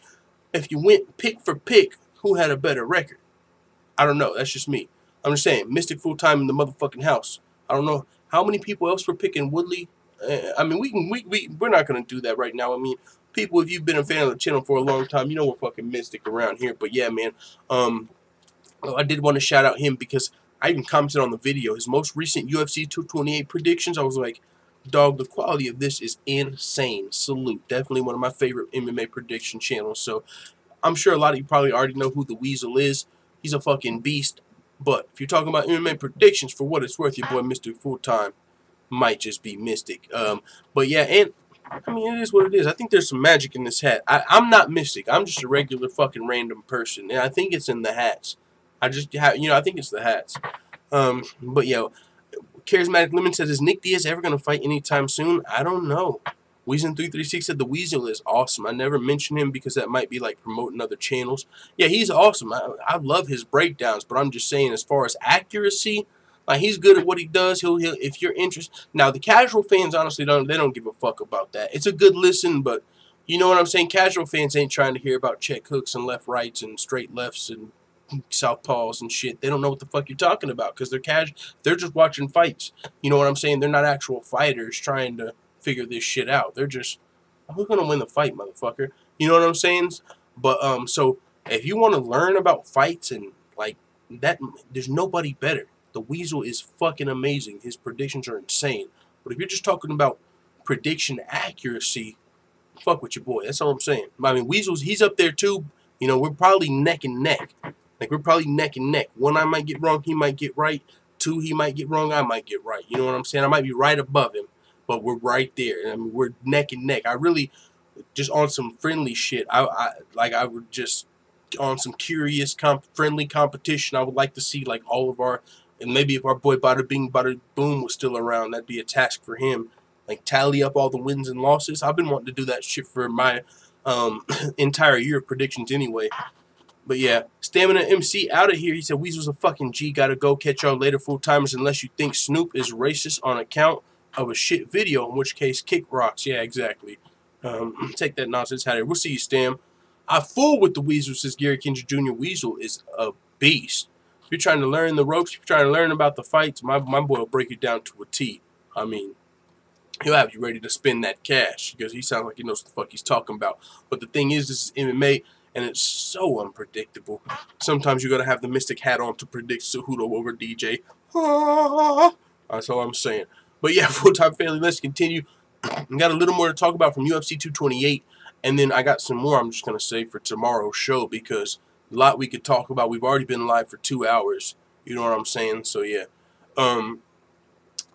if you went pick for pick who had a better record. I don't know. That's just me. I'm just saying, Mystic Full-Time in the motherfucking house. I don't know how many people else were picking Woodley. I mean, we're not gonna do that right now. I mean, people, if you've been a fan of the channel for a long time, you know we're fucking Mystic around here. But yeah, man, I did want to shout out him because I even commented on the video. His most recent UFC 228 predictions, I was like, dog, the quality of this is insane. Salute. Definitely one of my favorite MMA prediction channels. So I'm sure a lot of you probably already know who the Weasel is. He's a fucking beast. But if you're talking about MMA predictions, for what it's worth, your boy Mr. Full-Time might just be Mystic. But yeah, and I mean, it is what it is. I think there's some magic in this hat. I'm not Mystic. I'm just a regular fucking random person. And I think it's in the hats. I think it's the hats. But yeah, Charismatic Lemon says, is Nick Diaz ever going to fight anytime soon? I don't know. Weezin336 said the Weasel is awesome. I never mention him because that might be like promoting other channels. Yeah, he's awesome. I love his breakdowns, but I'm just saying as far as accuracy, like, he's good at what he does. He'll if you're interested. Now, the casual fans, honestly, they don't give a fuck about that. It's a good listen, but you know what I'm saying? Casual fans ain't trying to hear about check hooks and left rights and straight lefts and southpaws and shit. They don't know what the fuck you're talking about because they're casual. They're just watching fights. You know what I'm saying? They're not actual fighters trying to figure this shit out. They're just, who's gonna win the fight, motherfucker? You know what I'm saying? But so if you want to learn about fights and like that, there's nobody better. The Weasel is fucking amazing. His predictions are insane. But if you're just talking about prediction accuracy, fuck with your boy. That's all I'm saying. I mean, Weasel's, he's up there too. You know, we're probably neck and neck. Like, we're probably neck and neck. One, I might get wrong, he might get right. Two, he might get wrong, I might get right. You know what I'm saying? I might be right above him, but we're right there. I mean, we're neck and neck. I really, just on some friendly shit, I would just, on some curious, friendly competition, I would like to see, like, all of our, and maybe if our boy Bada Bing Bada Boom was still around, that'd be a task for him. Like, tally up all the wins and losses. I've been wanting to do that shit for my entire year of predictions anyway. But yeah, Stamina MC out of here. He said, Weasel's a fucking G. Gotta go. Catch y'all later, full-timers, unless you think Snoop is racist on account of a shit video, in which case, kick rocks. Yeah, exactly. Take that nonsense out of here. We'll see you, Stam. I fool with the Weasel, says Gary Kendrick Jr. Weasel is a beast. If you're trying to learn the ropes, if you're trying to learn about the fights, my boy will break it down to a T. I mean, he'll have you ready to spend that cash because he sounds like he knows what the fuck he's talking about. But the thing is, this is MMA, and it's so unpredictable. Sometimes you got to have the mystic hat on to predict Cejudo over DJ. That's all I'm saying. But yeah, full-time family, let's continue. We got a little more to talk about from UFC 228, and then I got some more I'm just going to save for tomorrow's show because a lot we could talk about. We've already been live for 2 hours. You know what I'm saying? So yeah.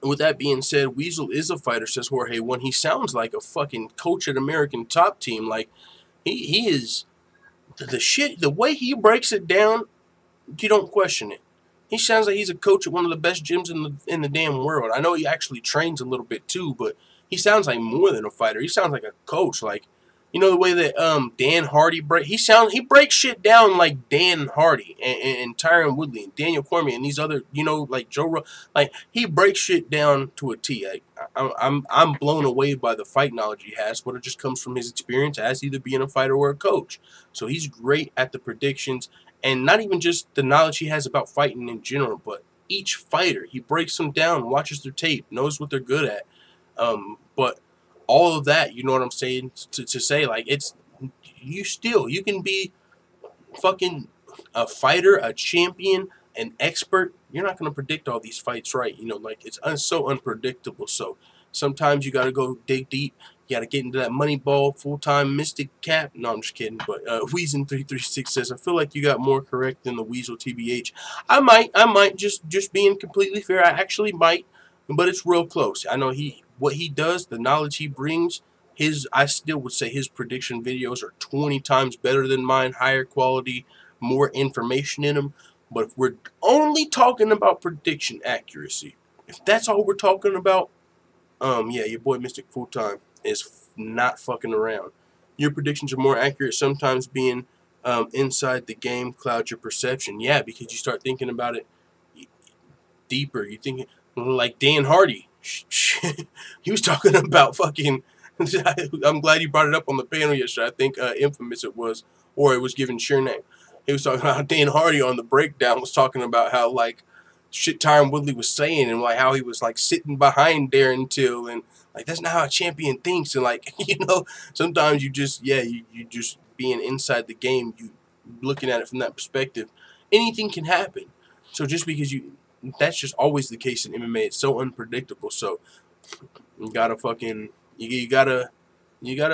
With that being said, Weasel is a fighter, says Jorge. When he sounds like a fucking coach at American Top Team, like he is the shit. The way he breaks it down, you don't question it. He sounds like he's a coach at one of the best gyms in the damn world. I know he actually trains a little bit too, but he sounds like more than a fighter. He sounds like a coach. Like, you know the way that Dan Hardy he breaks shit down like Dan Hardy and Tyron Woodley and Daniel Cormier and these other, you know, like like he breaks shit down to a T. Like, I'm blown away by the fight knowledge he has, but it just comes from his experience as either being a fighter or a coach. So he's great at the predictions, and not even just the knowledge he has about fighting in general, but each fighter, he breaks them down, watches their tape, knows what they're good at. But all of that, you know what I'm saying, to say, like, it's, you can be fucking a fighter, a champion, an expert. You're not going to predict all these fights right, you know, like, it's so unpredictable. So sometimes you got to go dig deep. You got to get into that money ball, full-time mystic cap. No, I'm just kidding. But Weezin336 says, I feel like you got more correct than the Weasel TBH. I might, just being completely fair, I actually might, but it's real close. I know what he does, the knowledge he brings, I still would say his prediction videos are 20 times better than mine, higher quality, more information in them. But if we're only talking about prediction accuracy, if that's all we're talking about, yeah, your boy Mystic Full-Time is not fucking around. Your predictions are more accurate, sometimes being inside the game clouds your perception. Yeah, because you start thinking about it deeper. You think, like Dan Hardy. He was talking about fucking, I'm glad you brought it up on the panel yesterday. I think Infamous it was, or it was given sure name. He was talking about how Dan Hardy on the breakdown was talking about how, like, shit Tyron Woodley was saying, and like how he was like sitting behind Darren Till, and like that's not how a champion thinks. And like, you know, sometimes you just, yeah, you just being inside the game, you looking at it from that perspective, anything can happen. So just because that's just always the case in MMA. It's so unpredictable. So you gotta fucking, you gotta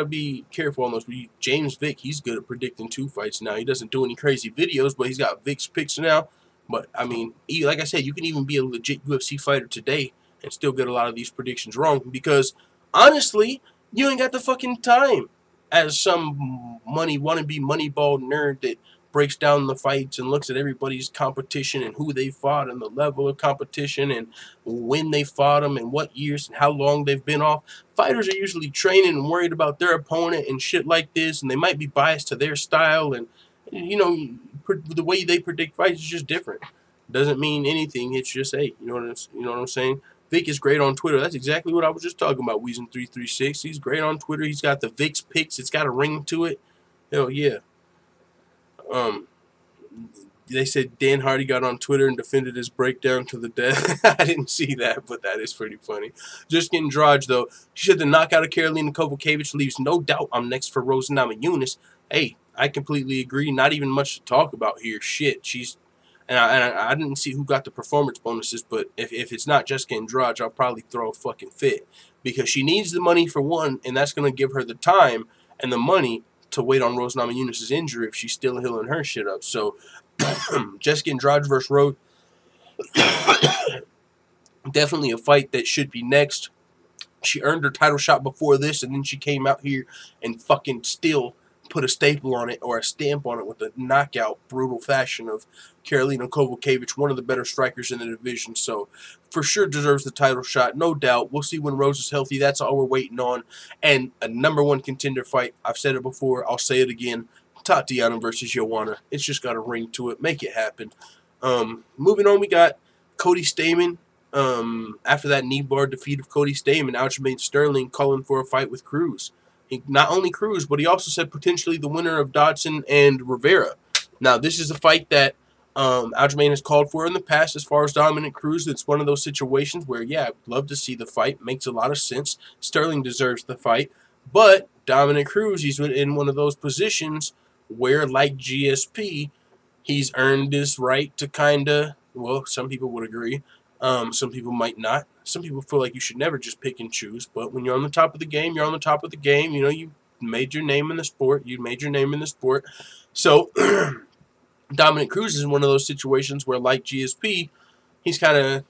be careful on those. James Vick, he's good at predicting 2 fights now. He doesn't do any crazy videos, but he's got Vick's picks now. But I mean, like I said, you can even be a legit UFC fighter today and still get a lot of these predictions wrong because honestly, you ain't got the fucking time as some wannabe moneyball nerd that breaks down the fights and looks at everybody's competition and who they fought and the level of competition and when they fought them and what years and how long they've been off. Fighters are usually training and worried about their opponent and shit like this, and they might be biased to their style, and you know, the way they predict fights is just different. Doesn't mean anything. It's just, hey, you know what I'm saying? Vic is great on Twitter. That's exactly what I was just talking about. Weezin336. He's great on Twitter. He's got the Vic's picks. It's got a ring to it. Hell yeah. They said Dan Hardy got on Twitter and defended his breakdown to the death. I didn't see that, but that is pretty funny. Just getting Andrade, though. She said the knockout of Karolina Kowalkiewicz leaves no doubt I'm next for Rose Namajunas. Hey, I completely agree. Not even much to talk about here. Shit, she's... And I didn't see who got the performance bonuses, but if it's not Jessica Andrade, I'll probably throw a fucking fit. Because she needs the money for one, and that's going to give her the time and the money to wait on Rose Namajunas' injury if she's still healing her shit up. So, Jessica Andrade versus Rose, definitely a fight that should be next. She earned her title shot before this, and then she came out here and fucking still put a staple on it or a stamp on it with a knockout, brutal fashion of Karolina Kowalkiewicz, one of the better strikers in the division. So, for sure deserves the title shot, no doubt. We'll see when Rose is healthy. That's all we're waiting on. And a #1 contender fight. I've said it before. I'll say it again. Tatiana versus Joanna. It's just got a ring to it. Make it happen. Moving on, we got Cody Stamann. After that kneebar defeat of Cody Stamann, Aljamain Sterling calling for a fight with Cruz. Not only Cruz, but he also said potentially the winner of Dodson and Rivera. Now, this is a fight that Aljamain has called for in the past as far as Dominick Cruz. It's one of those situations where, yeah, I'd love to see the fight. Makes a lot of sense. Sterling deserves the fight. But Dominick Cruz, he's in one of those positions where, like GSP, he's earned this right to kind of, well, some people would agree. Some people might not. Some people feel like you should never just pick and choose. But when you're on the top of the game, you're on the top of the game. You know, you made your name in the sport. You made your name in the sport. So, Dominick Cruz is in one of those situations where, like GSP, he's kind of,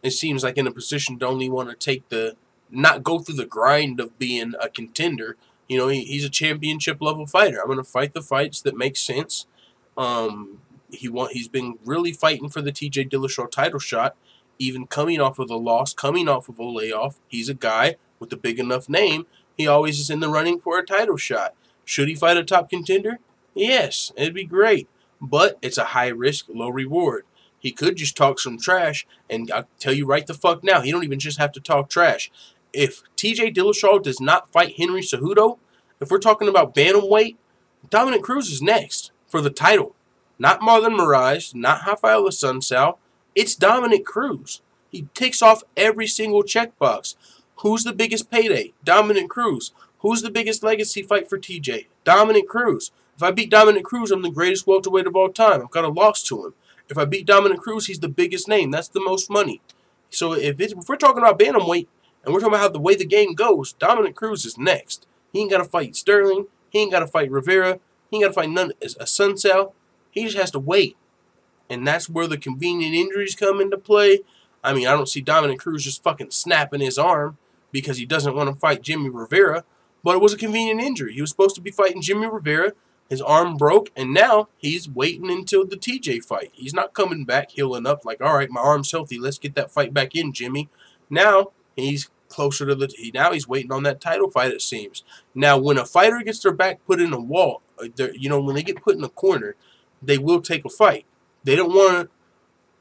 it seems like, in a position to only want to take the, not go through the grind of being a contender. You know, he's a championship-level fighter. I'm going to fight the fights that make sense. He's been really fighting for the TJ Dillashaw title shot, even coming off of a loss, coming off of a layoff. He's a guy with a big enough name. He always is in the running for a title shot. Should he fight a top contender? Yes, it'd be great. But it's a high risk, low reward. He could just talk some trash, and I'll tell you right the fuck now, he don't even just have to talk trash. If TJ Dillashaw does not fight Henry Cejudo, if we're talking about bantamweight, Dominick Cruz is next for the title. Not Marlon Moraes, not Rafael Assunção. It's Dominick Cruz. He ticks off every single checkbox. Who's the biggest payday? Dominick Cruz. Who's the biggest legacy fight for TJ? Dominick Cruz. If I beat Dominick Cruz, I'm the greatest welterweight of all time. I've got a loss to him. If I beat Dominick Cruz, he's the biggest name. That's the most money. So if we're talking about bantamweight, and we're talking about how the way the game goes, Dominick Cruz is next. He ain't got to fight Sterling. He ain't got to fight Rivera. He ain't got to fight none of Assunção. He just has to wait. And that's where the convenient injuries come into play. I mean, I don't see Dominick Cruz just fucking snapping his arm because he doesn't want to fight Jimmy Rivera. But it was a convenient injury. He was supposed to be fighting Jimmy Rivera. His arm broke, and now he's waiting until the TJ fight. He's not coming back, healing up, like, all right, my arm's healthy. Let's get that fight back in, Jimmy. Now he's closer to now he's waiting on that title fight, it seems. Now, when a fighter gets their back put in a wall, you know, when they get put in a corner, they will take a fight. They don't want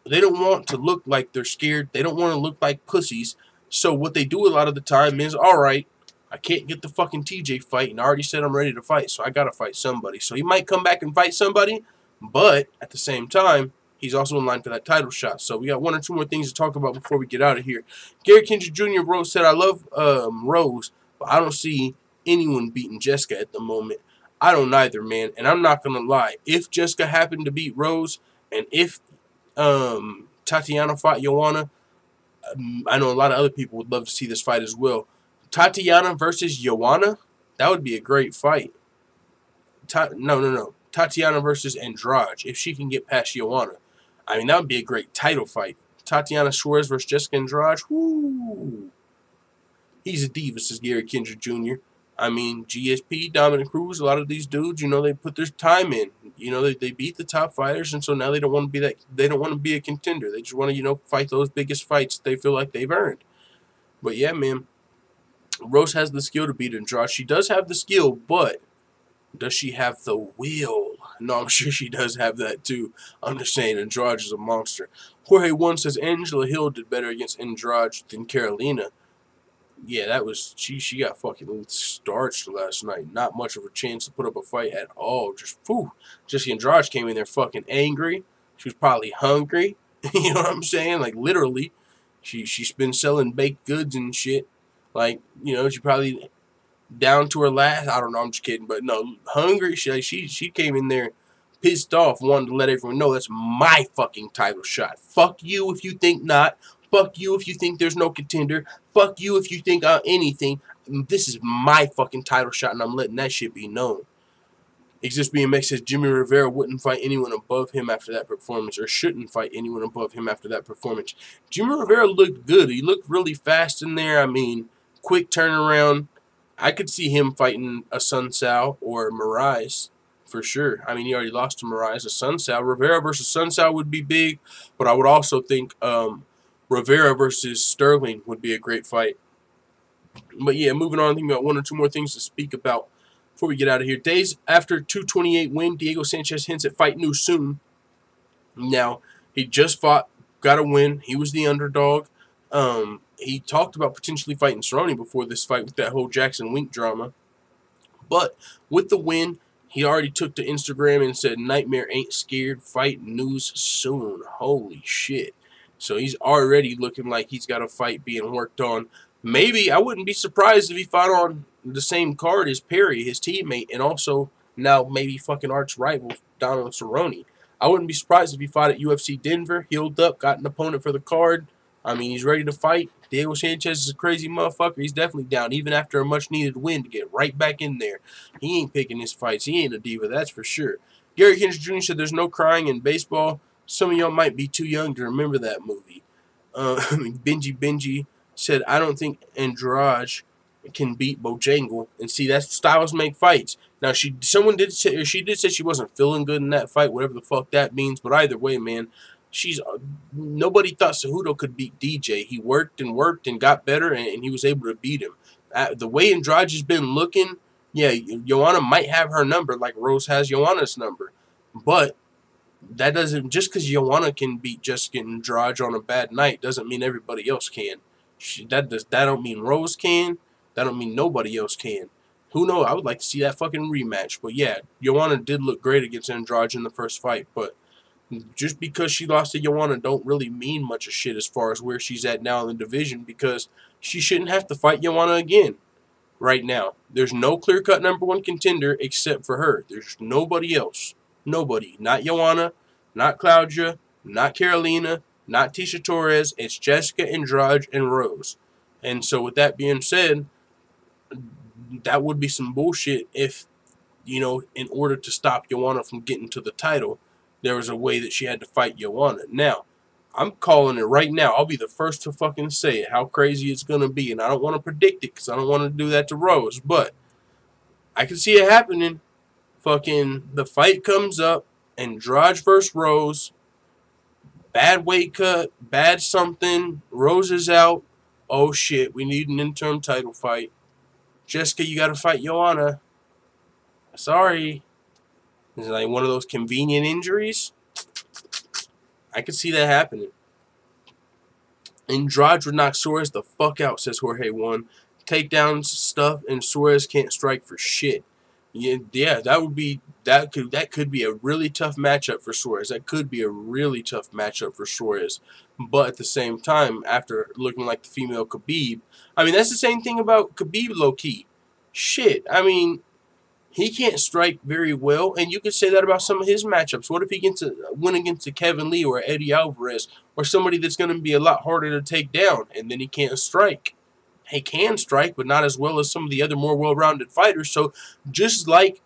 to look like they're scared. They don't want to look like pussies. So what they do a lot of the time is, all right, I can't get the fucking TJ fight, and I already said I'm ready to fight, so I got to fight somebody. So he might come back and fight somebody, but at the same time, he's also in line for that title shot. So we got one or two more things to talk about before we get out of here. Gary Kendrick Jr. Rose said, I love Rose, but I don't see anyone beating Jessica at the moment. I don't either, man, and I'm not going to lie. If Jessica happened to beat Rose, and if Tatiana fought Joanna, I know a lot of other people would love to see this fight as well. Tatiana versus Joanna, that would be a great fight. No. Tatiana versus Andrade, if she can get past Joanna. I mean, that would be a great title fight. Tatiana Suarez versus Jessica Andrade, whoo. He's a diva, says Gary Kendrick Jr. I mean, GSP, Dominick Cruz, a lot of these dudes, you know, they put their time in. You know, they beat the top fighters, and so now they don't want to be that. They don't want to be a contender. They just want to, you know, fight those biggest fights they feel like they've earned. But yeah, man, Rose has the skill to beat Andrade. She does have the skill, but does she have the will? No, I'm sure she does have that too. I'm just saying, Andrade is a monster. Jorge 1 says Angela Hill did better against Andrade than Karolina. yeah, that was she got fucking starched last night. Not much of a chance to put up a fight at all. Just Andrade came in there fucking angry. She was probably hungry. You know what I'm saying? Like literally, she's been selling baked goods and shit. Like, you know, she probably down to her last. I don't know. I'm just kidding, but no, hungry. She came in there pissed off, wanted to let everyone know that's my fucking title shot. Fuck you if you think not. Fuck you if you think there's no contender. Fuck you if you think anything. This is my fucking title shot, and I'm letting that shit be known. Exist BMX says Jimmy Rivera wouldn't fight anyone above him after that performance, or shouldn't fight anyone above him after that performance. Jimmy Rivera looked good. He looked really fast in there. I mean, quick turnaround. I could see him fighting a Sun Sao or Moraes for sure. I mean, he already lost to Moraes. A Sun Sao. Rivera versus Sun Sao would be big, but I would also think Rivera versus Sterling would be a great fight. But yeah, moving on, I think we got one or two more things to speak about before we get out of here. Days after 228 win, Diego Sanchez hints at fight news soon. Now, he just fought, got a win. He was the underdog. He talked about potentially fighting Cerrone before this fight with that whole Jackson Wink drama. But with the win, he already took to Instagram and said, "Nightmare ain't scared. Fight news soon." Holy shit. So he's already looking like he's got a fight being worked on. Maybe, I wouldn't be surprised if he fought on the same card as Perry, his teammate, and also now maybe fucking arch rival Donald Cerrone. I wouldn't be surprised if he fought at UFC Denver, healed up, got an opponent for the card. I mean, he's ready to fight. Diego Sanchez is a crazy motherfucker. He's definitely down, even after a much-needed win, to get right back in there. He ain't picking his fights. He ain't a diva, that's for sure. Gary Hendricks Jr. said there's no crying in baseball. Some of y'all might be too young to remember that movie. Benji said, I don't think Andrade can beat Bojangle. And see, that's styles make fights. Now, she did say she wasn't feeling good in that fight, whatever the fuck that means. But either way, man, nobody thought Cejudo could beat DJ. He worked and got better, and he was able to beat him. The way Andrade has been looking, yeah, Joanna might have her number like Rose has Joanna's number. But that doesn't, just because Joanna can beat Jessica Andrade on a bad night doesn't mean everybody else can. That don't mean Rose can. That don't mean nobody else can. Who knows? I would like to see that fucking rematch. But yeah, Joanna did look great against Andrade in the first fight. But just because she lost to Joanna don't really mean much of shit as far as where she's at now in the division, because she shouldn't have to fight Joanna again right now. There's no clear-cut #1 contender except for her. There's nobody else. Nobody. Not Joanna, not Claudia, not Karolina, not Tisha Torres. It's Jessica, Andrade, and Rose. And so with that being said, that would be some bullshit if, you know, in order to stop Joanna from getting to the title, there was a way that she had to fight Joanna. Now, I'm calling it right now. I'll be the first to fucking say it, how crazy it's going to be. And I don't want to predict it because I don't want to do that to Rose. But I can see it happening. Fucking the fight comes up, Andrade versus Rose. Bad weight cut, bad something. Rose is out. Oh shit, we need an interim title fight. Jessica, you got to fight Joanna. Sorry. Is it like one of those convenient injuries? I could see that happening. Andrade would knock Suarez the fuck out, says Jorge 1. Takedowns stuff, and Suarez can't strike for shit. Yeah, that could be a really tough matchup for Suarez. That could be a really tough matchup for Suarez. But at the same time, after looking like the female Khabib, I mean, that's the same thing about Khabib, low-key. Shit, I mean, he can't strike very well, and you could say that about some of his matchups. What if he gets a win against a Kevin Lee or Eddie Alvarez or somebody that's going to be a lot harder to take down, and then he can't strike? He can strike, but not as well as some of the other more well-rounded fighters. So just like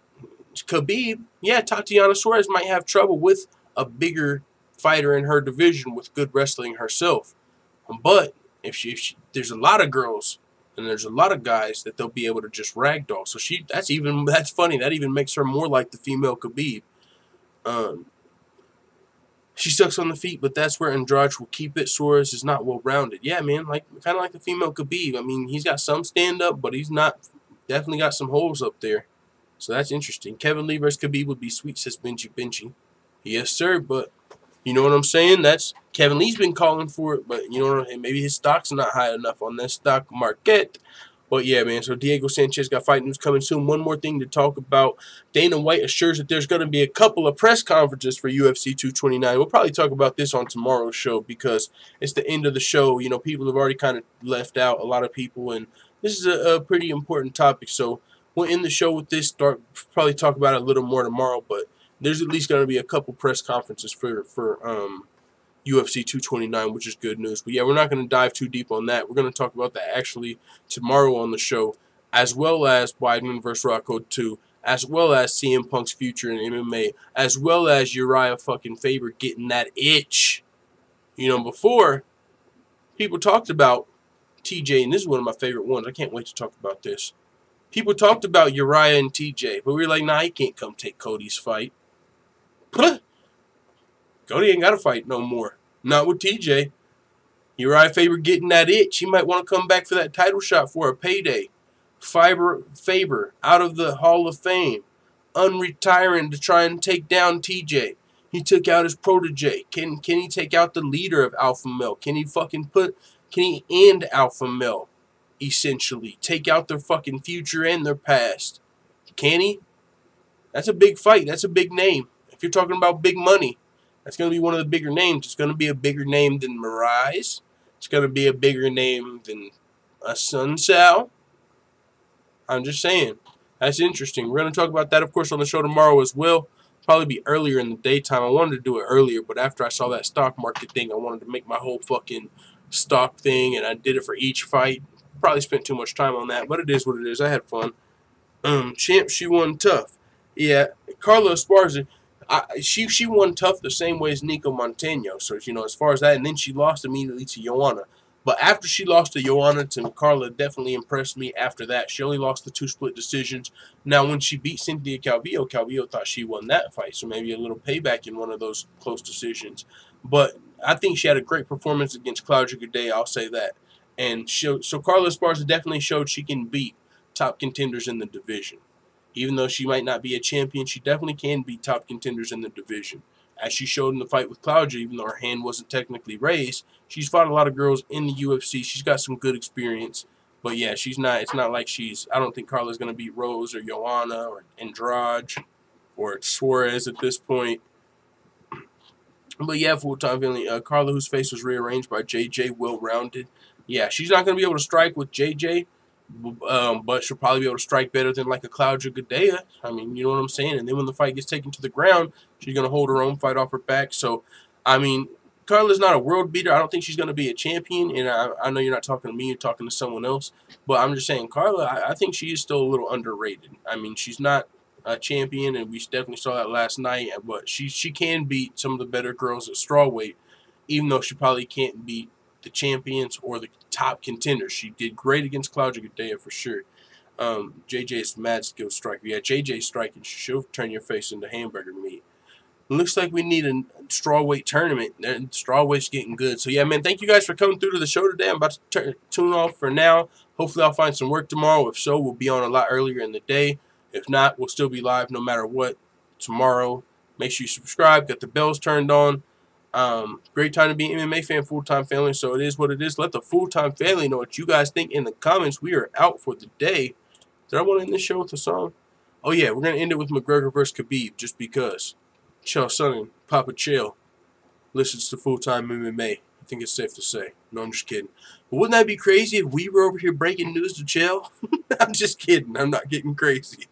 Khabib, yeah, Tatiana Suarez might have trouble with a bigger fighter in her division with good wrestling herself. But if there's a lot of girls and there's a lot of guys that they'll be able to just ragdoll. So that's funny. That even makes her more like the female Khabib. She sucks on the feet, but that's where Andrade will keep it. Suarez is not well-rounded. Yeah, man, kind of like the female Khabib. I mean, he's got some stand-up, but he's not. Definitely got some holes up there. So that's interesting. Kevin Lee versus Khabib would be sweet, says Benji. Yes, sir, but You know what I'm saying? That's Kevin Lee's been calling for it, but you know what? Maybe his stock's not high enough on that stock market. But yeah, man, so Diego Sanchez got fight news coming soon. One more thing to talk about. Dana White assures that there's going to be a couple of press conferences for UFC 229. We'll probably talk about this on tomorrow's show because it's the end of the show. You know, people have already kind of left out, a lot of people, and this is a pretty important topic. So we'll end the show with this, probably talk about it a little more tomorrow, but there's at least going to be a couple press conferences for UFC 229, which is good news. But yeah, we're not going to dive too deep on that. We're going to talk about that actually tomorrow on the show, as well as Weidman versus Rocco 2, as well as CM Punk's future in MMA, as well as Uriah fucking Faber getting that itch. You know, before, people talked about TJ, and this is one of my favorite ones. I can't wait to talk about this. People talked about Uriah and TJ, but we were like, nah, he can't come take Cody's fight. Cody ain't got to fight no more. Not with TJ. Uriah Faber getting that itch. He might want to come back for that title shot for a payday. Faber out of the Hall of Fame. Unretiring to try and take down TJ. He took out his protege. Can he take out the leader of Alpha Male? Can he end Alpha Male? Essentially. Take out their fucking future and their past. Can he? That's a big fight. That's a big name. If you're talking about big money, that's going to be one of the bigger names. It's going to be a bigger name than Miraz. It's going to be a bigger name than a Sun Sal. I'm just saying. That's interesting. We're going to talk about that, of course, on the show tomorrow as well. Probably be earlier in the daytime. I wanted to do it earlier, but after I saw that stock market thing, I wanted to make my whole fucking stock thing, and I did it for each fight. Probably spent too much time on that, but it is what it is. I had fun. Champ, she won tough. Yeah, Carla Esparza. She won tough the same way as Nico Montano. So, you know, as far as that, and then she lost immediately to Joanna. But after she lost to Joanna, to Carla definitely impressed me after that. She only lost the 2 split decisions. Now, when she beat Cynthia Calvillo, Calvillo thought she won that fight. So maybe a little payback in one of those close decisions. But I think she had a great performance against Claudia Gadelha, I'll say that. And so Carla Esparza definitely showed she can beat top contenders in the division. Even though she might not be a champion, she definitely can beat top contenders in the division. As she showed in the fight with Claudia, even though her hand wasn't technically raised, she's fought a lot of girls in the UFC. She's got some good experience. But yeah, she's not. It's not like I don't think Carla's going to beat Rose or Joanna or Andrade or Suarez at this point. But yeah, full-time feeling. Carla, whose face was rearranged by JJ, well-rounded. Yeah, she's not going to be able to strike with JJ. But she'll probably be able to strike better than like a Claudia Gadelha. I mean, you know what I'm saying? And then when the fight gets taken to the ground, she's going to hold her own fight off her back. So, I mean, Carla's not a world beater. I don't think she's going to be a champion. And I know you're not talking to me, you're talking to someone else. But I'm just saying, Carla, I think she is still a little underrated. I mean, she's not a champion, and we definitely saw that last night. But she can beat some of the better girls at strawweight, even though she probably can't beat the champions or the top contenders. She did great against Claudia Gadelha for sure. JJ is mad skill striker. Yeah, JJ striking. She'll turn your face into hamburger meat. It looks like we need a strawweight tournament. Strawweight's getting good. So yeah, man, thank you guys for coming through to the show today. I'm about to tune off for now. Hopefully I'll find some work tomorrow. If so, we'll be on a lot earlier in the day. If not, we'll still be live no matter what tomorrow. Make sure you subscribe. Got the bells turned on. Great time to be an MMA fan, full-time family, so it is what it is. Let the full-time family know what you guys think in the comments. We are out for the day. Did I want to end this show with a song? Oh, yeah, we're going to end it with McGregor versus Khabib, just because. Chael Sonnen, Papa Chael, listens to full-time MMA. I think it's safe to say. No, I'm just kidding. But wouldn't that be crazy if we were over here breaking news to Chael? I'm just kidding. I'm not getting crazy.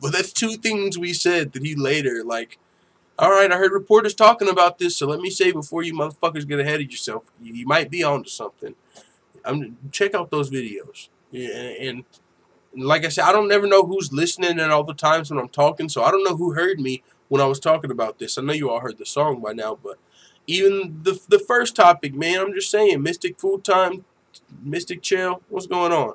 But that's 2 things we said that he later, like, all right, I heard reporters talking about this, so let me say before you motherfuckers get ahead of yourself, you might be onto something. Check out those videos. Yeah, and like I said, I don't never know who's listening at all the times when I'm talking, so I don't know who heard me when I was talking about this. I know you all heard the song by now, but even the first topic, man, I'm just saying, Mystic full-time, Mystic Chael, what's going on?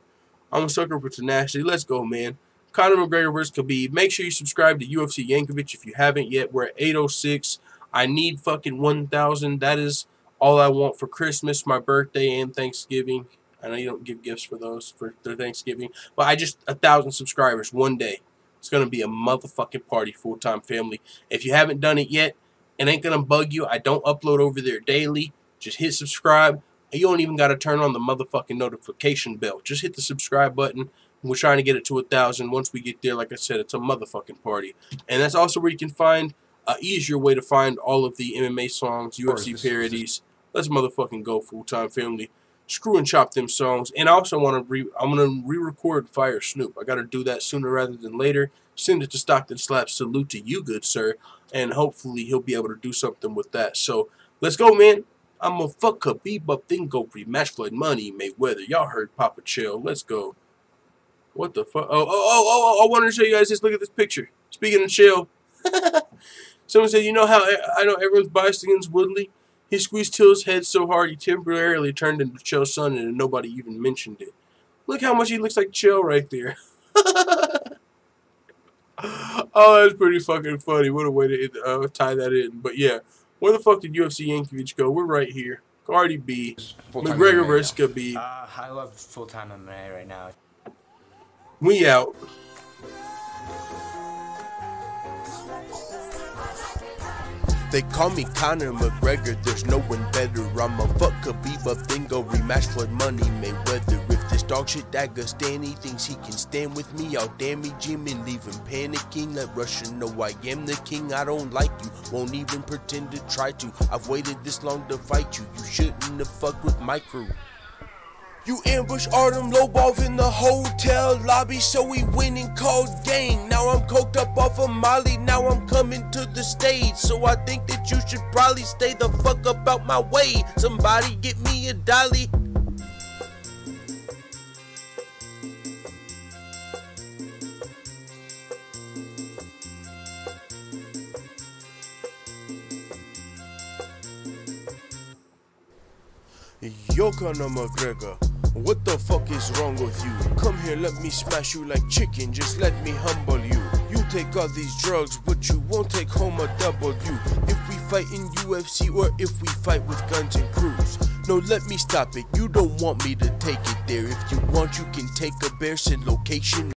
I'm a sucker for tenacity. Let's go, man. Conor McGregor versus Khabib. Make sure you subscribe to UFC Yankovic if you haven't yet. We're at 806. I need fucking 1,000. That is all I want for Christmas, my birthday, and Thanksgiving. I know you don't give gifts for those for Thanksgiving, but I just 1,000 subscribers one day. It's going to be a motherfucking party, full-time family. If you haven't done it yet, It ain't gonna bug you. I don't upload over there daily. Just hit subscribe. You don't even gotta turn on the motherfucking notification bell. Just hit the subscribe button. We're trying to get it to 1,000. Once we get there, like I said, it's a motherfucking party. And that's also where you can find an easier way to find all of the MMA songs, UFC parodies. Let's motherfucking go, full-time family. Screw and chop them songs. And I also want to I'm gonna re-record Fire Snoop. I gotta do that sooner rather than later. Send it to Stockton Slap. Salute to you, good sir. And hopefully he'll be able to do something with that. So let's go, man. I'm a fuck Khabib up, then go rematch Floyd Money Mayweather. Y'all heard Papa Chill. Let's go. What the fuck? I wanted to show you guys this. Look at this picture. Speaking of Chill, someone said, you know how I know everyone's biased against Woodley? He squeezed Till's head so hard he temporarily turned into Chill's son and nobody even mentioned it. Look how much he looks like Chill right there. Oh, that's pretty fucking funny. What a way to tie that in. But yeah, where the fuck did UFC Yankovic go? We're right here. Cardi B, McGregor versus Khabib. I love full-time MMA right now. We out. They call me Conor McGregor, there's no one better. I'ma fuck Khabib up, then go rematch Floyd Money Mayweather. If this dog shit Dagger Stanley thinks he can stand with me, I'll damage him and leave him panicking. Let Russia know I am the king. I don't like you, won't even pretend to try to. I've waited this long to fight you. You shouldn't have fucked with my crew. You ambush Artem Lobov in the hotel lobby, so we went and called gang. Now I'm coked up off of Molly, now I'm coming to the stage. So I think that you should probably stay the fuck up out my way. Somebody get me a dolly. Yo, Conor McGregor, what the fuck is wrong with you? Come here, let me smash you like chicken, just let me humble you. You take all these drugs, but you won't take home a W. If we fight in UFC or if we fight with guns and crews. No, let me stop it, you don't want me to take it there. If you want, you can take a bear, send location.